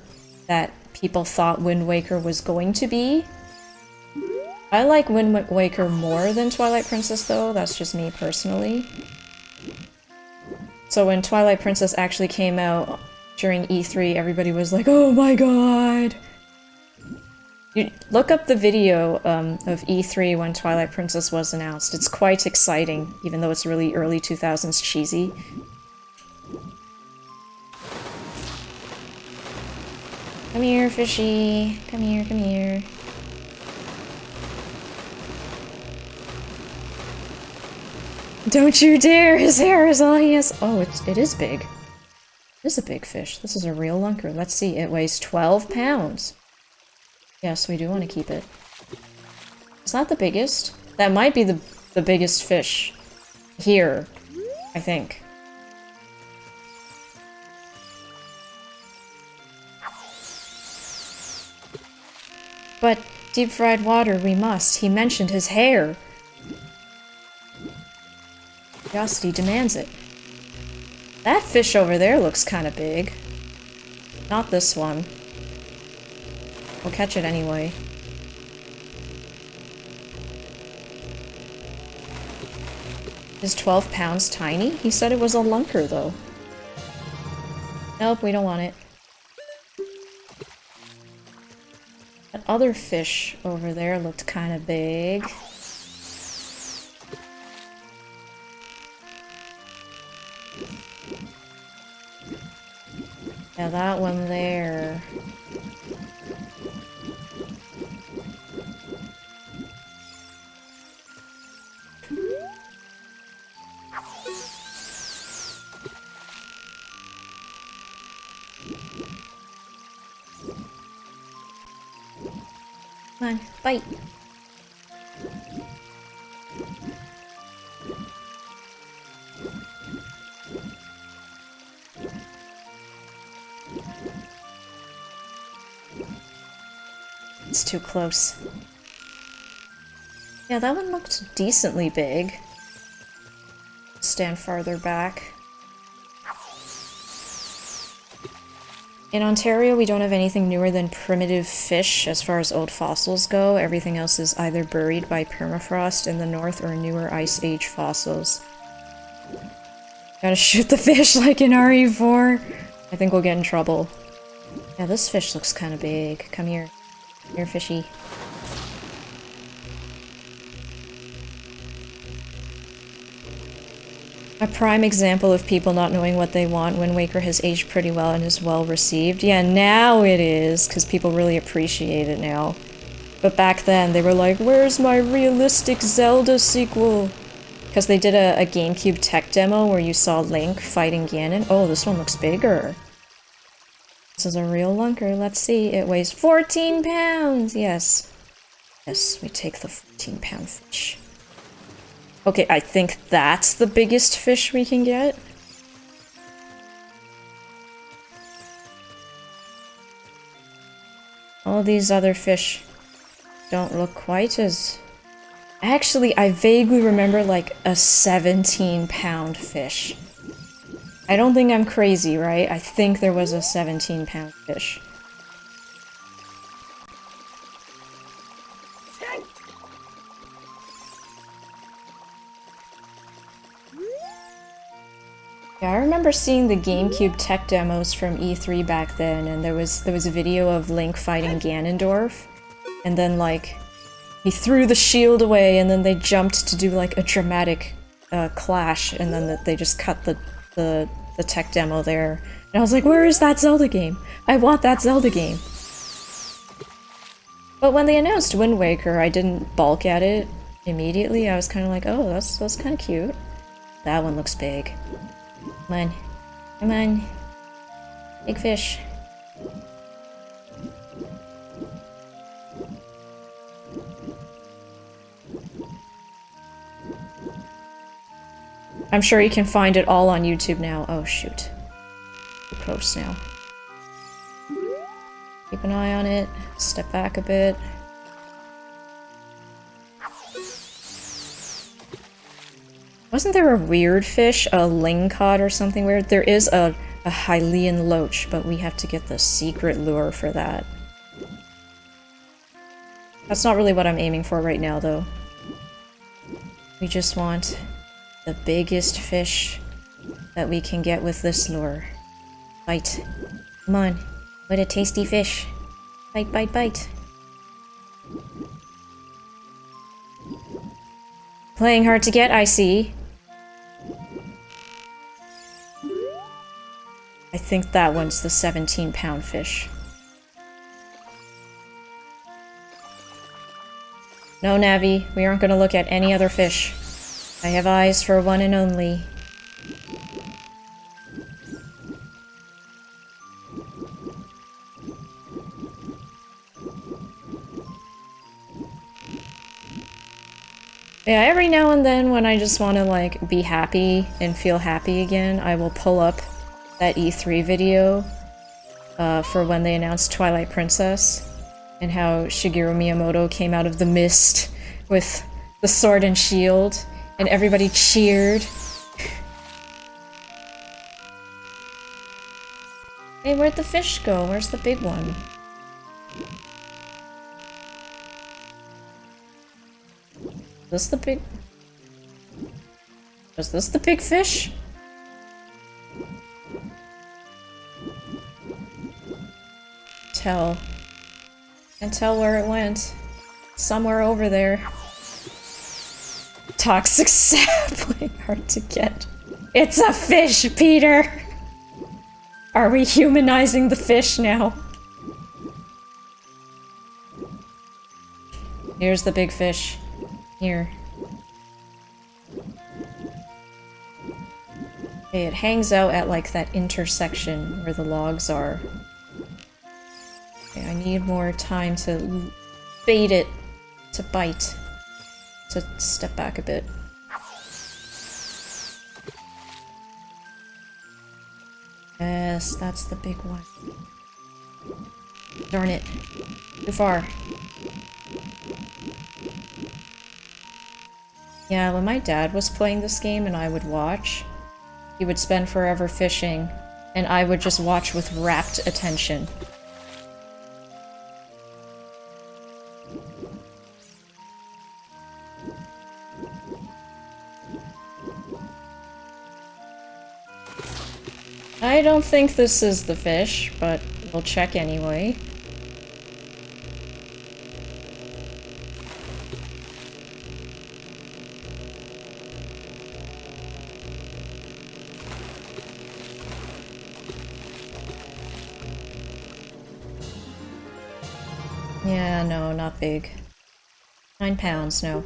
S1: that people thought Wind Waker was going to be. I like Wind Waker more than Twilight Princess, though. That's just me personally. So when Twilight Princess actually came out during E3, everybody was like, "Oh my god!" You look up the video of E3 when Twilight Princess was announced. It's quite exciting, even though it's really early 2000s cheesy. Come here, fishy. Come here, come here. Don't you dare! His hair is all he has. Oh, it is big. It is a big fish. This is a real lunker. Let's see. It weighs 12 pounds. Yes, we do want to keep it. It's not the biggest. That might be the biggest fish here, I think. But deep-fried water, we must. He mentioned his hair. Curiosity demands it. That fish over there looks kind of big. Not this one. We'll catch it anyway. Is 12 pounds tiny? He said it was a lunker, though. Nope, we don't want it. That other fish over there looked kind of big. Yeah, that one there. Come on, bite. It's too close. Yeah, that one looked decently big. Stand farther back. In Ontario, we don't have anything newer than primitive fish as far as old fossils go. Everything else is either buried by permafrost in the north or newer Ice Age fossils. Gotta shoot the fish like in RE4. I think we'll get in trouble. Yeah, this fish looks kind of big. Come here. Here, fishy. A prime example of people not knowing what they want. Wind Waker has aged pretty well and is well received. Yeah, now it is, because people really appreciate it now. But back then, they were like, where's my realistic Zelda sequel? Because they did a GameCube tech demo where you saw Link fighting Ganon. Oh, this one looks bigger. This is a real lunker. Let's see. It weighs 14 pounds! Yes. Yes, we take the 14-pound fish. Okay, I think that's the biggest fish we can get. All these other fish don't look quite as... Actually, I vaguely remember like a 17-pound fish. I don't think I'm crazy, right? I think there was a 17-pound fish. Yeah, I remember seeing the GameCube tech demos from E3 back then, and there was a video of Link fighting Ganondorf, and then like he threw the shield away, and then they jumped to do like a dramatic clash, and then they just cut the tech demo there. And I was like, where is that Zelda game? I want that Zelda game. But when they announced Wind Waker, I didn't balk at it immediately. I was kind of like, oh, that's kind of cute. That one looks big. Come on. Come on. Big fish. I'm sure you can find it all on YouTube now. Oh, shoot. Too close now. Keep an eye on it. Step back a bit. Wasn't there a weird fish? A lingcod or something weird? There is a Hylian loach, but we have to get the secret lure for that. That's not really what I'm aiming for right now, though. We just want the biggest fish that we can get with this lure. Bite. Come on. What a tasty fish. Bite, bite, bite. Playing hard to get, I see. I think that one's the 17-pound fish. No, Navi, we aren't gonna look at any other fish. I have eyes for one and only. Yeah, every now and then when I just want to, like, be happy and feel happy again, I will pull up that E3 video for when they announced Twilight Princess and how Shigeru Miyamoto came out of the mist with the sword and shield and everybody cheered. Hey, where'd the fish go? Where's the big one? Is this the big... Is this the big fish? Can't tell where it went. Somewhere over there. Toxic sapling, hard to get. It's a fish, Peter! Are we humanizing the fish now? Here's the big fish. Here. Okay, it hangs out at like that intersection where the logs are. Okay, I need more time to bait it to bite. To step back a bit. Yes, that's the big one. Darn it. Too far. Yeah, when my dad was playing this game and I would watch, he would spend forever fishing, and I would just watch with rapt attention. I don't think this is the fish, but we'll check anyway. Yeah, no, not big. 9 pounds, no.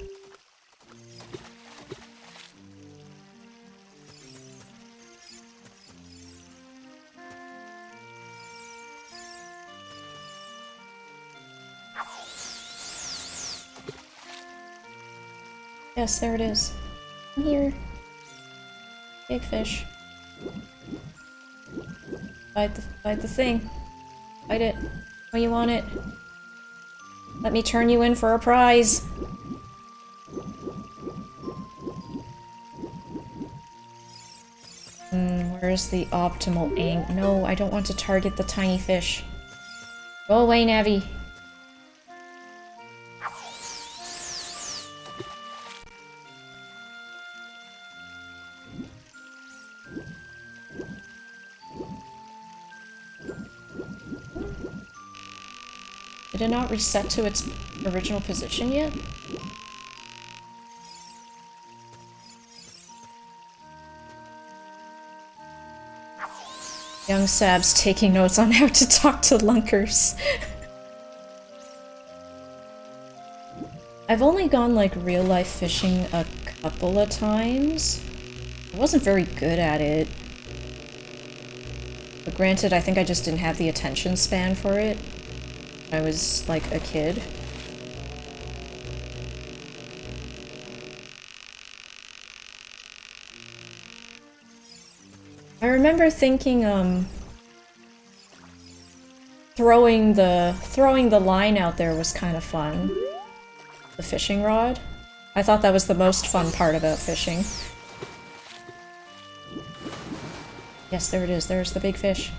S1: Yes, there it is. Come here. Big fish. Bite the thing. Bite it. Oh, you want it? Let me turn you in for a prize. Where's the optimal aim? No, I don't want to target the tiny fish. Go away, Navi. Did it not reset to its original position yet? Young Sab's taking notes on how to talk to lunkers. I've only gone like real life fishing a couple of times. I wasn't very good at it. But granted, I think I just didn't have the attention span for it. I was like a kid. I remember thinking, throwing the line out there was kind of fun. The fishing rod. I thought that was the most fun part about fishing. Yes, there it is. There's the big fish.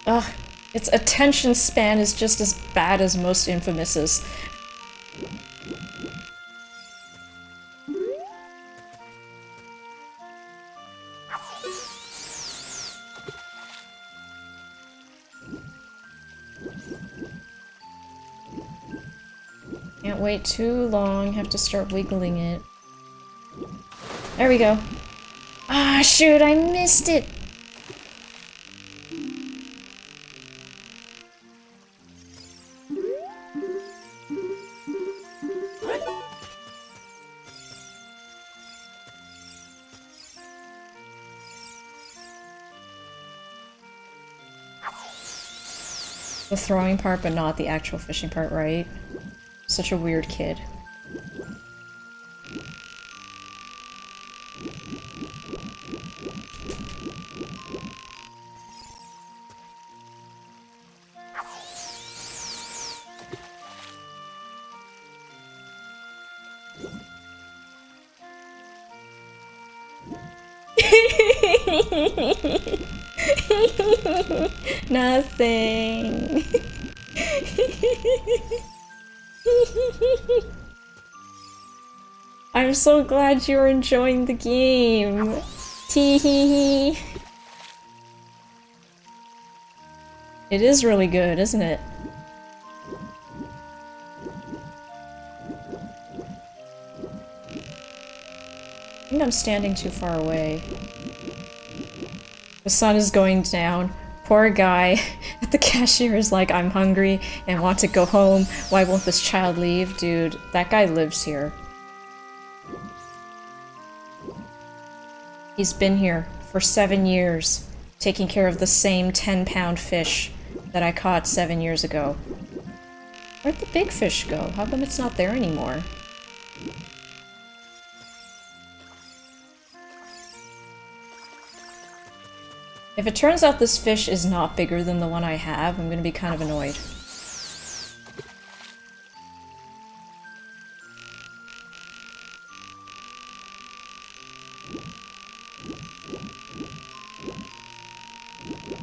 S1: Ugh, its attention span is just as bad as most Infamous's. Can't wait too long, have to start wiggling it. There we go. Ah, shoot, I missed it! The throwing part, but not the actual fishing part, right? Such a weird kid. Nothing. I'm so glad you're enjoying the game. Tee hee hee. It is really good, isn't it? I think I'm standing too far away. The sun is going down. Poor guy at the cashier is like, I'm hungry and want to go home. Why won't this child leave? Dude, that guy lives here. He's been here for 7 years, taking care of the same 10-pound fish that I caught 7 years ago. Where'd the big fish go? How come it's not there anymore? If it turns out this fish is not bigger than the one I have, I'm gonna be kind of annoyed.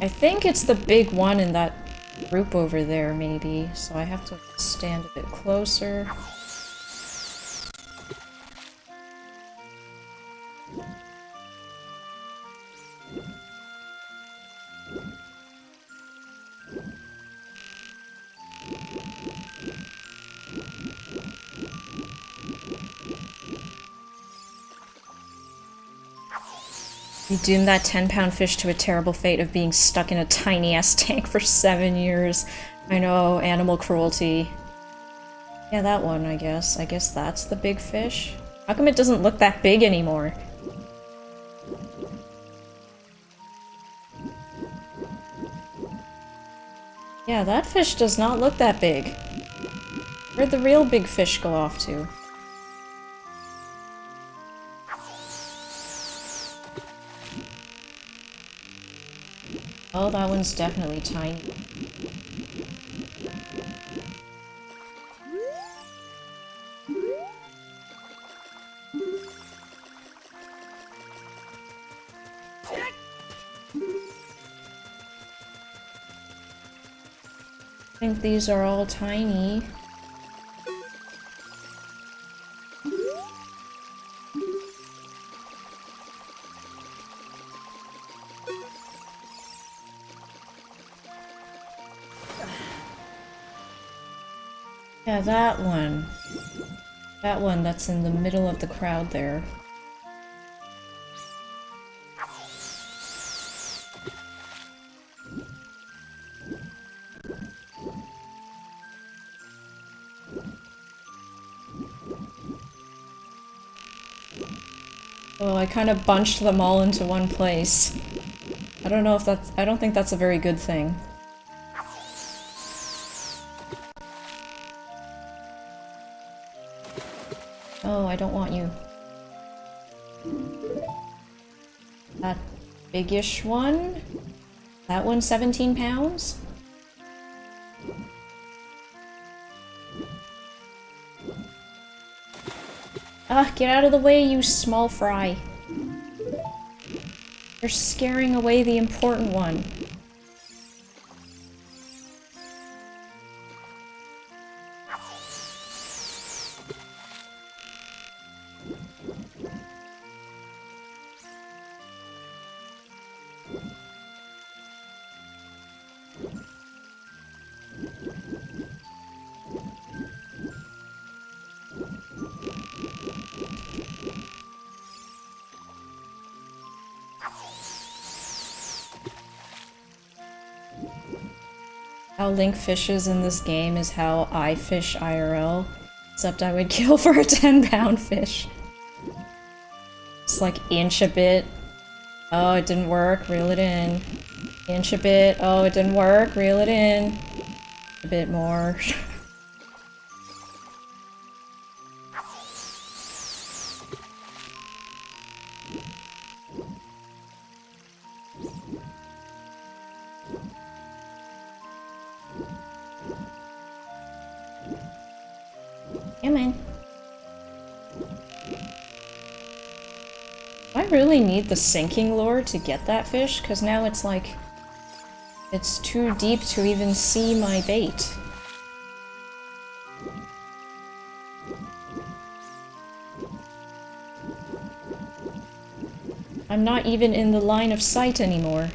S1: I think it's the big one in that group over there, maybe, so I have to stand a bit closer. You doomed that 10-pound fish to a terrible fate of being stuck in a tiny-ass tank for 7 years. I know, animal cruelty. Yeah, that one, I guess. I guess that's the big fish? How come it doesn't look that big anymore? Yeah, that fish does not look that big. Where'd the real big fish go off to? Oh, that one's definitely tiny. I think these are all tiny. Yeah, that one. That one that's in the middle of the crowd there. Oh, I kind of bunched them all into one place. I don't know if that's- I don't think that's a very good thing. Oh, I don't want you. That biggish one? That one's 17 pounds? Ah, get out of the way, you small fry. You're scaring away the important one. How Link fishes in this game is how I fish IRL. Except I would kill for a 10-pound fish. Just like inch a bit. Oh, it didn't work. Reel it in. Inch a bit. Oh, it didn't work. Reel it in. A bit more. Come on. Do I really need the sinking lure to get that fish? Because now it's like... it's too deep to even see my bait. I'm not even in the line of sight anymore.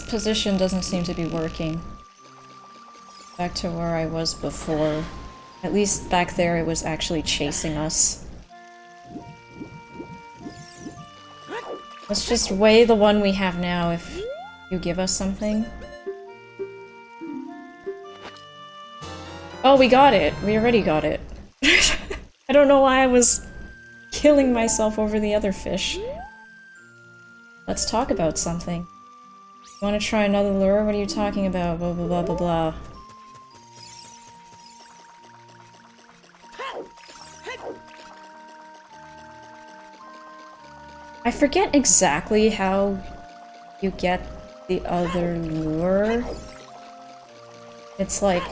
S1: Position doesn't seem to be working. Back to where I was before. At least back there it was actually chasing us. Let's just weigh the one we have now if you give us something. Oh, we got it! We already got it. I don't know why I was killing myself over the other fish. Let's talk about something. You want to try another lure? What are you talking about? Blah blah blah blah blah. I forget exactly how you get the other lure. It's like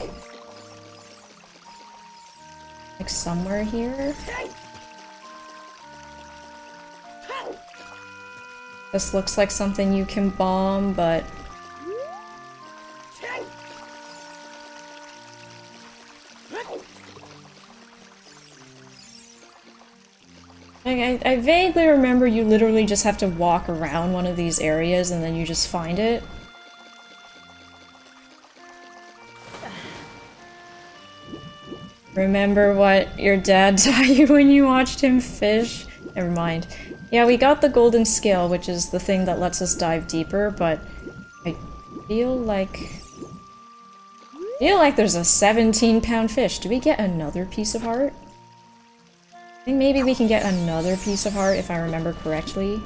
S1: somewhere here. This looks like something you can bomb, but... I vaguely remember you literally just have to walk around one of these areas and then you just find it. Remember what your dad taught you when you watched him fish? Never mind. Yeah, we got the golden scale, which is the thing that lets us dive deeper, but I feel like there's a 17-pound fish. Do we get another piece of heart? I think maybe we can get another piece of heart if I remember correctly.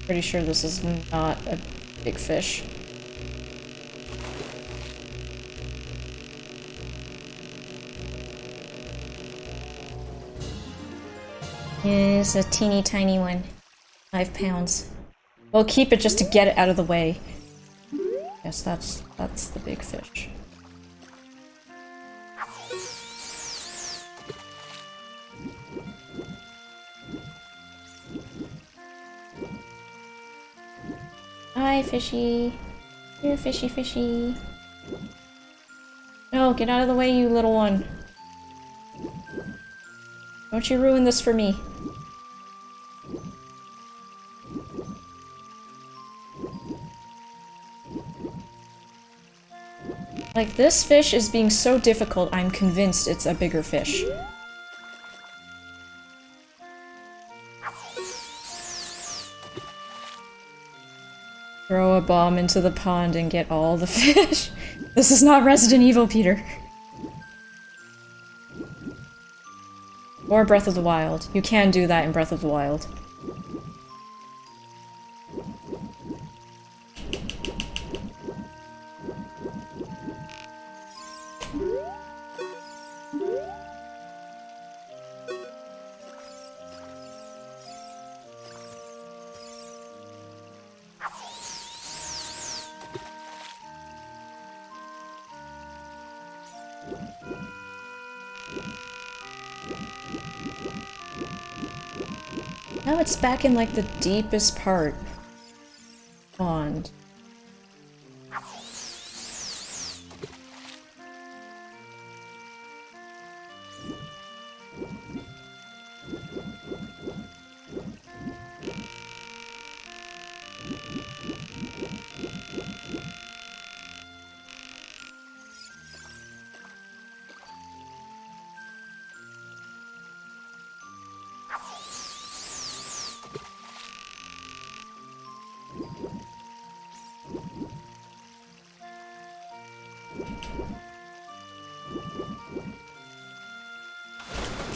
S1: Pretty sure this is not a big fish. It's a teeny tiny one. 5 pounds. We'll keep it just to get it out of the way. Yes, that's the big fish. Hi, fishy. Here, fishy, fishy. No, get out of the way, you little one. Don't you ruin this for me. Like, this fish is being so difficult, I'm convinced it's a bigger fish. Throw a bomb into the pond and get all the fish. This is not Resident Evil, Peter. Or Breath of the Wild. You can do that in Breath of the Wild. Now it's back in, like, the deepest part. Pond.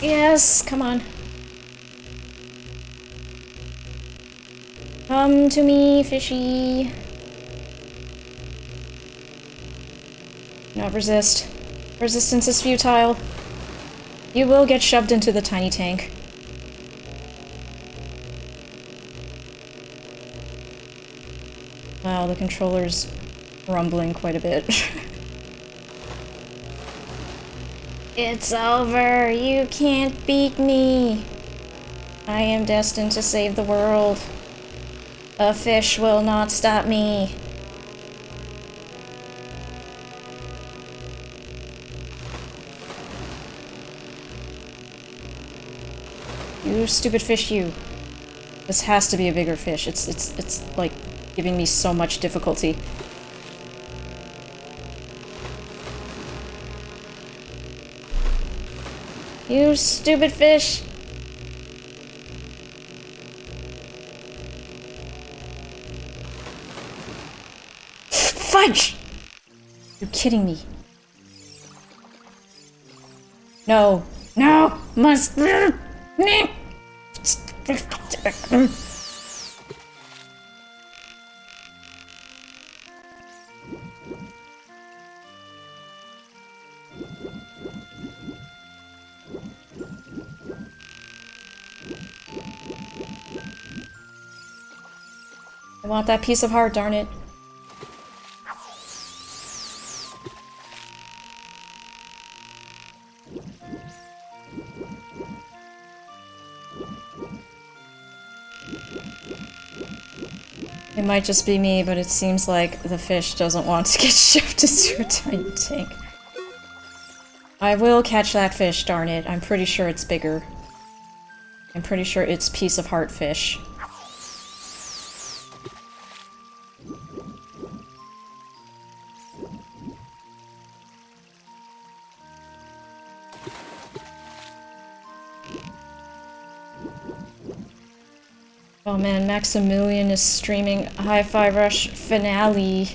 S1: Yes, come on. Come to me, fishy. Not resist. Resistance is futile. You will get shoved into the tiny tank. Wow, the controller's rumbling quite a bit. It's over! You can't beat me! I am destined to save the world. A fish will not stop me. You stupid fish, you. This has to be a bigger fish. It's like giving me so much difficulty. You stupid fish! Fudge! You're kidding me. No. No! Must... I want that piece of heart, darn it. It might just be me, but it seems like the fish doesn't want to get shoved into a tiny tank. I will catch that fish, darn it. I'm pretty sure it's bigger. I'm pretty sure it's piece of heart fish. Oh man, Maximilian is streaming Hi-Fi Rush finale.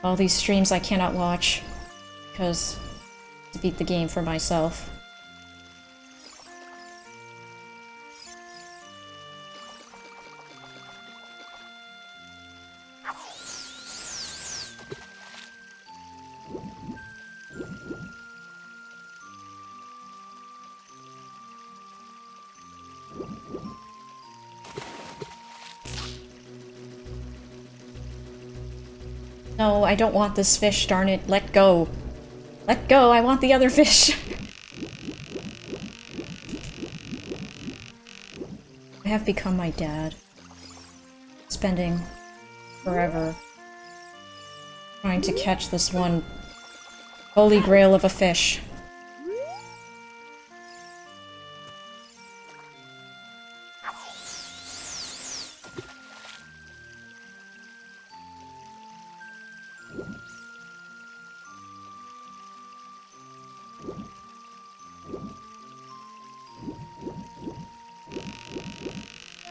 S1: All these streams I cannot watch because to beat the game for myself. No, I don't want this fish, darn it. Let go. Let go, I want the other fish. I have become my dad. Spending forever trying to catch this one holy grail of a fish.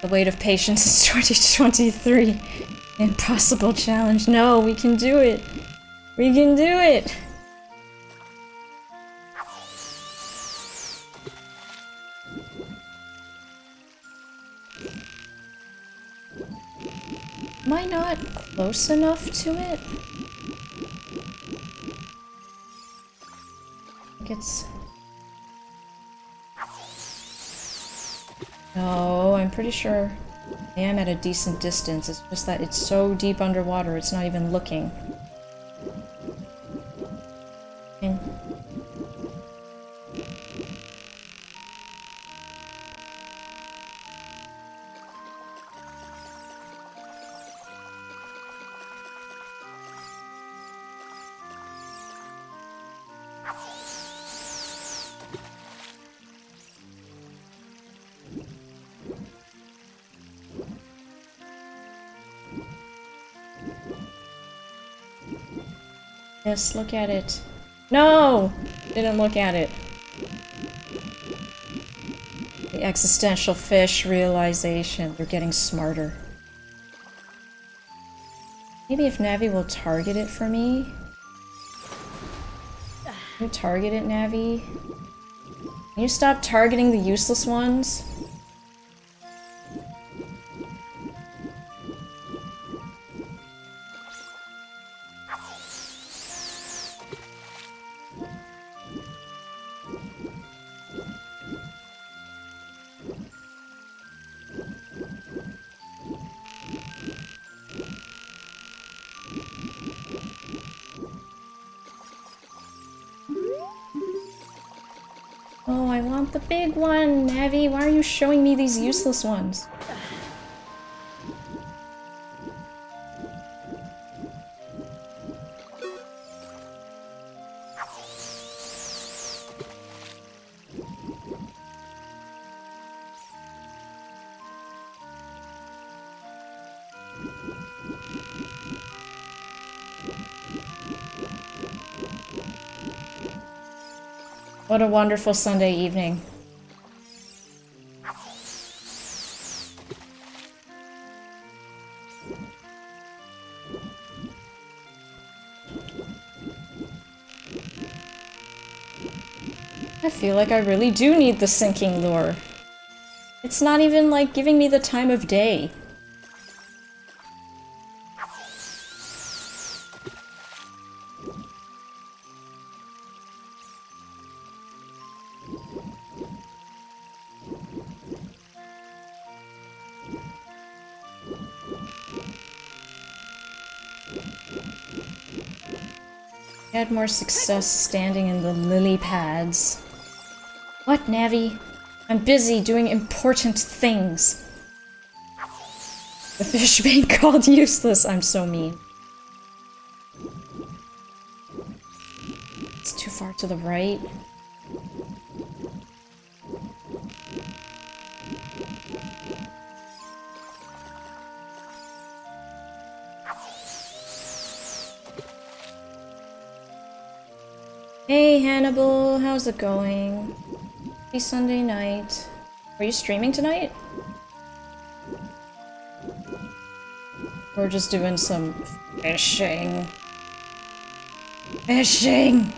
S1: The weight of patience is 2023. Impossible challenge. No, we can do it. We can do it. Am I not close enough to it? I think it's... No, I'm pretty sure I am at a decent distance. It's just that it's so deep underwater, it's not even looking. And yes, look at it. No! Didn't look at it. The existential fish realization. They're getting smarter. Maybe if Navi will target it for me. Can you target it, Navi? Can you stop targeting the useless ones? Oh, I want the big one, Navi. Why are you showing me these useless ones? What a wonderful Sunday evening. I feel like I really do need the sinking lure. It's not even like giving me the time of day. I had more success standing in the lily pads. What, Navi? I'm busy doing important things. The fish being called useless. I'm so mean. It's too far to the right. Hey Hannibal, how's it going? Happy Sunday night. Are you streaming tonight? We're just doing some fishing. Fishing!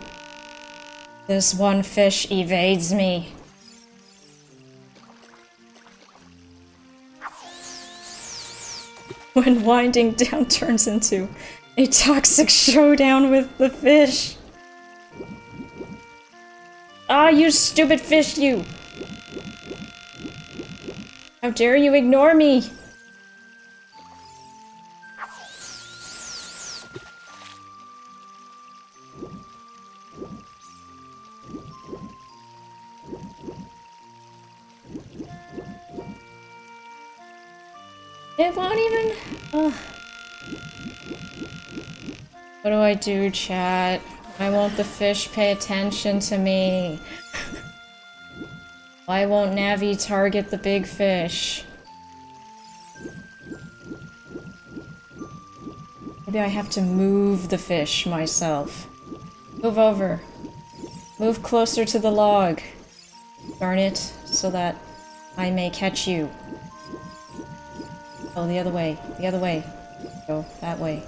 S1: This one fish evades me. When winding down turns into a toxic showdown with the fish. Ah, you stupid fish, you! How dare you ignore me! It won't even... Ugh. What do I do, chat? Why won't the fish pay attention to me? Why won't Navi target the big fish? Maybe I have to move the fish myself. Move over. Move closer to the log. Darn it, so that I may catch you. Oh, the other way. The other way. Go that way.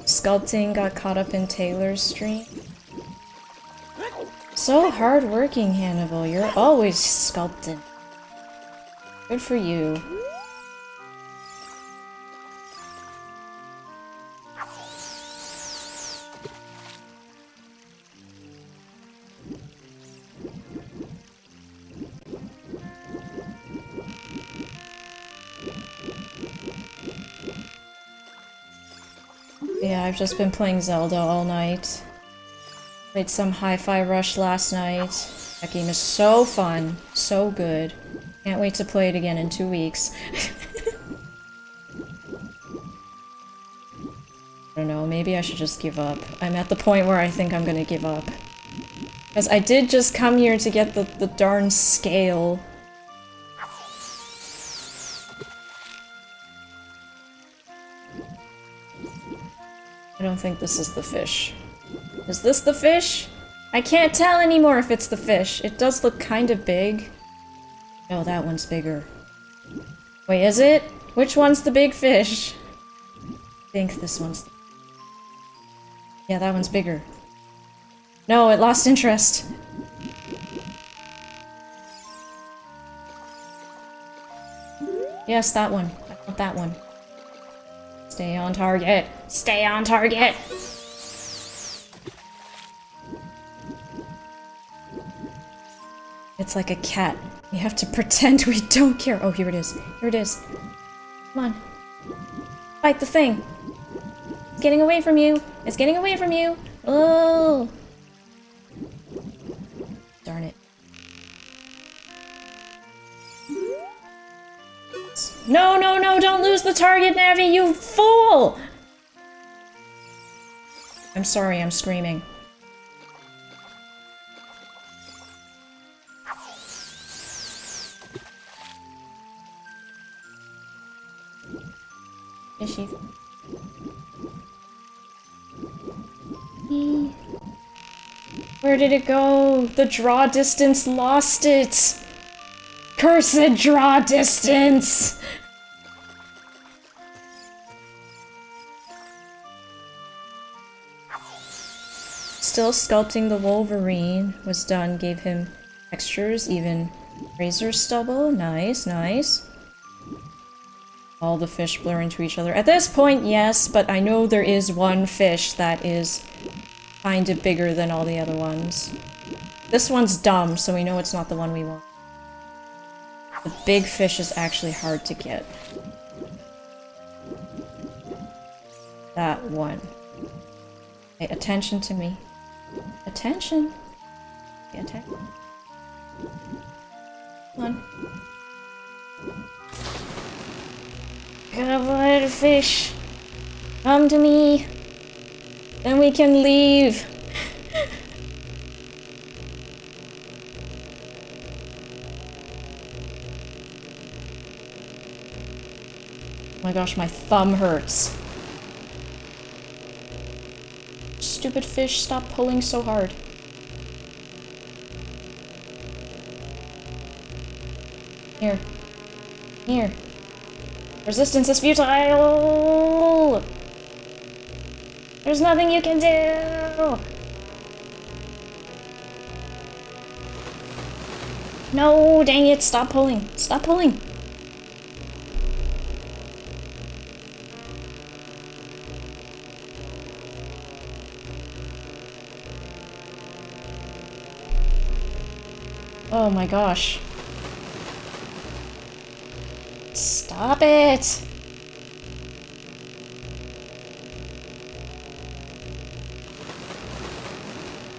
S1: Sculpting got caught up in Taylor's stream. So hardworking, Hannibal. You're always sculpting. Good for you. Yeah, I've just been playing Zelda all night. Played some Hi-Fi Rush last night. That game is so fun, so good. Can't wait to play it again in 2 weeks. I don't know, maybe I should just give up. I'm at the point where I think I'm gonna give up. Because I did just come here to get the darn scale. I don't think this is the fish. Is this the fish? I can't tell anymore if it's the fish. It does look kind of big. No, that one's bigger. Wait, is it? Which one's the big fish? I think this one's... Yeah, that one's bigger. No, it lost interest. Yes, that one. I want that one. Stay on target. Stay on target! It's like a cat. We have to pretend we don't care. Oh, here it is. Here it is. Come on. Fight the thing. It's getting away from you. It's getting away from you. Oh. Darn it. No, no, no, don't lose the target, Navi, you fool! I'm sorry, I'm screaming. Fishy. Where did it go? The draw distance lost it! Cursed draw distance! Still sculpting the Wolverine was done, gave him textures, even razor stubble. Nice, nice. All the fish blur into each other. At this point, yes, but I know there is one fish that is kind of bigger than all the other ones. This one's dumb, so we know it's not the one we want. The big fish is actually hard to get. That one. Pay attention to me. Attention. Pay attention. Come on. Come on, fish. Come to me. Then we can leave. Oh my gosh, my thumb hurts. Stupid fish, stop pulling so hard. Here. Here. Resistance is futile! There's nothing you can do! No, dang it, stop pulling. Stop pulling. Oh my gosh. Stop it!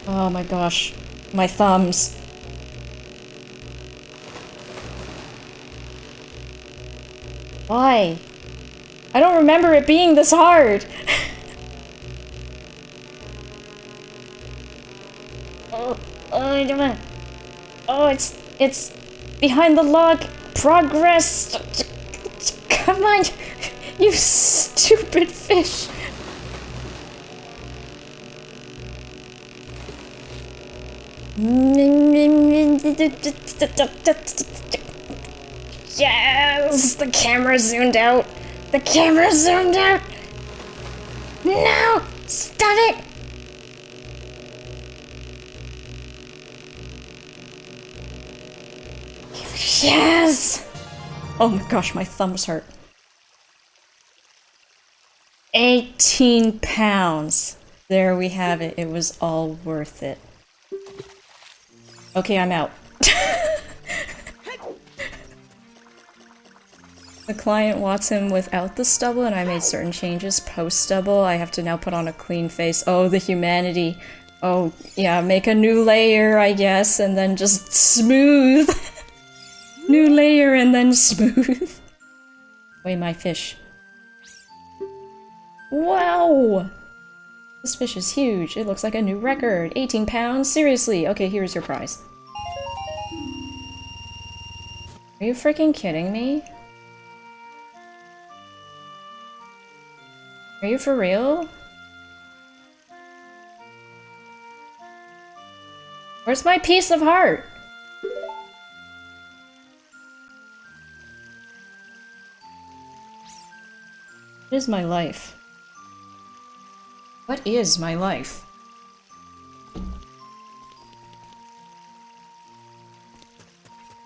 S1: Oh my gosh. My thumbs. Why? I don't remember it being this hard! I don't wanna... Oh, it's behind the log. Progress! Come on, you stupid fish! Yes! The camera zoomed out! The camera zoomed out! No! Stop it! Yes! Oh my gosh, my thumbs hurt. 18 pounds. There we have it. It was all worth it. Okay, I'm out. The client wants him without the stubble, and I made certain changes post-stubble. I have to now put on a clean face. Oh, the humanity. Oh, yeah, make a new layer, I guess, and then just smooth. New layer and then smooth. Weigh my fish. Wow! This fish is huge. It looks like a new record. 18 pounds? Seriously? Okay, here's your prize. Are you freaking kidding me? Are you for real? Where's my piece of heart? What is my life? What is my life?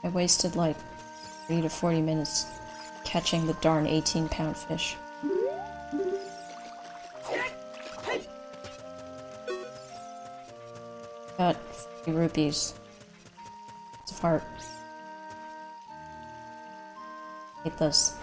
S1: I wasted like 30 to 40 minutes catching the darn 18-pound fish. Got 50 rupees. It's a heart. Hate this.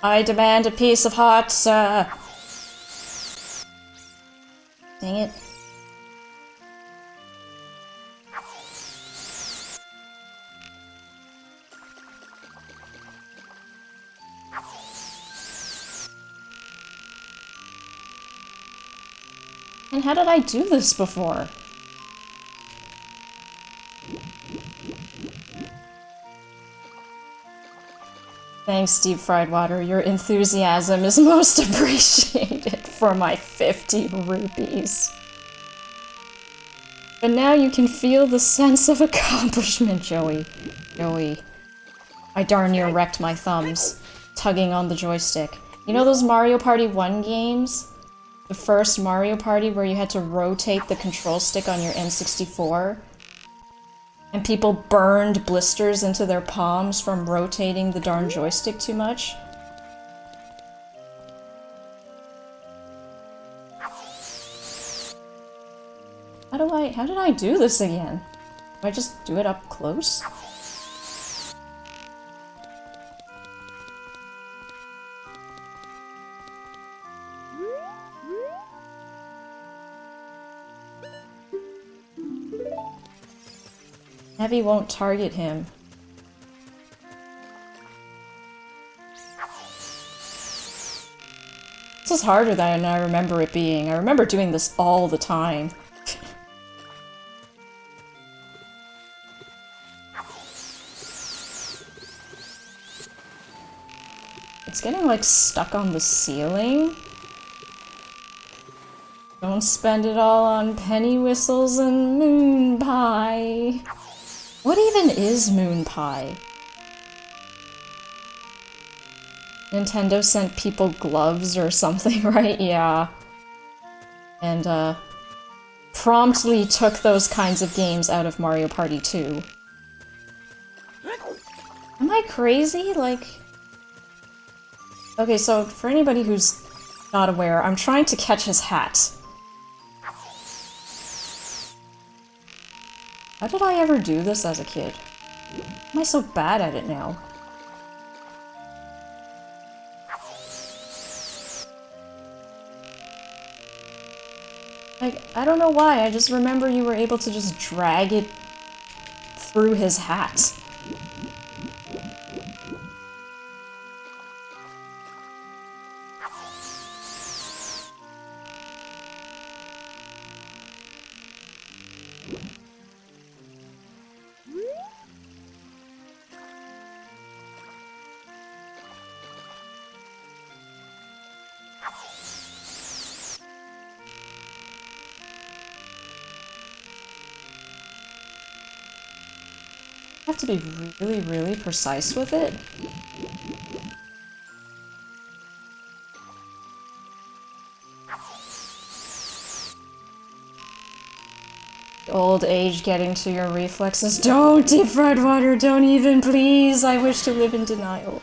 S1: I demand a piece of heart, sir. Dang it. And how did I do this before? Thanks, Deep Fried Water. Your enthusiasm is most appreciated for my 50 rupees. But now you can feel the sense of accomplishment, Joey. Joey. I darn near wrecked my thumbs, tugging on the joystick. You know those Mario Party 1 games? The first Mario Party where you had to rotate the control stick on your N64? And people burned blisters into their palms from rotating the darn joystick too much? How did I do this again? Do I just do it up close? Heavy won't target him. This is harder than I remember it being. I remember doing this all the time. It's getting, like, stuck on the ceiling. Don't spend it all on penny whistles and moon pie. What even is moon pie? Nintendo sent people gloves or something, right? Yeah. And, promptly took those kinds of games out of Mario Party 2. Am I crazy? Like... Okay, so for anybody who's not aware, I'm trying to catch his hat. How did I ever do this as a kid? Why am I so bad at it now? Like, I don't know why, I just remember you were able to just drag it through his hat. Have to be really, really precise with it. Old age getting to your reflexes. Don't, deep fried water, don't even, please. I wish to live in denial.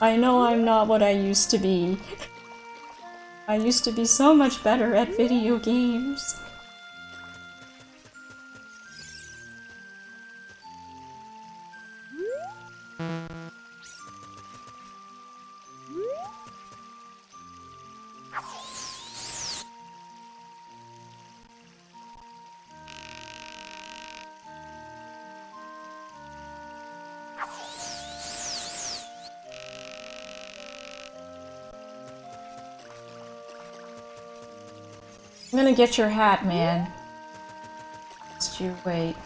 S1: I know I'm not what I used to be. I used to be so much better at video games. I'm gonna get your hat, man. Just you wait.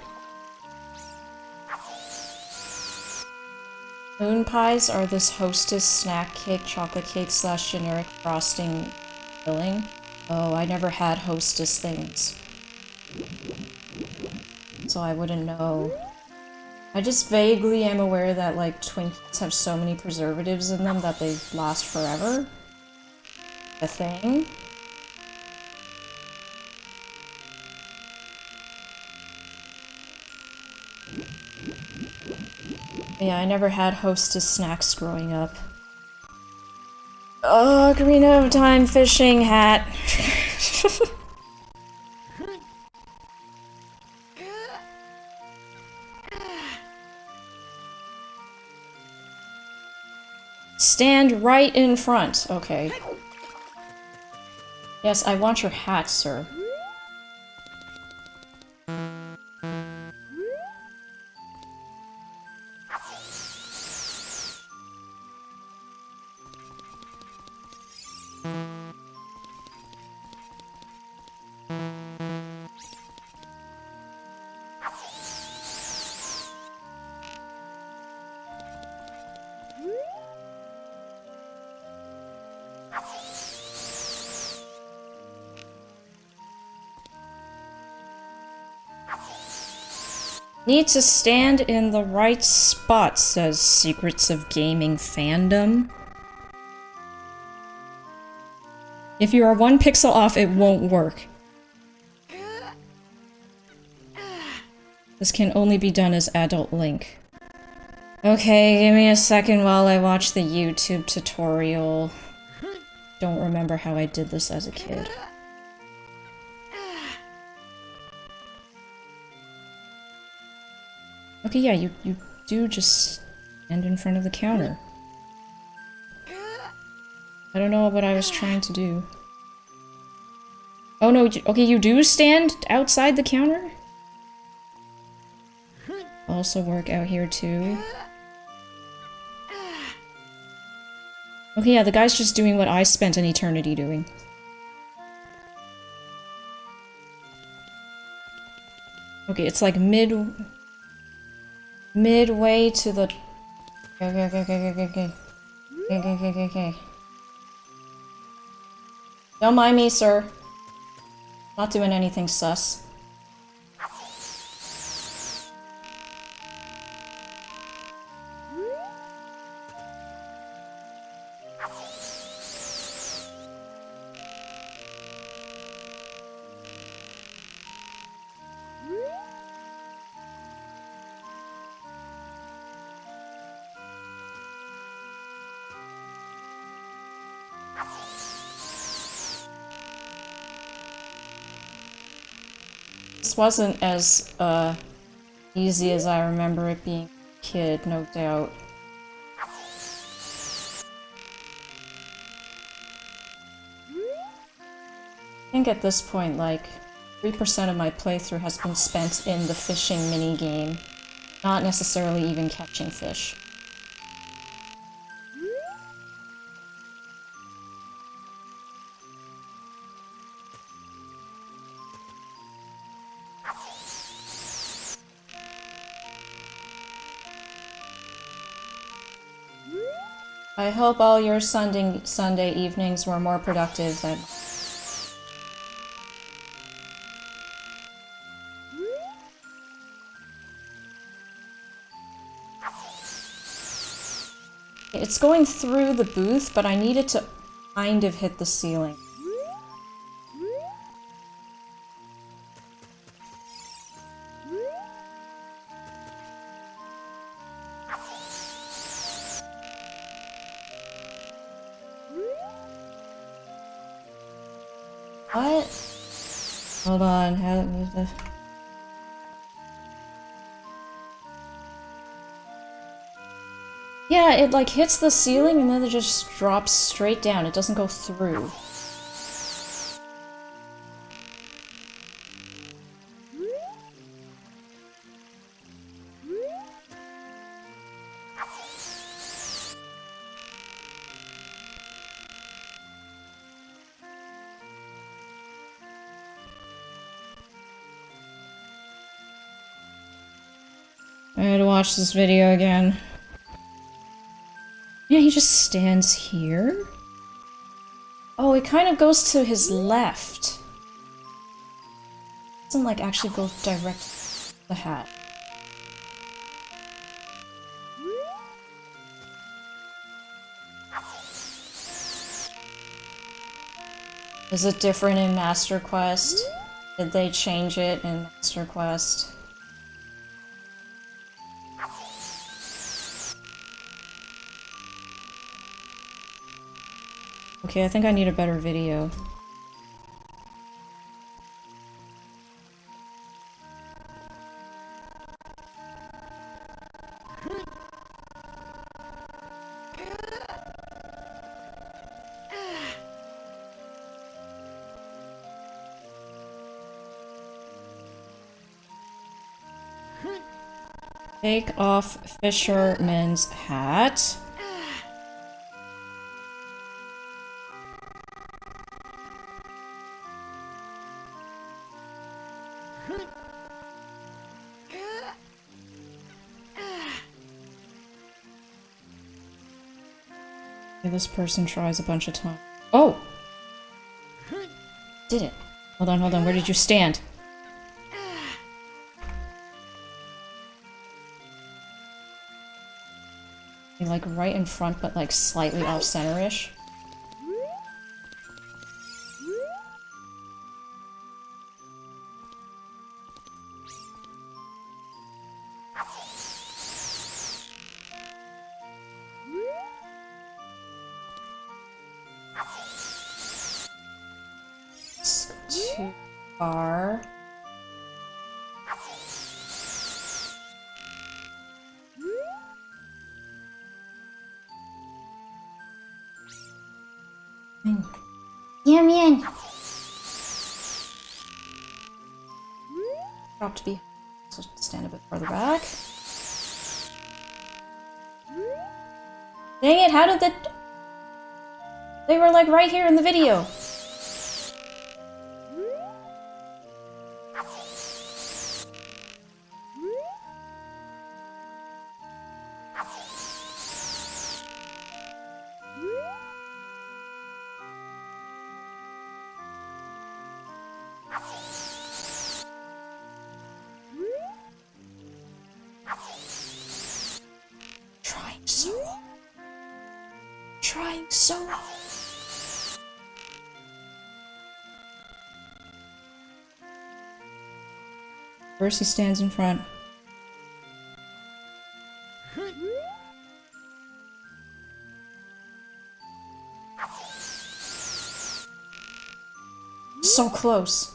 S1: Moon pies are this Hostess snack cake, chocolate cake slash generic frosting filling. Oh, I never had Hostess things. So I wouldn't know. I just vaguely am aware that, like, Twinkies have so many preservatives in them that they last forever. A thing. Yeah, I never had Hostess snacks growing up. Oh, Ocarina of Time fishing hat. Stand right in front. Okay. Yes, I want your hat, sir. Need to stand in the right spot, says Secrets of Gaming Fandom. If you are 1 pixel off, it won't work. This can only be done as adult Link. Okay, give me a second while I watch the YouTube tutorial. Don't remember how I did this as a kid. Okay, yeah, you do just stand in front of the counter. I don't know what I was trying to do. Oh no, okay, you do stand outside the counter? Also work out here too. Okay, yeah, the guy's just doing what I spent an eternity doing. Okay, it's like midway to the... Okay. Don't mind me, sir. Not doing anything sus. This wasn't as, easy as I remember it being a kid, no doubt. I think at this point, like, 3% of my playthrough has been spent in the fishing minigame, not necessarily even catching fish. I hope all your Sunday evenings were more productive than... It's going through the booth, but I need it to kind of hit the ceiling. What? Hold on. Yeah, it like hits the ceiling and then it just drops straight down. It doesn't go through. I had to watch this video again. Yeah, he just stands here? Oh, it kind of goes to his left. It doesn't like actually go direct to the hat. Is it different in Master Quest? Did they change it in Master Quest? Okay, I think I need a better video. Take off fisherman's hat. This person tries a bunch of times. Oh! Did it. Hold on, hold on. Where did you stand? You're like right in front, but like slightly off-center-ish. Too far. Yum yum. Drop to be. So stand a bit further back. Dang it! How did the? They were like right here in the video. Trying so hard. First he stands in front. So close.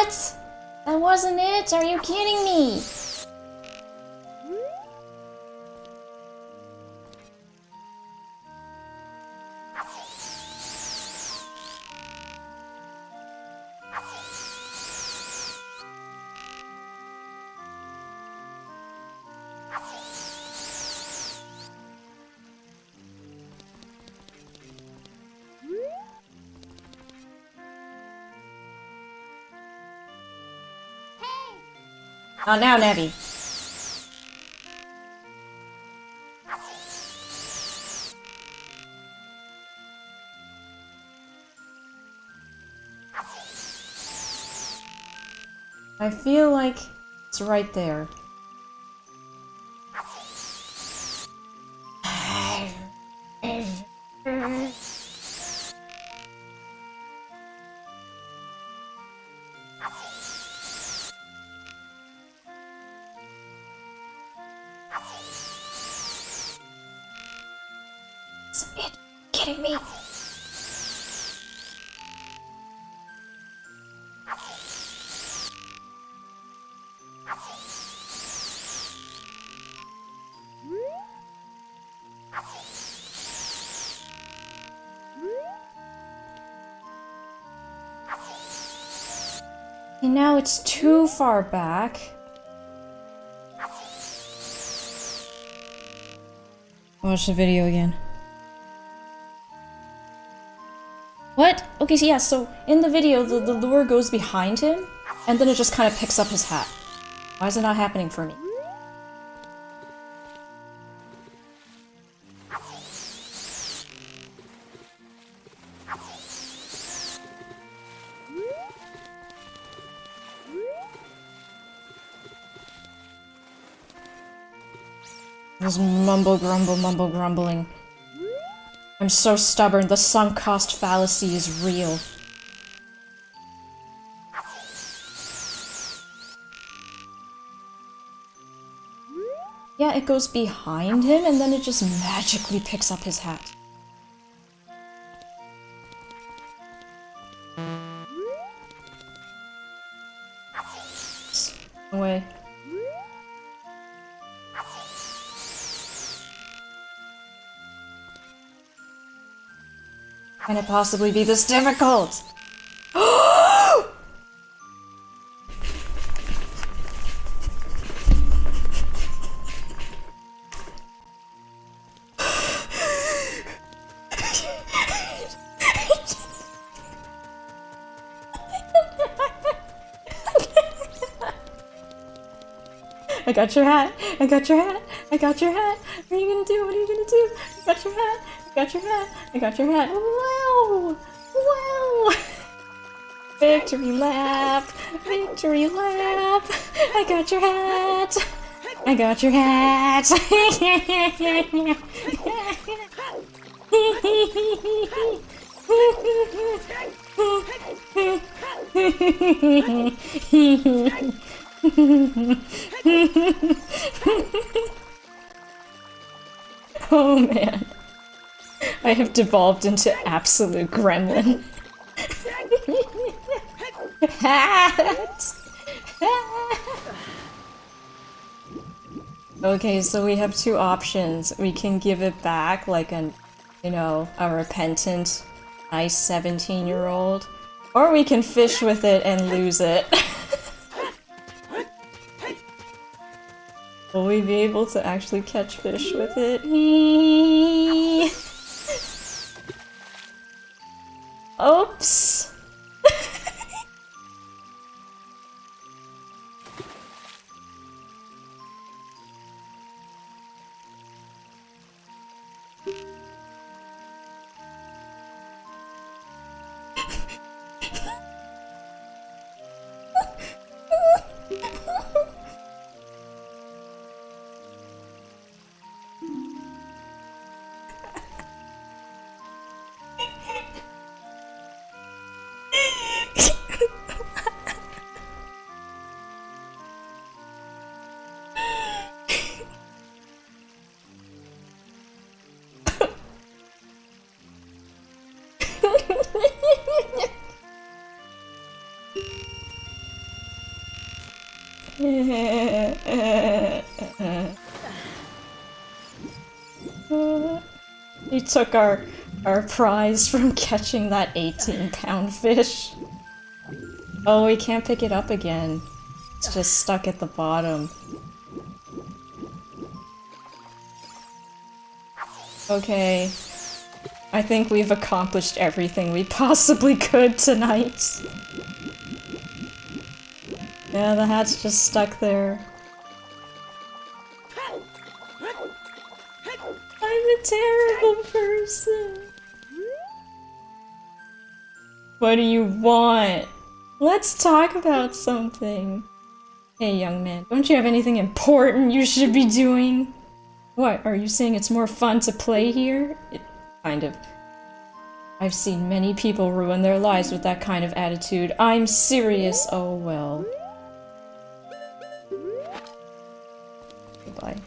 S1: What? That wasn't it? Are you kidding me? Not now, Nevi. I feel like it's right there. Is it kidding me? And now it's too far back. Watch the video again. What? Okay, so yeah, so in the video, the lure goes behind him, and then it just kind of picks up his hat. Why is it not happening for me? This mumble grumbling. I'm so stubborn, the sunk cost fallacy is real. Yeah, it goes behind him and then it just magically picks up his hat. No way. Can it possibly be this difficult? I got your hat! I got your hat! I got your hat! What are you gonna do? What are you gonna do? I got your hat! I got your hat! I got your hat! Wow! Wow! Victory lap! Victory lap! I got your hat! I got your hat! Oh man, I have devolved into absolute gremlin. Hat! Okay, so we have two options. We can give it back like an, you know, a repentant, nice 17-year-old, or we can fish with it and lose it. Will we be able to actually catch fish with it? Oops! He took our prize from catching that 18-pound fish. Oh, we can't pick it up again. It's just stuck at the bottom. Okay. I think we've accomplished everything we possibly could tonight. Yeah, the hat's just stuck there. I'm a terrible person. What do you want? Let's talk about something. Hey, young man, don't you have anything important you should be doing? What, are you saying it's more fun to play here? Kind of. I've seen many people ruin their lives with that kind of attitude. I'm serious. Oh, well. Goodbye.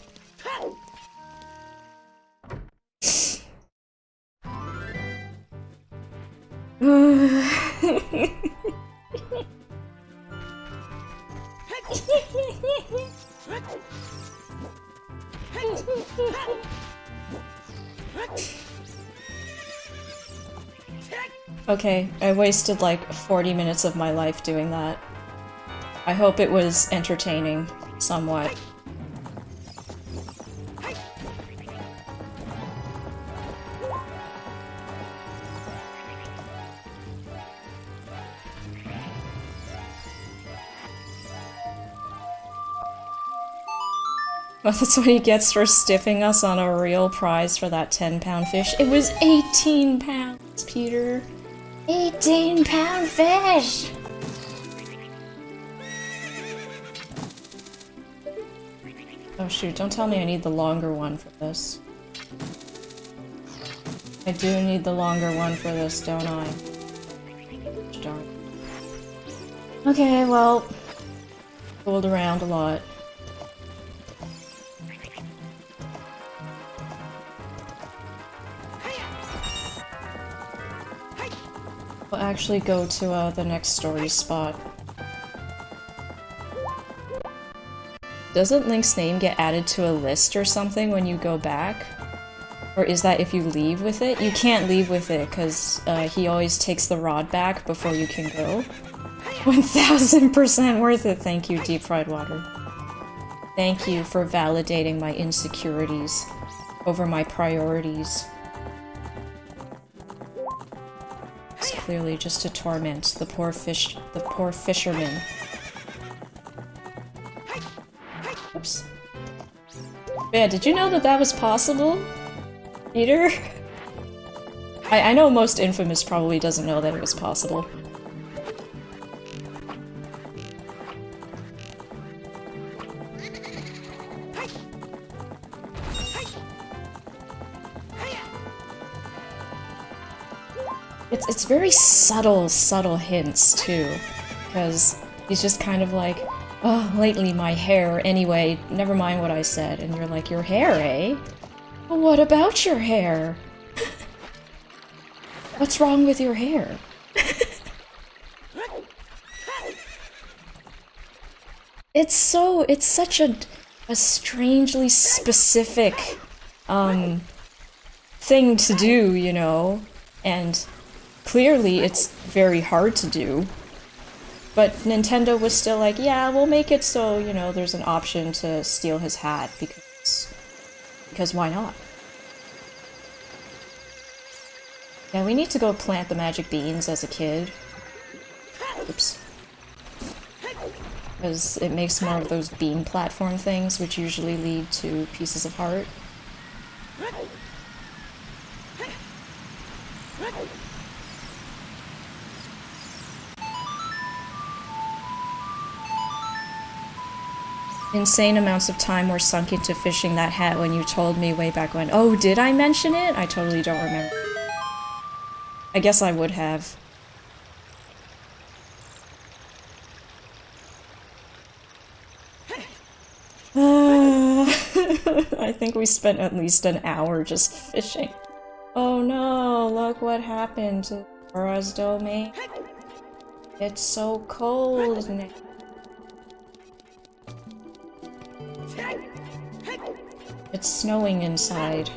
S1: Okay, I wasted like 40 minutes of my life doing that. I hope it was entertaining, somewhat. Well, that's what he gets for stiffing us on a real prize for that 10-pound fish. It was 18 pounds, Peter. 18-pound fish! Oh shoot, don't tell me I need the longer one for this. I do need the longer one for this, don't I? Darn. Okay, well... fooled around a lot. We'll actually go to the next story spot. Doesn't Link's name get added to a list or something when you go back? Or is that if you leave with it? You can't leave with it, because he always takes the rod back before you can go. 1000% worth it, thank you, Deep Fried Water. Thank you for validating my insecurities over my priorities. It's clearly just to torment the poor fisherman. Oops. Yeah, did you know that that was possible, Peter? I know most Infamous probably doesn't know that it was possible. It's very subtle hints, too. Because he's just kind of like, oh, lately my hair, anyway, never mind what I said. And you're like, your hair, eh? Well, what about your hair? What's wrong with your hair? It's such a strangely specific, thing to do, you know? And clearly it's very hard to do. But Nintendo was still like, yeah, we'll make it so, you know, there's an option to steal his hat, because why not? Yeah, we need to go plant the magic beans as a kid. Oops. Because it makes more of those beam platform things, which usually lead to pieces of heart. Insane amounts of time were sunk into fishing that hat when you told me way back when. Oh, did I mention it? I totally don't remember. I guess I would have. I think we spent at least an hour just fishing. Oh no, look what happened to Laura's domain. It's so cold now. It's snowing inside.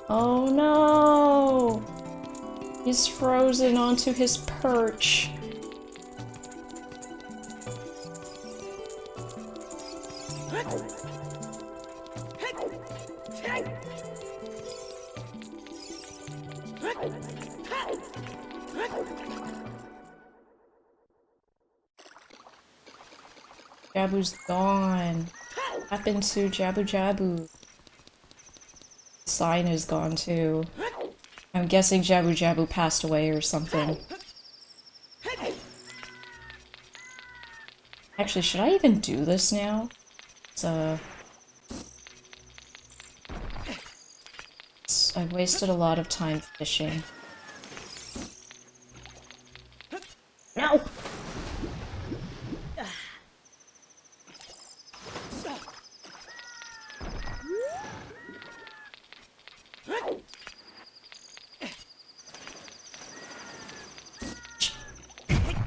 S1: Oh no! He's frozen onto his perch. Jabu's gone. What happened to Jabu Jabu? The sign is gone too. I'm guessing Jabu Jabu passed away or something. Actually, should I even do this now? I've wasted a lot of time fishing. No!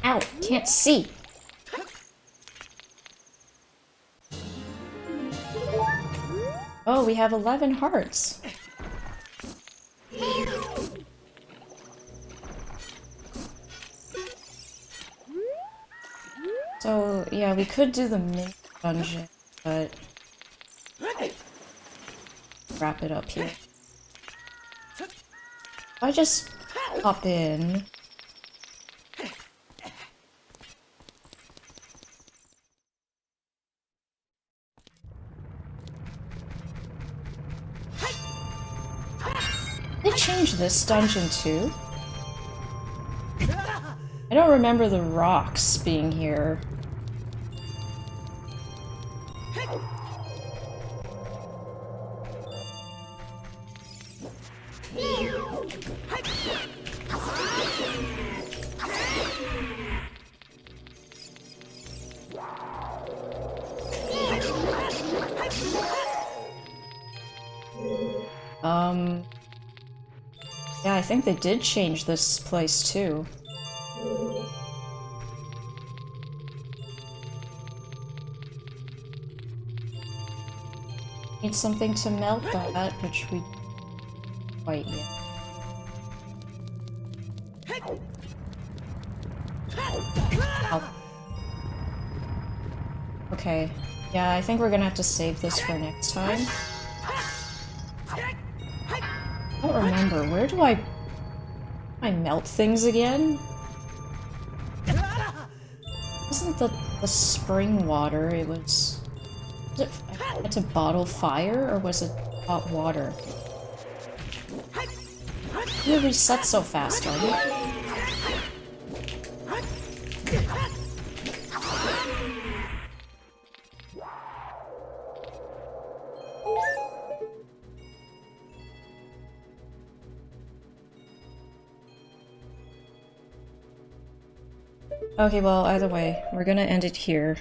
S1: Ow! Can't see! Oh, we have 11 hearts. So, yeah, we could do the mini dungeon, but wrap it up here. I just hop in. They changed this dungeon too? I don't remember the rocks being here. Yeah, I think they did change this place too. Need something to melt that, which we quite yet. Ow. Okay. Yeah, I think we're gonna have to save this for next time. I don't remember. Where do I melt things again? Wasn't the spring water, it was it I had to bottle fire, or was it hot water? You reset so fast, are you? Okay, well, either way, we're gonna end it here.